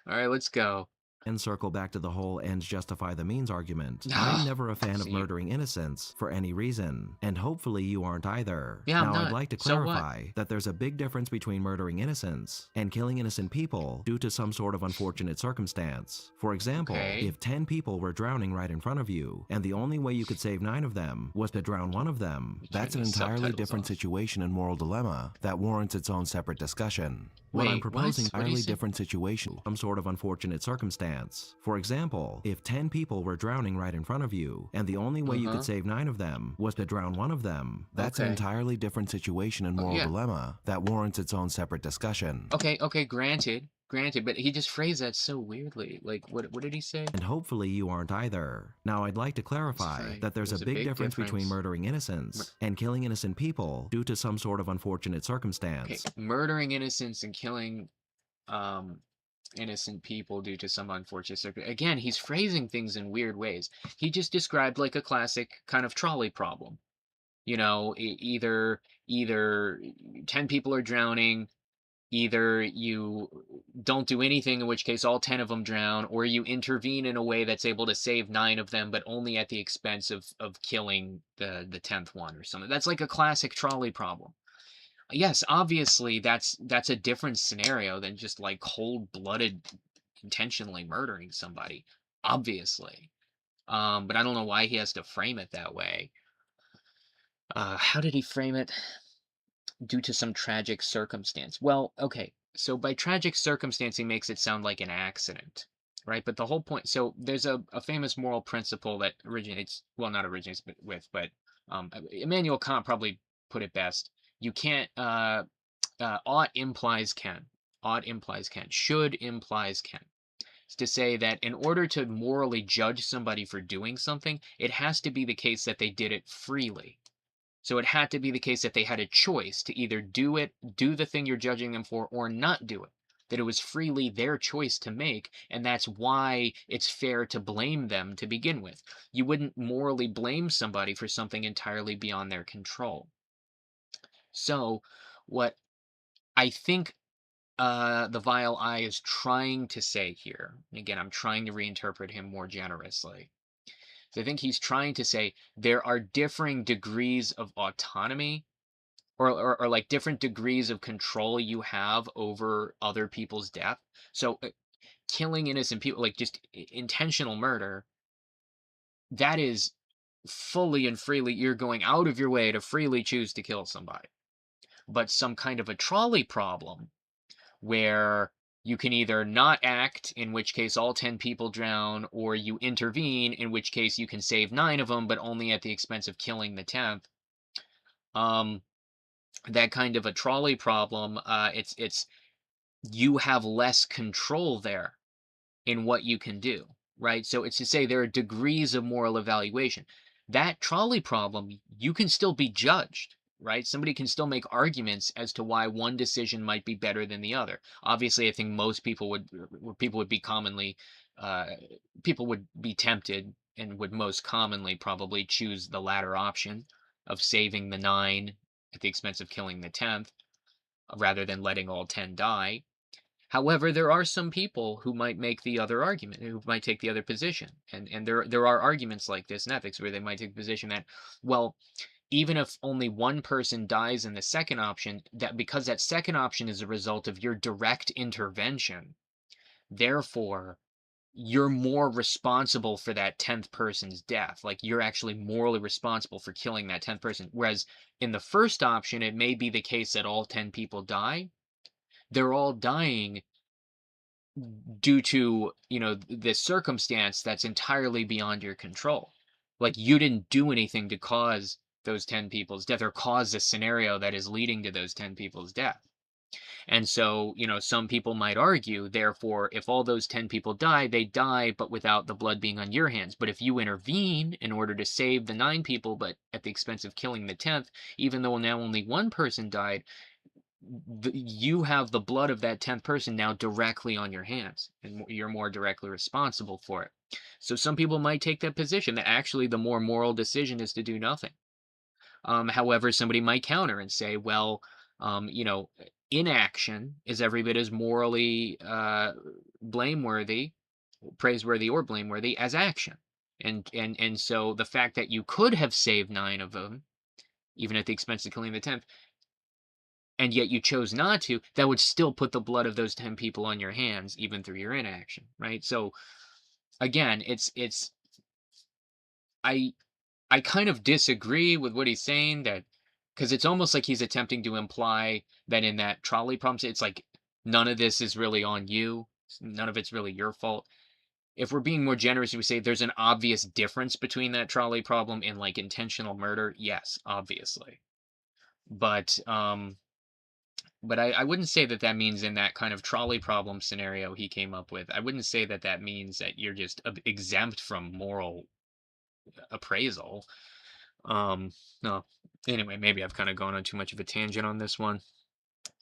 [SPEAKER 1] All right, let's go.
[SPEAKER 3] And circle back to the whole ends justify the means argument. I'm never a fan of murdering innocents for any reason, and hopefully you aren't either.
[SPEAKER 1] Yeah,
[SPEAKER 3] now, I'd like to clarify that there's a big difference between murdering innocents and killing innocent people due to some sort of unfortunate circumstance. For example, if 10 people were drowning right in front of you, and the only way you could save 9 of them was to drown one of them, that's an entirely different situation and moral dilemma that warrants its own separate discussion. What I'm proposing is an entirely different situation, some sort of unfortunate circumstance. For example, if 10 people were drowning right in front of you, and the only way you could save 9 of them was to drown one of them, that's an entirely different situation and moral dilemma that warrants its own separate discussion.
[SPEAKER 1] Okay, granted, but he just phrased that so weirdly. Like, what did he say?
[SPEAKER 3] And hopefully you aren't either. Now, I'd like to clarify that there's a big difference between murdering innocents and killing innocent people due to some sort of unfortunate circumstance.
[SPEAKER 1] Okay, murdering innocents and killing innocent people due to some unfortunate circumstance. Again, he's phrasing things in weird ways. He just described like a classic kind of trolley problem. You know, either 10 people are drowning, either you don't do anything, in which case all 10 of them drown, or you intervene in a way that's able to save 9 of them, but only at the expense of killing the 10th one or something. That's like a classic trolley problem. Yes, obviously that's a different scenario than just like cold-blooded intentionally murdering somebody, obviously. But I don't know why he has to frame it that way. How did he frame it? Due to some tragic circumstance. Well, okay, so by tragic circumstance, he makes it sound like an accident, right? But the whole point, so there's a famous moral principle that originates, well, not originates with, but Immanuel Kant probably put it best. You can't, ought implies can. Ought implies can. Should implies can. It's to say that in order to morally judge somebody for doing something, it has to be the case that they did it freely. So it had to be the case that they had a choice to either do the thing you're judging them for, or not do it. That it was freely their choice to make, and that's why it's fair to blame them to begin with. You wouldn't morally blame somebody for something entirely beyond their control. So, what I think the Vile Eye is trying to say here, and again, I'm trying to reinterpret him more generously. So I think he's trying to say there are differing degrees of autonomy, or like different degrees of control you have over other people's death. So killing innocent people, like just intentional murder, that is fully and freely, you're going out of your way to freely choose to kill somebody. But some kind of a trolley problem where you can either not act, in which case all 10 people drown, or you intervene, in which case you can save 9 of them, but only at the expense of killing the 10th. That kind of a trolley problem, it's you have less control there in what you can do, right? So it's to say there are degrees of moral evaluation. That trolley problem, you can still be judged, right? Somebody can still make arguments as to why one decision might be better than the other. Obviously, I think most people would be commonly, people would be tempted and would most commonly probably choose the latter option of saving the 9 at the expense of killing the 10th, rather than letting all 10 die. However, there are some people who might make the other argument, who might take the other position. And there are arguments like this in ethics where they might take the position that, well, even if only one person dies in the second option, that because that second option is a result of your direct intervention, therefore you're more responsible for that 10th person's death. Like, you're actually morally responsible for killing that 10th person. Whereas in the first option, it may be the case that all 10 people die. They're all dying due to, this circumstance that's entirely beyond your control. Like, you didn't do anything to cause those 10 people's death or cause a scenario that is leading to those 10 people's death. And so, some people might argue, therefore, if all those 10 people die, they die, but without the blood being on your hands. But if you intervene in order to save the 9 people, but at the expense of killing the 10th, even though now only one person died, you have the blood of that 10th person now directly on your hands, and you're more directly responsible for it. So some people might take that position that actually the more moral decision is to do nothing. However, somebody might counter and say, well, inaction is every bit as morally blameworthy, praiseworthy, or blameworthy as action. And so the fact that you could have saved 9 of them, even at the expense of killing the 10th, and yet you chose not to, that would still put the blood of those 10 people on your hands, even through your inaction, right? So again, I kind of disagree with what he's saying, that because it's almost like he's attempting to imply that in that trolley problem, it's like none of this is really on you. None of it's really your fault. If we're being more generous, we say there's an obvious difference between that trolley problem and like intentional murder. Yes, obviously. But I wouldn't say that that means in that kind of trolley problem scenario he came up with, I wouldn't say that that means that you're just exempt from moral appraisal. No. Anyway, maybe I've kind of gone on too much of a tangent on this one.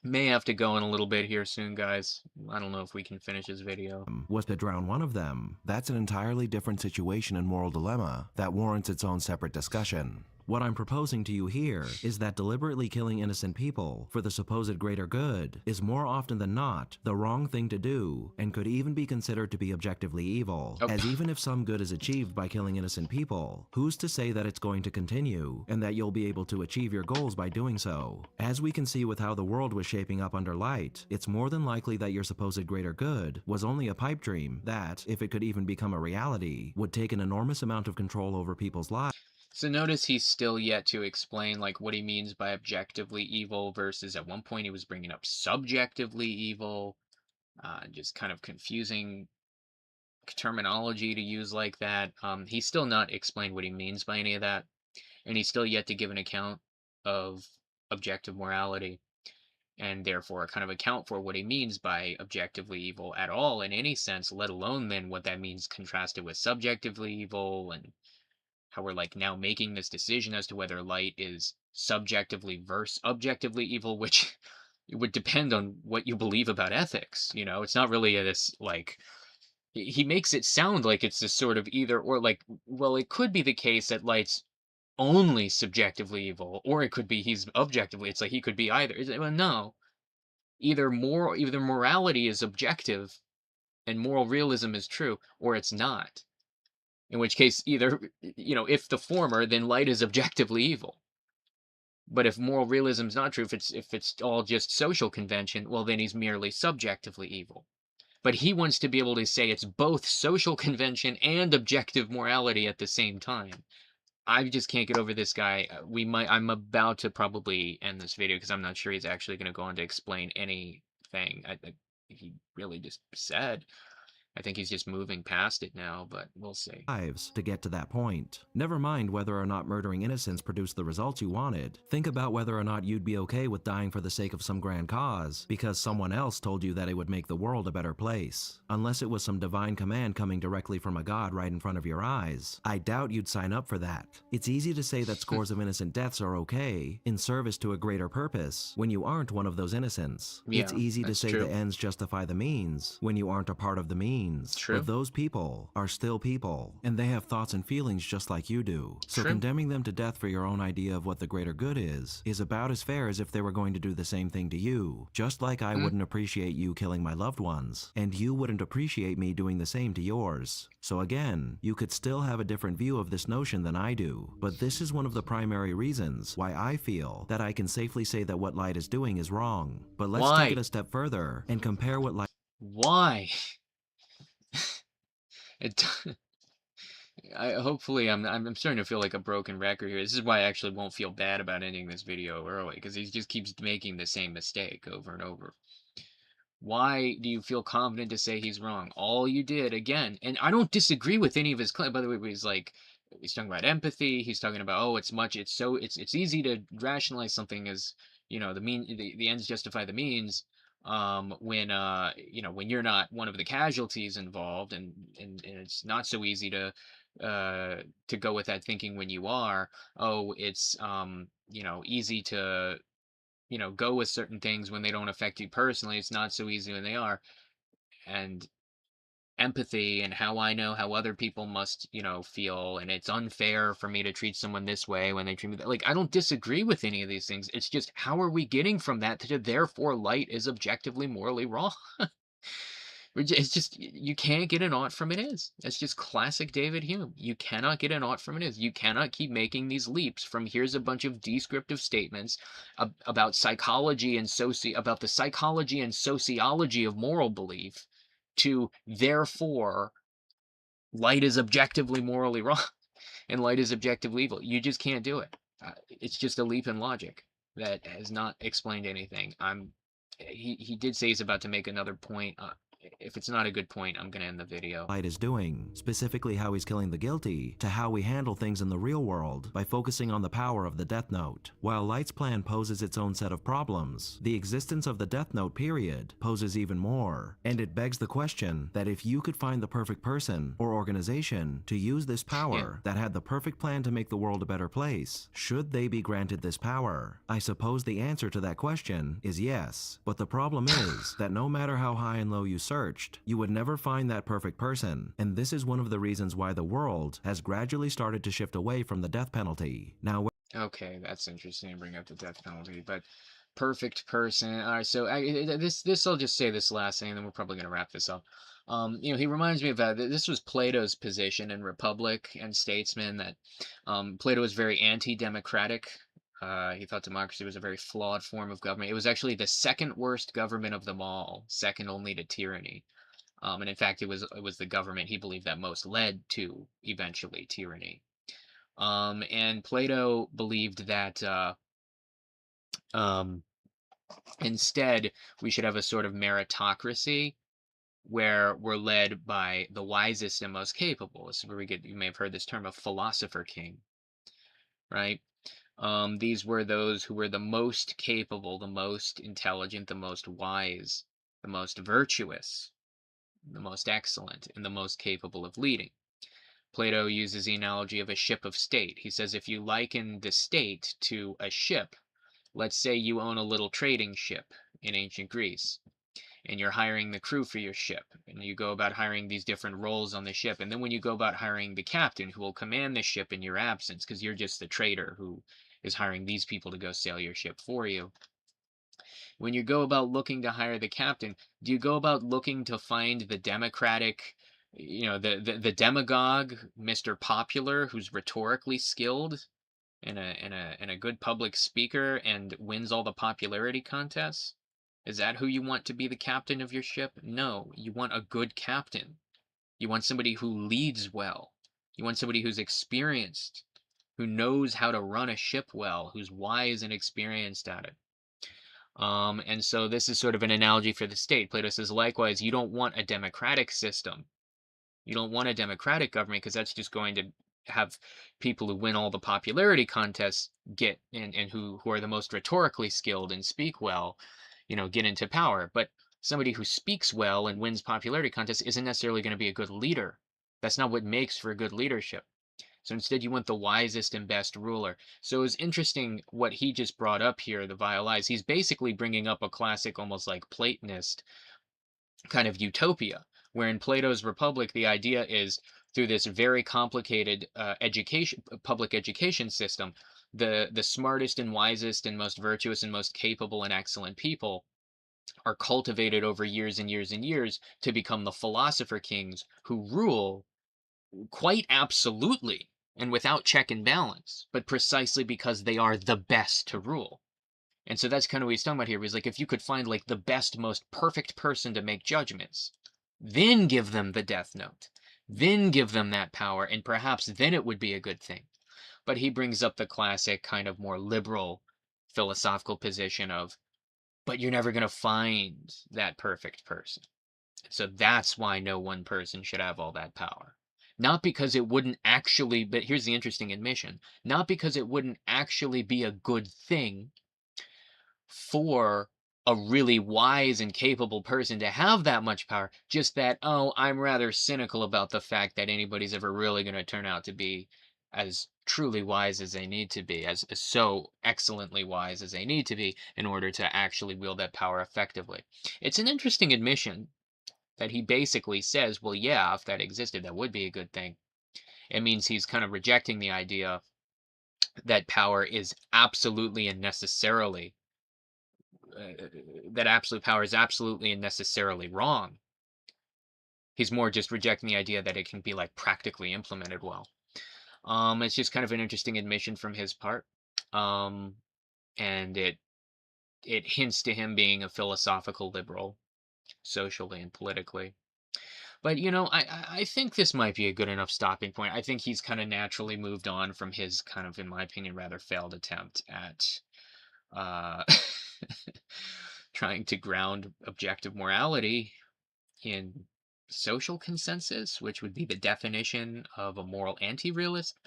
[SPEAKER 1] May have to go in a little bit here soon, guys. I don't know if we can finish this video.
[SPEAKER 3] Was to drown one of them. That's an entirely different situation and moral dilemma that warrants its own separate discussion. What I'm proposing to you here is that deliberately killing innocent people for the supposed greater good is more often than not the wrong thing to do, and could even be considered to be objectively evil.
[SPEAKER 1] Oh.
[SPEAKER 3] As even if some good is achieved by killing innocent people, who's to say that it's going to continue, and that you'll be able to achieve your goals by doing so? As we can see with how the world was shaping up under Light, it's more than likely that your supposed greater good was only a pipe dream that, if it could even become a reality, would take an enormous amount of control over people's lives.
[SPEAKER 1] So notice he's still yet to explain like what he means by objectively evil versus at one point he was bringing up subjectively evil, just kind of confusing terminology to use like that. He's still not explained what he means by any of that, and he's still yet to give an account of objective morality, and therefore kind of account for what he means by objectively evil at all in any sense, let alone then what that means contrasted with subjectively evil, and how we're like now making this decision as to whether Light is subjectively versus objectively evil, which it would depend on what you believe about ethics. It's not really this like, he makes it sound like it's this sort of either or, like, well, it could be the case that Light's only subjectively evil, or it could be he's objectively, it's like he could be either. Well, no, either morality is objective and moral realism is true, or it's not. In which case, either, if the former, then Light is objectively evil. But if moral realism is not true, if it's all just social convention, well, then he's merely subjectively evil. But he wants to be able to say it's both social convention and objective morality at the same time. I just can't get over this guy. I'm about to probably end this video because I'm not sure he's actually going to go on to explain anything. He really just said. I think he's just moving past it now, but we'll see.
[SPEAKER 3] Lives to get to that point. Never mind whether or not murdering innocents produced the results you wanted. Think about whether or not you'd be okay with dying for the sake of some grand cause, because someone else told you that it would make the world a better place. Unless it was some divine command coming directly from a god right in front of your eyes, I doubt you'd sign up for that. It's easy to say that scores of innocent deaths are okay, in service to a greater purpose, when you aren't one of those innocents.
[SPEAKER 1] Yeah,
[SPEAKER 3] it's easy to
[SPEAKER 1] that's
[SPEAKER 3] say
[SPEAKER 1] true.
[SPEAKER 3] the ends justify the means, when you aren't a part of the means. means.
[SPEAKER 1] True.
[SPEAKER 3] But those people are still people, and they have thoughts and feelings just like you do. So
[SPEAKER 1] True.
[SPEAKER 3] condemning them to death for your own idea of what the greater good is about as fair as if they were going to do the same thing to you. Just like I wouldn't appreciate you killing my loved ones, and you wouldn't appreciate me doing the same to yours. So again, you could still have a different view of this notion than I do, but this is one of the primary reasons why I feel that I can safely say that what Light is doing is wrong. But let's
[SPEAKER 1] Why?
[SPEAKER 3] take it a step further and compare what Light...
[SPEAKER 1] Why? It hopefully I'm starting to feel like a broken record here. This is why I actually won't feel bad about ending this video early, because he just keeps making the same mistake over and over. Why do you feel confident to say he's wrong? All you did, again, and I don't disagree with any of his claims. By the way, he's talking about empathy. He's talking about, oh, it's easy to rationalize something as, the ends justify the means, when when you're not one of the casualties involved, and it's not so easy to go with that thinking when you are. Oh, it's easy to go with certain things when they don't affect you personally. It's not so easy when they are. And empathy, and how I know how other people must, feel, and it's unfair for me to treat someone this way when they treat me like, I don't disagree with any of these things. It's just, how are we getting from that to therefore Light is objectively morally wrong? It's just, you can't get an ought from an is. That's just classic David Hume. You cannot get an ought from an is. You cannot keep making these leaps from here's a bunch of descriptive statements about psychology and about the psychology and sociology of moral belief, to therefore Light is objectively morally wrong and Light is objectively evil. You just can't do it. It's just a leap in logic that has not explained anything. He did say he's about to make another point. If it's not a good point, I'm going to end the video.
[SPEAKER 3] Light is doing, specifically how he's killing the guilty, to how we handle things in the real world by focusing on the power of the Death Note. While Light's plan poses its own set of problems, the existence of the Death Note period poses even more. And it begs the question that if you could find the perfect person or organization to use this power that had the perfect plan to make the world a better place, should they be granted this power? I suppose the answer to that question is yes. But the problem is that no matter how high and low you searched, you would never find that perfect person, and this is one of the reasons why the world has gradually started to shift away from the death penalty. Now,
[SPEAKER 1] okay, that's interesting to bring up the death penalty, but perfect person. All right, so this I'll just say this last thing, and then we're probably going to wrap this up. He reminds me of this was Plato's position in Republic and Statesman, that Plato was very anti-democratic. He thought democracy was a very flawed form of government. It was actually the second worst government of them all, second only to tyranny. And in fact, it was the government he believed that most led to eventually tyranny. And Plato believed that instead we should have a sort of meritocracy where we're led by the wisest and most capable. This is where you may have heard this term of philosopher king, right? These were those who were the most capable, the most intelligent, the most wise, the most virtuous, the most excellent, and the most capable of leading. Plato uses the analogy of a ship of state. He says if you liken the state to a ship, let's say you own a little trading ship in ancient Greece, and you're hiring the crew for your ship, and you go about hiring these different roles on the ship, and then when you go about hiring the captain who will command the ship in your absence, because you're just the trader who is hiring these people to go sail your ship for you. When you go about looking to hire the captain, do you go about looking to find the democratic, the demagogue, Mr. Popular, who's rhetorically skilled and a good public speaker and wins all the popularity contests? Is that who you want to be the captain of your ship? No, you want a good captain. You want somebody who leads well. You want somebody who's experienced, who knows how to run a ship well, who's wise and experienced at it. And so this is sort of an analogy for the state. Plato says, likewise, you don't want a democratic system. You don't want a democratic government, because that's just going to have people who win all the popularity contests get, and who are the most rhetorically skilled and speak well, get into power. But somebody who speaks well and wins popularity contests isn't necessarily going to be a good leader. That's not what makes for good leadership. So instead, you want the wisest and best ruler. So it's interesting what he just brought up here, the vile eyes. He's basically bringing up a classic, almost like Platonist kind of utopia, Where in Plato's Republic, the idea is through this very complicated public education system, the smartest and wisest and most virtuous and most capable and excellent people are cultivated over years and years and years to become the philosopher kings who rule quite absolutely and without check and balance, but precisely because they are the best to rule. And so that's kind of what he's talking about here. He's like, if you could find like the best, most perfect person to make judgments, then give them the death note, then give them that power, and perhaps then it would be a good thing. But he brings up the classic kind of more liberal philosophical position of, but you're never going to find that perfect person. So that's why no one person should have all that power. Not because it wouldn't actually, but here's the interesting admission, not because it wouldn't actually be a good thing for a really wise and capable person to have that much power, just that, oh, I'm rather cynical about the fact that anybody's ever really going to turn out to be as truly wise as they need to be, as so excellently wise as they need to be in order to actually wield that power effectively. It's an interesting admission that he basically says, well, yeah, if that existed, that would be a good thing. It means he's kind of rejecting the idea that power is absolutely and necessarily that absolute power is absolutely and necessarily wrong. He's more just rejecting the idea that it can be like practically implemented well. It's just kind of an interesting admission from his part, and it hints to him being a philosophical liberal, socially and politically. But you know, I think this might be a good enough stopping point. I think he's kind of naturally moved on from his kind of, in my opinion, rather failed attempt at uh, trying to ground objective morality in social consensus, which would be the definition of a moral anti-realist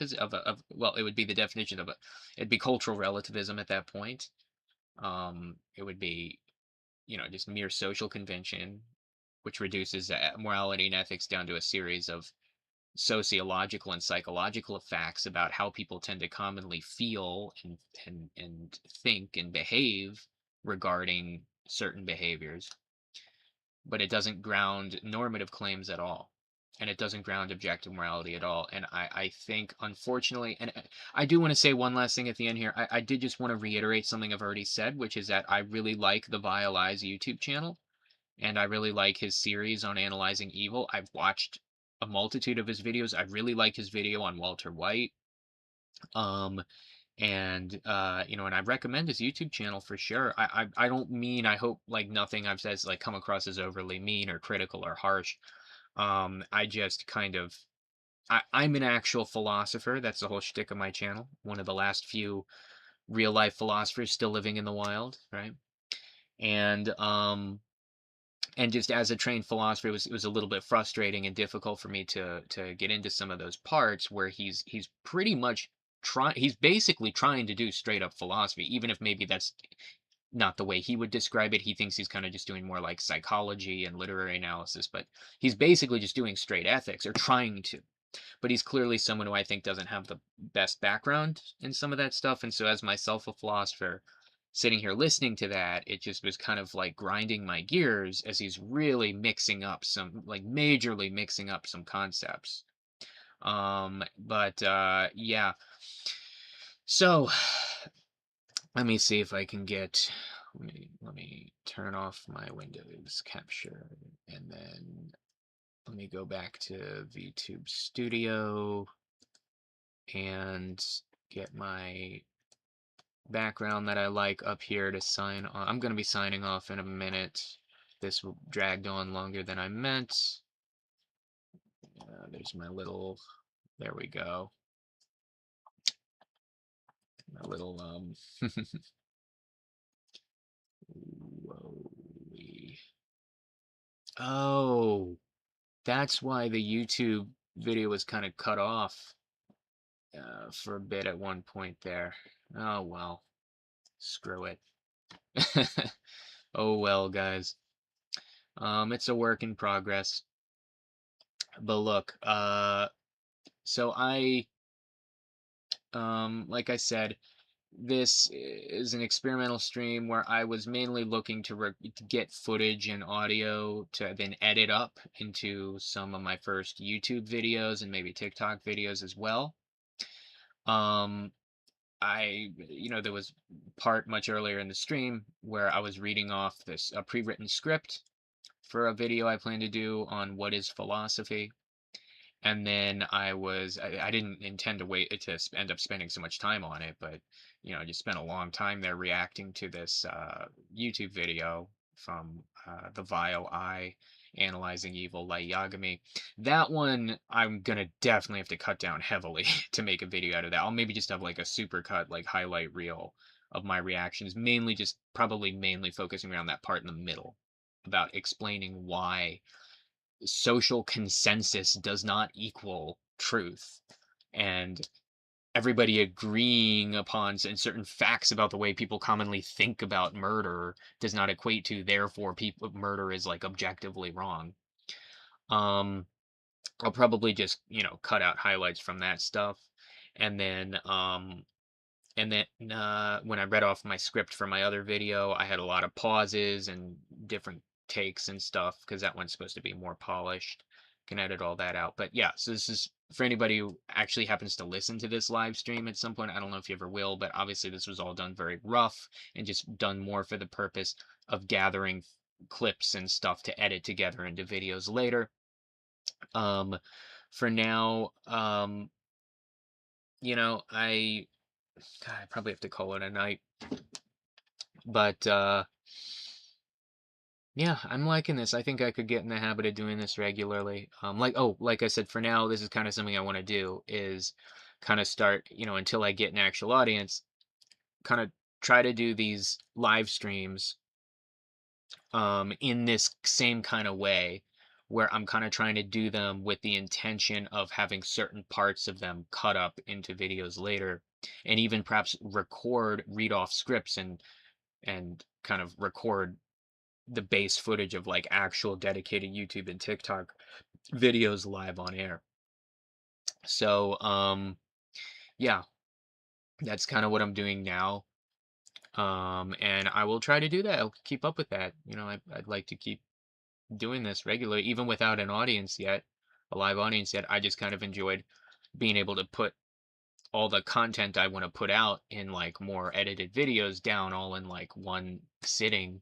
[SPEAKER 1] well, it would be the definition of it'd be cultural relativism at that point. It would be, you know, just mere social convention, which reduces morality and ethics down to a series of sociological and psychological facts about how people tend to commonly feel and think and behave regarding certain behaviors, but it doesn't ground normative claims at all, and it doesn't ground objective morality at all. And I think, unfortunately, and I do want to say one last thing at the end here. I did just want to reiterate something I've already said, which is that I really like the Vile Eyes YouTube channel, and I really like his series on analyzing evil. I've watched a multitude of his videos. I really like his video on Walter White. And you know, and I recommend his YouTube channel for sure. I don't mean, I hope like nothing I've said is like come across as overly mean or critical or harsh. I just kind of I'm an actual philosopher. That's the whole shtick of my channel. One of the last few real life philosophers still living in the wild, right? And just as a trained philosopher, it was a little bit frustrating and difficult for me to get into some of those parts where he's pretty much he's basically trying to do straight up philosophy, even if maybe that's not the way he would describe it. He thinks he's kind of just doing more like psychology and literary analysis, but he's basically just doing straight ethics, or trying to. But he's clearly someone who I think doesn't have the best background in some of that stuff. And so as myself a philosopher, sitting here listening to that, it just was kind of like grinding my gears as he's really mixing up some, like majorly mixing up some concepts. Yeah. So let me see if I can get, let me turn off my Windows capture, and then let me go back to VTube Studio and get my background that I like up here to sign on. I'm going to be signing off in a minute. This dragged on longer than I meant. There's my little, there we go. My little, oh, that's why the YouTube video was kind of cut off for a bit at one point there. Oh, well, screw it. Oh, well, guys. It's a work in progress. But look, so like I said, this is an experimental stream where I was mainly looking to get footage and audio to then edit up into some of my first YouTube videos and maybe TikTok videos as well. Um, there was part much earlier in the stream where I was reading off this a pre-written script for a video I plan to do on what is philosophy. And then I didn't intend to wait to end up spending so much time on it, but I just spent a long time there reacting to this YouTube video from the Vile Eye analyzing evil Light Yagami. That one I'm gonna definitely have to cut down heavily to make a video out of that. I'll maybe just have like a super cut, like highlight reel of my reactions, probably mainly focusing around that part in the middle about explaining why social consensus does not equal truth, and everybody agreeing upon certain facts about the way people commonly think about murder does not equate to therefore people murder is like objectively wrong. um I'll probably just cut out highlights from that stuff, and then when I read off my script for my other video, I had a lot of pauses and different takes and stuff because that one's supposed to be more polished. Can edit all that out. But yeah, so this is for anybody who actually happens to listen to this live stream at some point. I don't know if you ever will, but obviously this was all done very rough and just done more for the purpose of gathering clips and stuff to edit together into videos later. Um, for now, I probably have to call it a night. But yeah, I'm liking this. I think I could get in the habit of doing this regularly. Like I said, for now, this is kind of something I want to do is kind of start, until I get an actual audience, kind of try to do these live streams in this same kind of way where I'm kind of trying to do them with the intention of having certain parts of them cut up into videos later, and even perhaps read off scripts and kind of record the base footage of like actual dedicated YouTube and TikTok videos live on air. So yeah, that's kind of what I'm doing now. And I will try to do that. I'll keep up with that. I'd like to keep doing this regularly, even without an audience yet, a live audience yet. I just kind of enjoyed being able to put all the content I want to put out in like more edited videos down all in like one sitting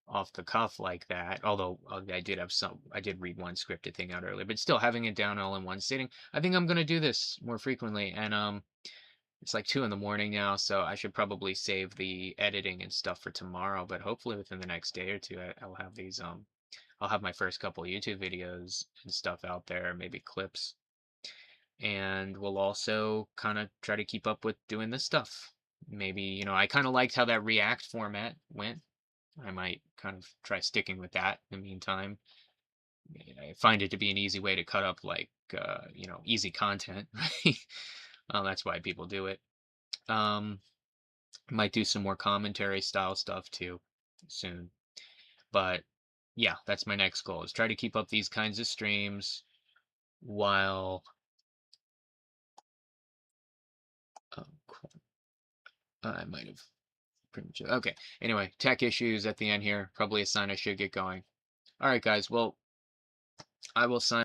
[SPEAKER 1] off the cuff like that. Although I did read one scripted thing out earlier, but still having it down all in one sitting. I think I'm gonna do this more frequently, and it's like 2 in the morning now, so I should probably save the editing and stuff for tomorrow. But hopefully within the next day or two, I'll have these I'll have my first couple YouTube videos and stuff out there, maybe clips, and we'll also kind of try to keep up with doing this stuff. Maybe I kind of liked how that React format went. I might kind of try sticking with that in the meantime. I find it to be an easy way to cut up like easy content, right? That's why people do it. Might do some more commentary style stuff too soon. But yeah, that's my next goal, is try to keep up these kinds of streams while I might have pretty much okay. Anyway, tech issues at the end here, probably a sign I should get going. All right, guys. Well, I will sign